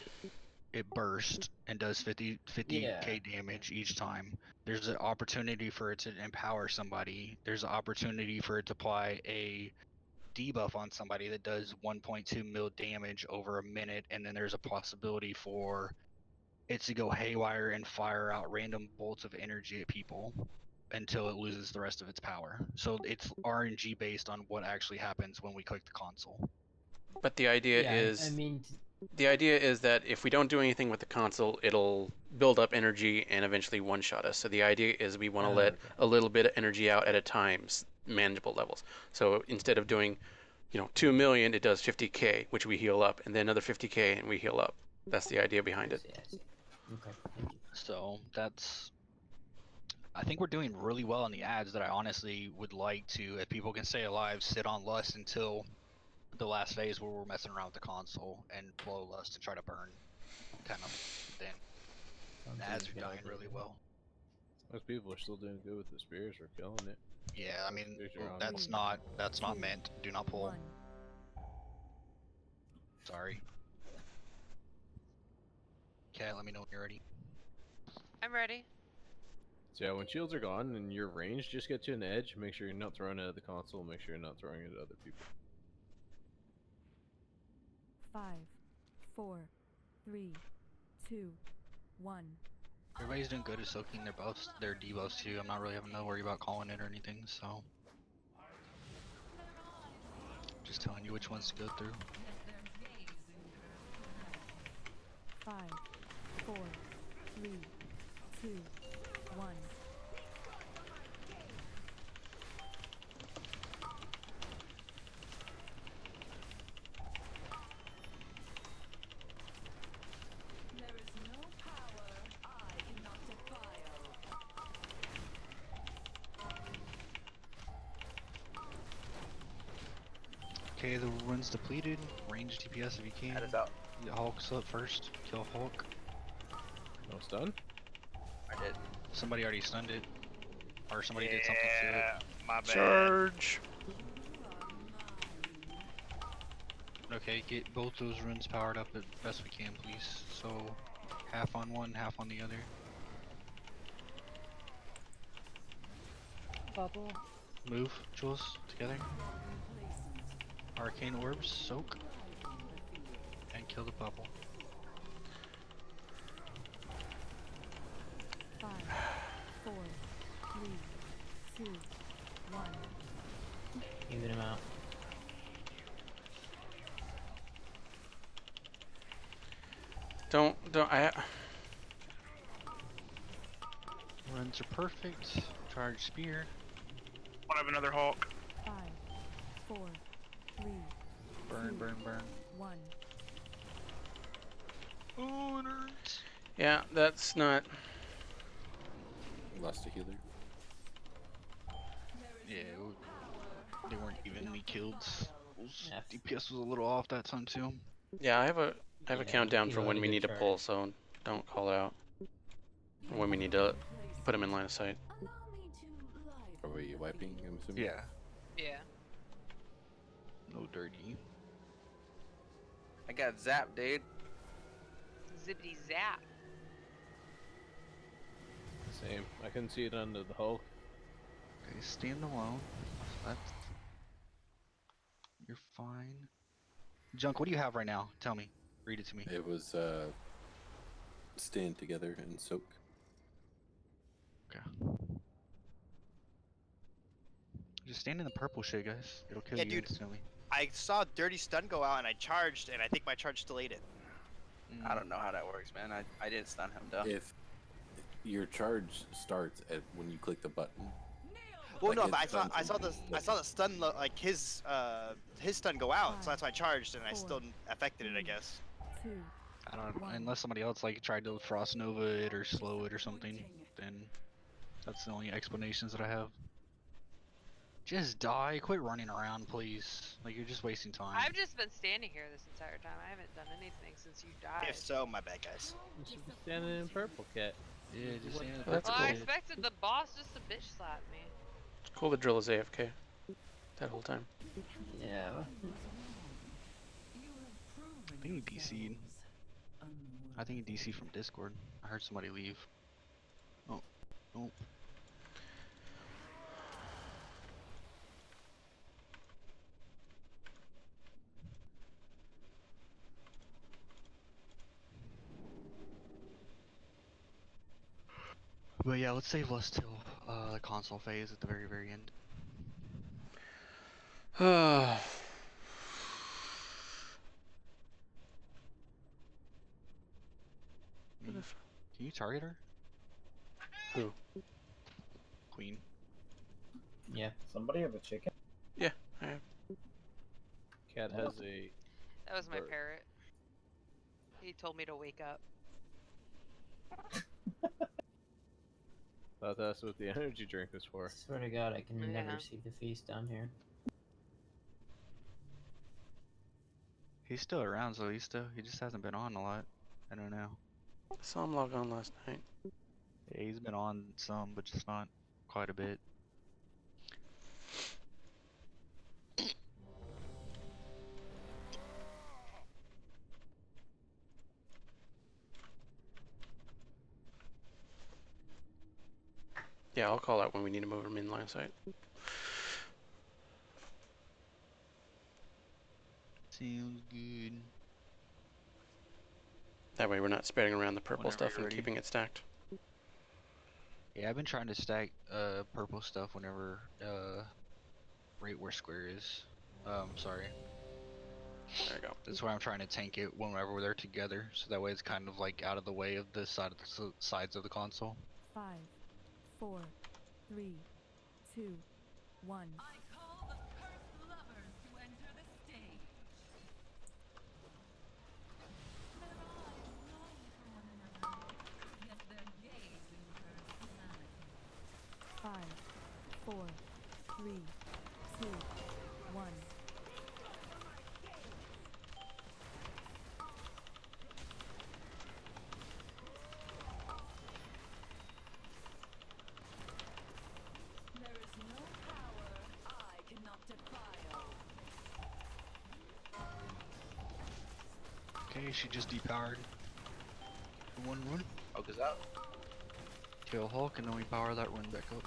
it bursts and does 50k damage each time. There's an opportunity for it to empower somebody. There's an opportunity for it to apply a debuff on somebody that does 1.2 mil damage over a minute, and then there's a possibility for it to go haywire and fire out random bolts of energy at people until it loses the rest of its power. So it's RNG based on what actually happens when we click the console. But the idea Yeah, is I mean, the idea is that if we don't do anything with the console, it'll build up energy and eventually one-shot us. So the idea is we want to let a little bit of energy out at a time, manageable levels. So instead of doing, 2 million, it does 50k, which we heal up, and then another 50k, and we heal up. That's the idea behind it. Okay, thank you. So I think we're doing really well on the ads that I honestly would like to, if people can stay alive, sit on Lust until the last phase where we're messing around with the console and blow Lust to try to burn kind of then. The ads are dying really well. Most people are still doing good with the spears. We're killing it. Yeah, I mean, Spears are on that's not meant. Do not pull. Sorry. Okay, let me know when you're ready. I'm ready. So yeah, when shields are gone and you're ranged, just get to an edge. Make sure you're not throwing it at the console. Make sure you're not throwing it at other people. 5, 4, 3, 2, 1. Everybody's doing good at soaking their debuffs too. I'm not really having to worry about calling it or anything, so just telling you which ones to go through. 5, 4, 3, 2, 1. Okay, the run's depleted. Range DPS if you can. That is out. Get Hulk's up first. Kill Hulk. No stun? I did. Somebody already stunned it. Or somebody did something to it. My bad. Charge! Okay, get both those runes powered up as best we can, please. So, half on one, half on the other. Bubble. Move, Jules, together. Arcane orbs, soak. And kill the bubble. 5, 4, 3, 2, 1. Even him out. Runs are perfect. Charge spear. I have another Hulk. 5, 4, 3, Burn, 2, burn, burn. 1. Oh, it hurts. Yeah, that's not. Lost a healer. Yeah, they weren't evenly killed. DPS was a little off that time too. Yeah, I have a countdown for when we need to pull, so don't call it out. Or when we need to put him in line of sight. Are we wiping, I'm assuming? Yeah. Yeah. No dirty. I got zapped, dude. Zippity zap. Same. I couldn't see it under the Hulk. Okay, stand alone. That's... You're fine. Junk, what do you have right now? Tell me. Read it to me. It was stand together and soak. Okay. Just stand in the purple shit, guys. It'll kill Yeah, you dude. instantly. I saw Dirty Stun go out and I charged, and I think my charge still ate it. I don't know how that works, man. I didn't stun him, though. If your charge starts at when you click the button. Well, Like no, it but I saw stuns the stun like his stun go out, so that's why I charged, and I still affected it, I guess. 2. I don't know. Unless somebody else like tried to Frost Nova it or slow it or something, then that's the only explanations that I have. Just die. Quit running around, please. Like, you're just wasting time. I've just been standing here this entire time. I haven't done anything since you died. If so, my bad, guys. You should be standing in purple, cat. Yeah, just stand in the Well, purple I shit. expected the boss just to bitch slap me. Cool, the drill is AFK. That whole time. Yeah. I think he PC'd. I think DC from Discord. I heard somebody leave. Oh. Oh. But yeah, let's save Lust till the console phase at the very, very end. Can you target her? Who? Queen. Yeah. Somebody have a chicken? Yeah, I have. Cat has a. That was my bird. parrot. He told me to wake up. Thought that's what the energy drink was for. Swear to God, I can Yeah. never see the feast down here. He's still around, so he just hasn't been on a lot. I don't know. I saw him log on last night. Yeah, he's been on some, but just not quite a bit. Yeah, I'll call out when we need to move him in line of sight. Sounds good. That way we're not spreading around the purple Whenever stuff you're and ready. keeping it stacked. Yeah, I've been trying to stack purple stuff whenever right where square is. Sorry. There you go. That's why I'm trying to tank it whenever they're together, so that way it's kind of like out of the way of the sides of the console. 5, 4, 3, 2, 1. I call the cursed lovers to enter the stage. Their eyes long for one another, yet their gaze incurs humanity. 5, 4, 3, 2, 1. There is no power I cannot defile. Okay, she just depowered. One run. Hulk is out. Kill Hulk, and then we power that run back up.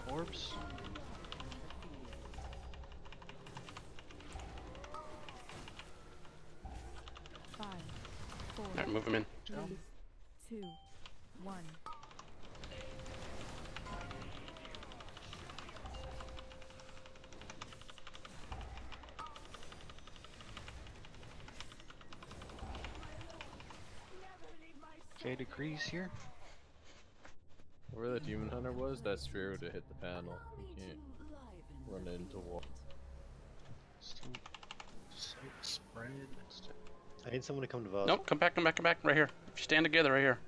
Orbs. Five, 4, Alright, move him in. 3, 2, 1. Okay, decrease here. Where the demon hunter was, that sphere would have hit the panel. You can't run into wall. Spread. I need someone to come to Vos. Nope, come back, right here. If you stand together, right here.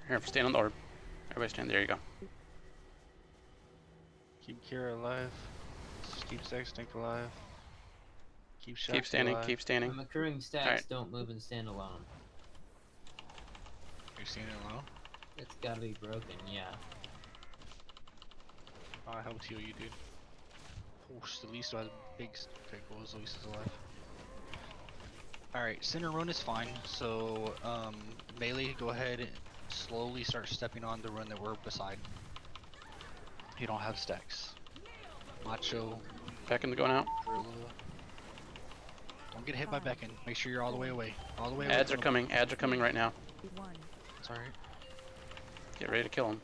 Here, stand on the orb. Everybody stand, there you go. Keep Kira alive. Keep Sextink alive. Keep Shakti Keep standing, alive. keep standing. I'm accruing stacks, Alright. don't move and stand alone. You're standing alone? It's gotta be broken, yeah. I helped heal you, dude. Oh, the least has big. Okay, cool. The least is alive. Alright, center run is fine. So, melee, go ahead and slowly start stepping on the run that we're beside. You don't have stacks. Macho. Beckon going out. Gorilla. Don't get hit by Beckon. Make sure you're all the way away. All the way away. Ads are coming right now. 1. It's alright. Get ready to kill him.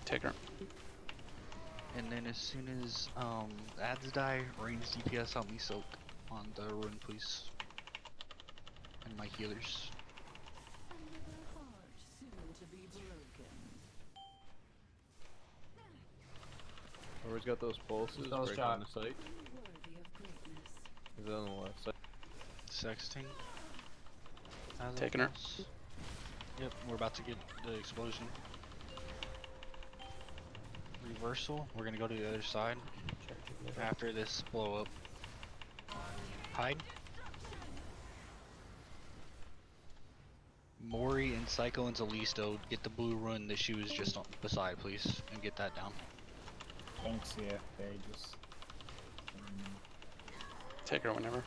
Take her. And then as soon as ads die, range DPS help me soak on the run, please. And my healers. Another heart soon to be broken. Whoever's got those pulses, Spell break shot. on the site. Worthy of greatness. Is that on the left side? Sexting. Taking her. Yep, we're about to get the explosion. Reversal. We're gonna go to the other side after this blow up. Hide. Mori and Psycho and Zalisto, get the blue rune that she was just on beside, please, and get that down. Thanks, CFA. Just. Take her whenever.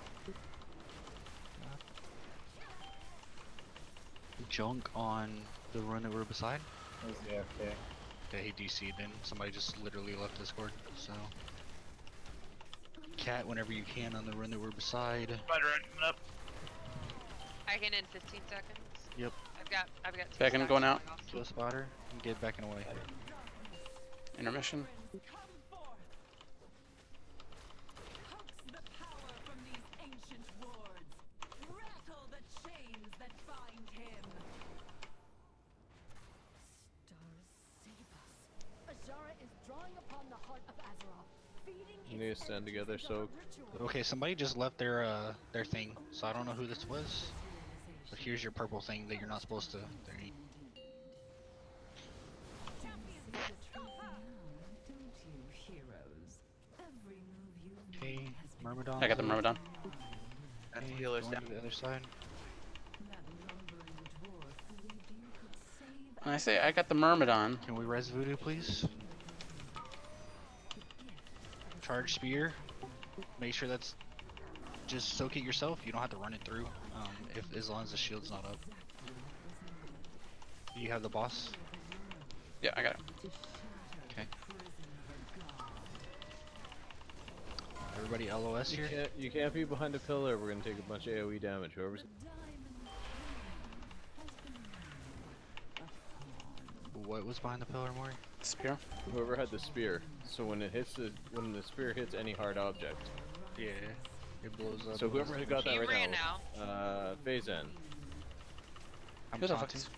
Junk on the run that we're beside. Where's the AFK? Okay, he DC'd then. Somebody just literally left Discord, so. Cat, whenever you can on the run that we're beside. Spider up. I can in 15 seconds. Yep. I've got. Back in, going out. Kill a spotter and get back and away. Intermission. You need to stand together, so. Okay, somebody just left their thing, so I don't know who this was. But here's your purple thing that you're not supposed to. There you Okay, Myrmidon. I got the Myrmidon. That's healers going down. to the other side. When I say I got the Myrmidon. Can we res voodoo, please? Charge spear. Make sure that's just soak it yourself. You don't have to run it through. As long as the shield's not up. Do you have the boss? Yeah, I got it. Okay. Everybody LOS here? You can't be behind a pillar. We're gonna take a bunch of AoE damage. Whoever's. What was behind the pillar, Mori? Spear. Whoever had the spear. So when it hits when the spear hits any hard object. Yeah. It blows up. So whoever got that You right ran now. Phazan. I'm Who the taunting. fuck?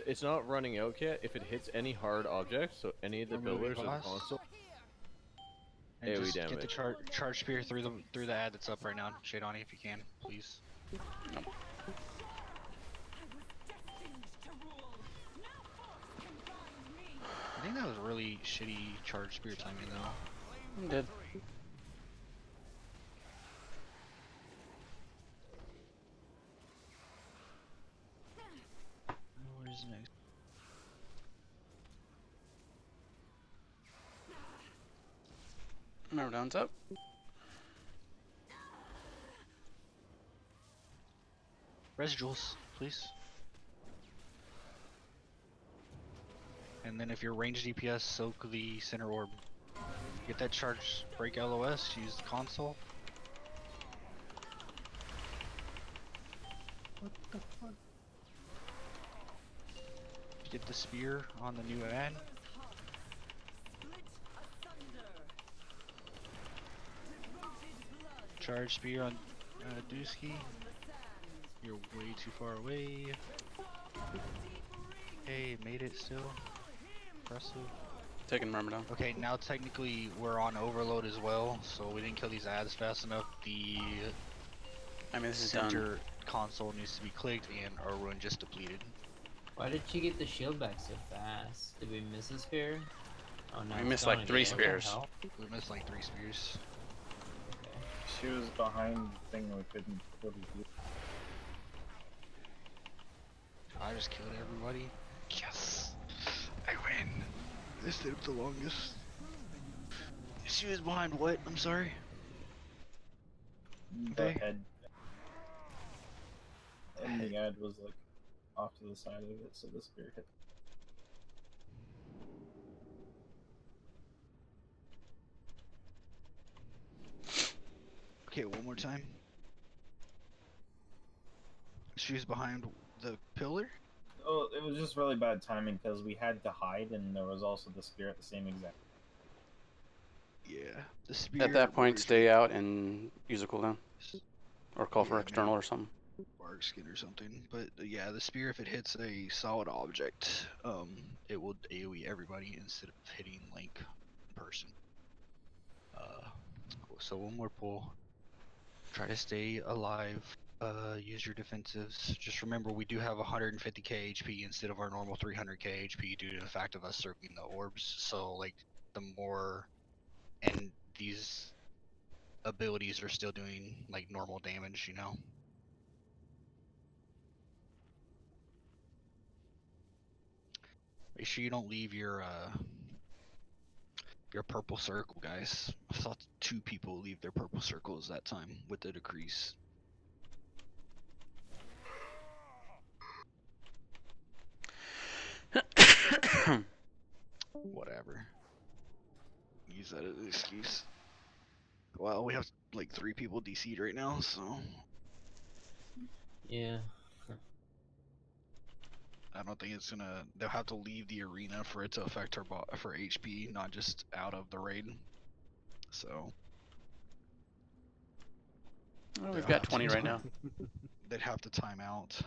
It's not running out yet. If it hits any hard object, so any of the Remove pillars or the boss. console. And AoE just damage. get the charge spear through the ad that's up right now. Shadoni, if you can, please. Nope. I think that was really shitty charge spear timing though. I'm dead. Where's next? Myrmidon's up. Residuals, please. And then if you're ranged DPS, soak the center orb. Get that charge, break LOS, use the console. What the fuck? Get the spear on the new ad. Charge spear on Dusky. You're way too far away. Hey, made it still. Impressive. Taking Myrmidon. Okay, now technically we're on overload as well, so we didn't kill these ads fast enough. The This is center done. console needs to be clicked, and our rune just depleted. Why did she get the shield back so fast? Did we miss a spear? Oh no. We it's missed gone like 3 again. What the spears. hell? We missed like 3 spears. She was behind the thing we couldn't really do. I just killed everybody. Yes! I win! This took the longest. She was behind what? I'm sorry. The Okay. head. And the ad was like off to the side of it, so the spear hit. Okay, one more time. She was behind the pillar? Oh, it was just really bad timing because we had to hide, and there was also the spear at the same exact. Yeah. The spear. At that point, stay out and use a cooldown. Or call for Yeah, external or something. Bark skin or something. But yeah, the spear, if it hits a solid object, it will AoE everybody instead of hitting like person. So one more pull. Try to stay alive. Use your defensives. Just remember, we do have 150k HP instead of our normal 300k HP due to the fact of us circling the orbs. So, like, the more, and these abilities are still doing like normal damage, you know. Make sure you don't leave your purple circle, guys. I saw 2 people leave their purple circles that time with the decrease. Whatever. Use that as an excuse. Well, we have like 3 people DC'd right now, so Yeah. I don't think it's gonna. They'll have to leave the arena for it to affect her for HP, not just out of the raid. So Well, we've got 20 right now. They'd have to time out.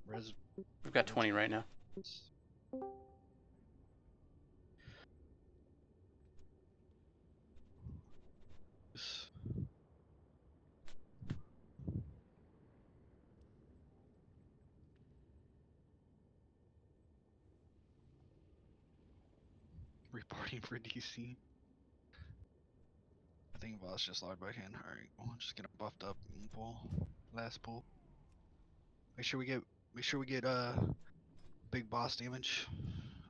We've got 20 right now. Reporting for DC. I think boss just logged back in. Alright, we'll just get him buffed up and pull. Last pull. Make sure we get big boss damage.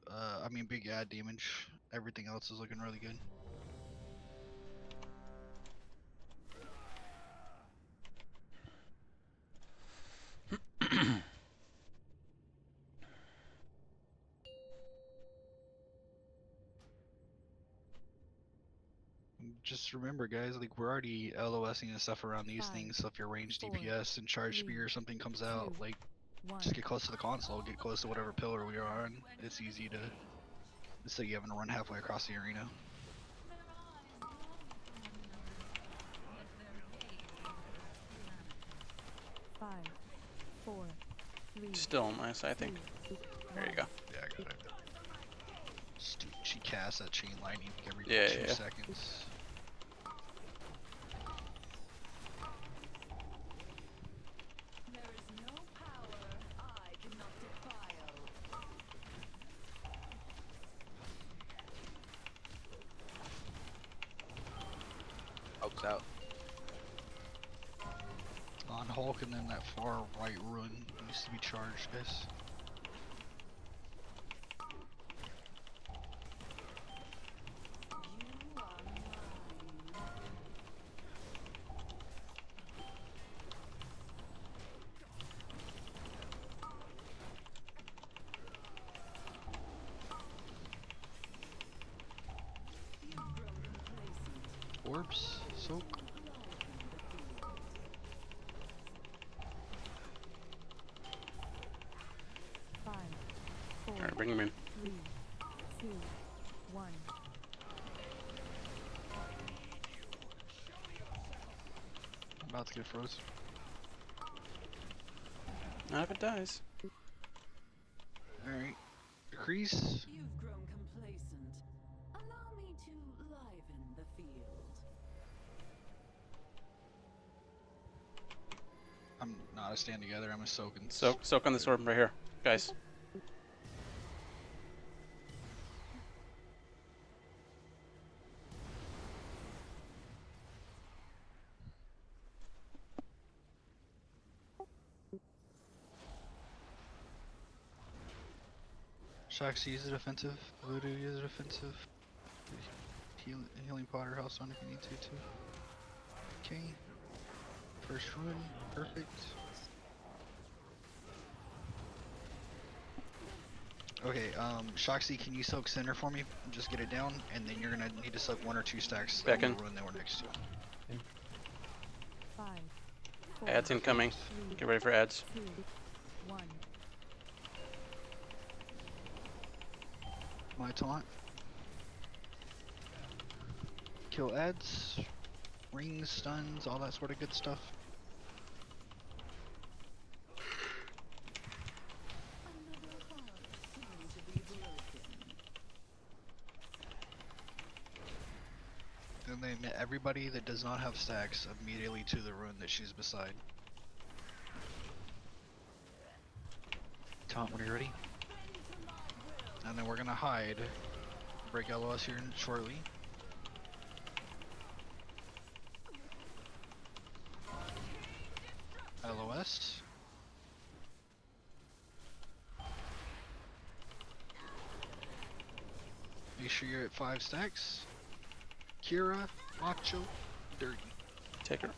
I mean big ad damage. Everything else is looking really good. Just remember, guys, like we're already LOSing and stuff around these things. So if your range DPS and charge spear or something comes out, like just get close to the console, get close to whatever pillar we are on. It's easy to, instead of you having to run halfway across the arena. Still on my side, I think. There you go. Yeah, I got it. She casts that chain lightning every 2 seconds. Hulk's out. On Hulk, and then that far right run needs to be charged, guys. Orbs, soak. Alright, bring him in. 3, 2, 1. I'm about to get froze. Not if it dies. Alright. Decrease. You've grown complacent. Allow me to liven the field. I'm not a stand together, I'm a soak and Soak on this orb right here, guys. Shaxi, use it offensive. Voodoo, use it offensive. Healing Potter House on if you need to too. Okay. First run, perfect. Okay, Shaxi, can you soak center for me? Just get it down, and then you're gonna need to soak 1 or 2 stacks Back in. the run that we're next to. 5, 4, Ads incoming. Get ready for ads. 2, 1. My taunt. Kill ads, rings, stuns, all that sort of good stuff. And then everybody that does not have stacks immediately to the rune that she's beside. Taunt when you're ready. And then we're gonna hide. Break LOS here shortly. LOS. Make sure you're at 5 stacks. Kira, Macho, Dirty. Take her.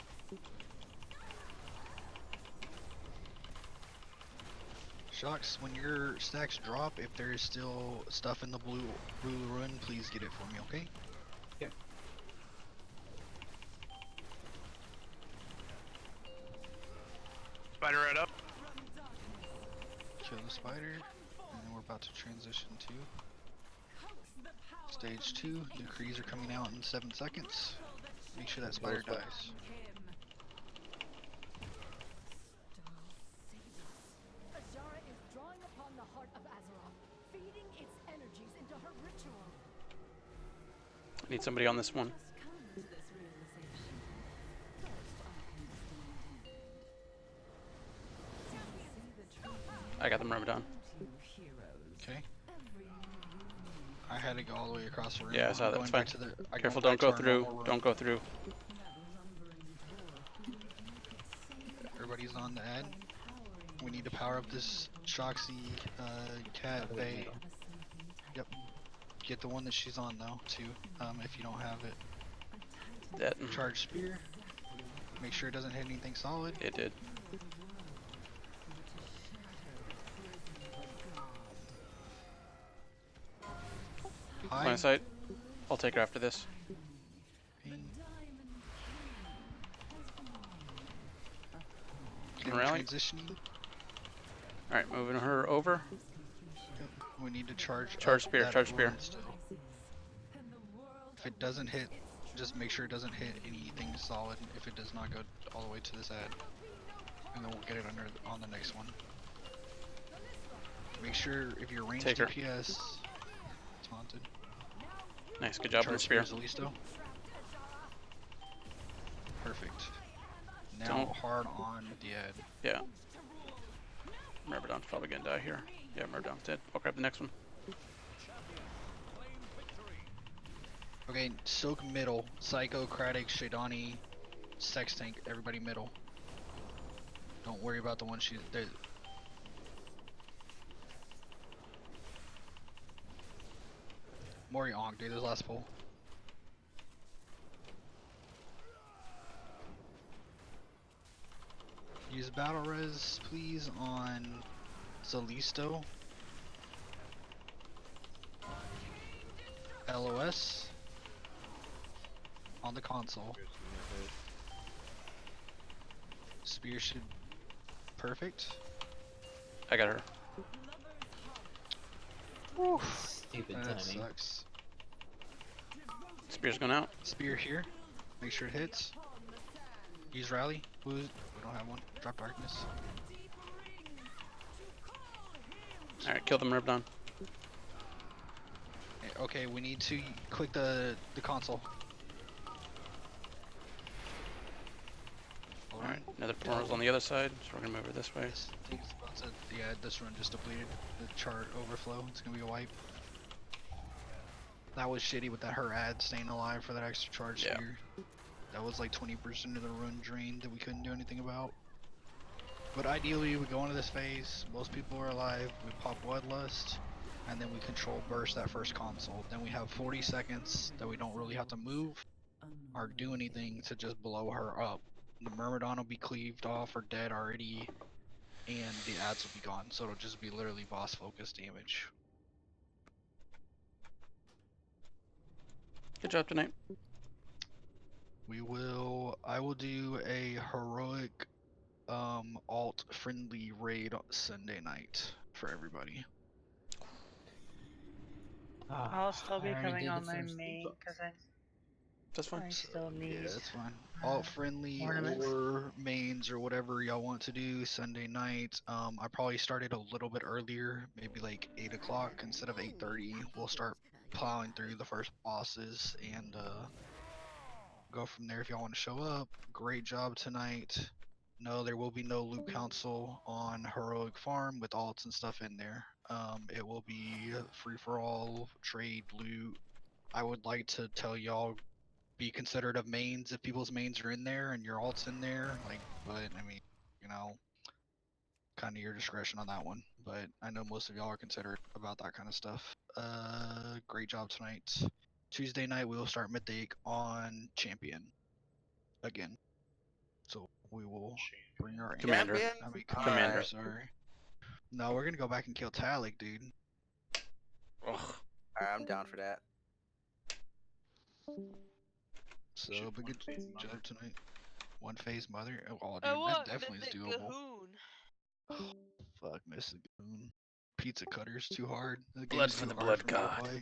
Shocks, when your stacks drop, if there is still stuff in the blue run, please get it for me, okay? Yeah. Spider right up. Kill the spider, and then we're about to transition to stage 2. Decrees are coming out in 7 seconds. Make sure that spider dies. Azara is drawing upon the heart of Azeroth, feeding its energies into her ritual. Need somebody on this one. I got the Myrmidon. Okay. I had to go all the way across the room. Yeah, I saw I'm that. going It's back fine. to the- Careful, going don't back go to our through. normal room. Don't go through. Everybody's on the ad. We need to power up this Shoxy cat Faye. Yep. Get the one that she's on though, too. If you don't have it. That. Charge spear. Make sure it doesn't hit anything solid. It did. Hi. Line of sight. I'll take her after this. Can rally. Transitioning. Alright, moving her over. We need to charge. Charge up spear, that charge spear. rune still. If it doesn't hit, just make sure it doesn't hit anything solid. If it does not go all the way to this ad, and then we'll get it under on the next one. Make sure if you're ranged Take her. DPS, taunted. Nice, good job on the spear. Zalisto. Perfect. Now Don't- hard on the ad. Yeah. Myrmidon's probably gonna die here. Yeah, Myrmidon's dead. I'll grab the next one. Okay, Silk middle, Psycho, Kratic, Shadani, Sex Tank, everybody middle. Don't worry about the one she. Mori Onk, dude, this last pull. Use battle res, please, on Zalisto. LOS. On the console. Spear should. Perfect. I got her. Stupid That timing. sucks. Spear's going out. Spear here. Make sure it hits. Use rally. We don't have one. Drop darkness. Alright, kill the Myrmidon. Okay, we need to click the console. Alright, another portal's on the other side, so we're gonna move her this way. Yeah, this run just depleted. The chart overflow. It's gonna be a wipe. That was shitty with that her ad staying alive for that extra charge Yeah. spear. That was like 20% of the run drain that we couldn't do anything about. But ideally, we go into this phase, most people are alive, we pop Bloodlust, and then we control burst that first console. Then we have 40 seconds that we don't really have to move or do anything to just blow her up. The Myrmidon will be cleaved off or dead already, and the ads will be gone, so it'll just be literally boss focus damage. Good job tonight. I will do a heroic alt friendly raid Sunday night for everybody. I'll still be I already coming did on the my first main because That's fine. I still need. Yeah, that's fine. Alt friendly ornaments. or mains or whatever y'all want to do Sunday night. I probably started a little bit earlier, maybe like 8 o'clock instead of 8:30. We'll start plowing through the first bosses and go from there. If y'all want to show up, great job tonight. no, there will be no loot council on Heroic Farm with alts and stuff in there. It will be free for all, trade, loot. I would like to tell y'all be considerate of mains if people's mains are in there and your alts in there. Like, but I mean, you know, kind of your discretion on that one. But I know most of y'all are considerate about that kind of stuff. Great job tonight. Tuesday night we will start Mythic on Champion again. So we will bring our Commander. I mean, Commander. Commander. Sorry. No, we're gonna go back and kill Talik, dude. Ugh. Alright, I'm down for that. So, but good job tonight. One phase mother. Oh, dude, I that want definitely is Mythic doable. Gahoon. Fuck, Mr. Goon. Pizza cutter's too hard. The Blood game's for too the hard blood for me to god. play.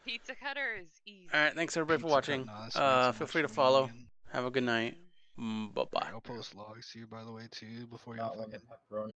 Pizza cutter is easy. All right, thanks everybody for Pizza watching. Hut, nah, this means so Feel much free to to me, follow. man. Have a good night. Bye bye. I'll post logs here, by the way, too, before Not y'all when the fucking. pepperoni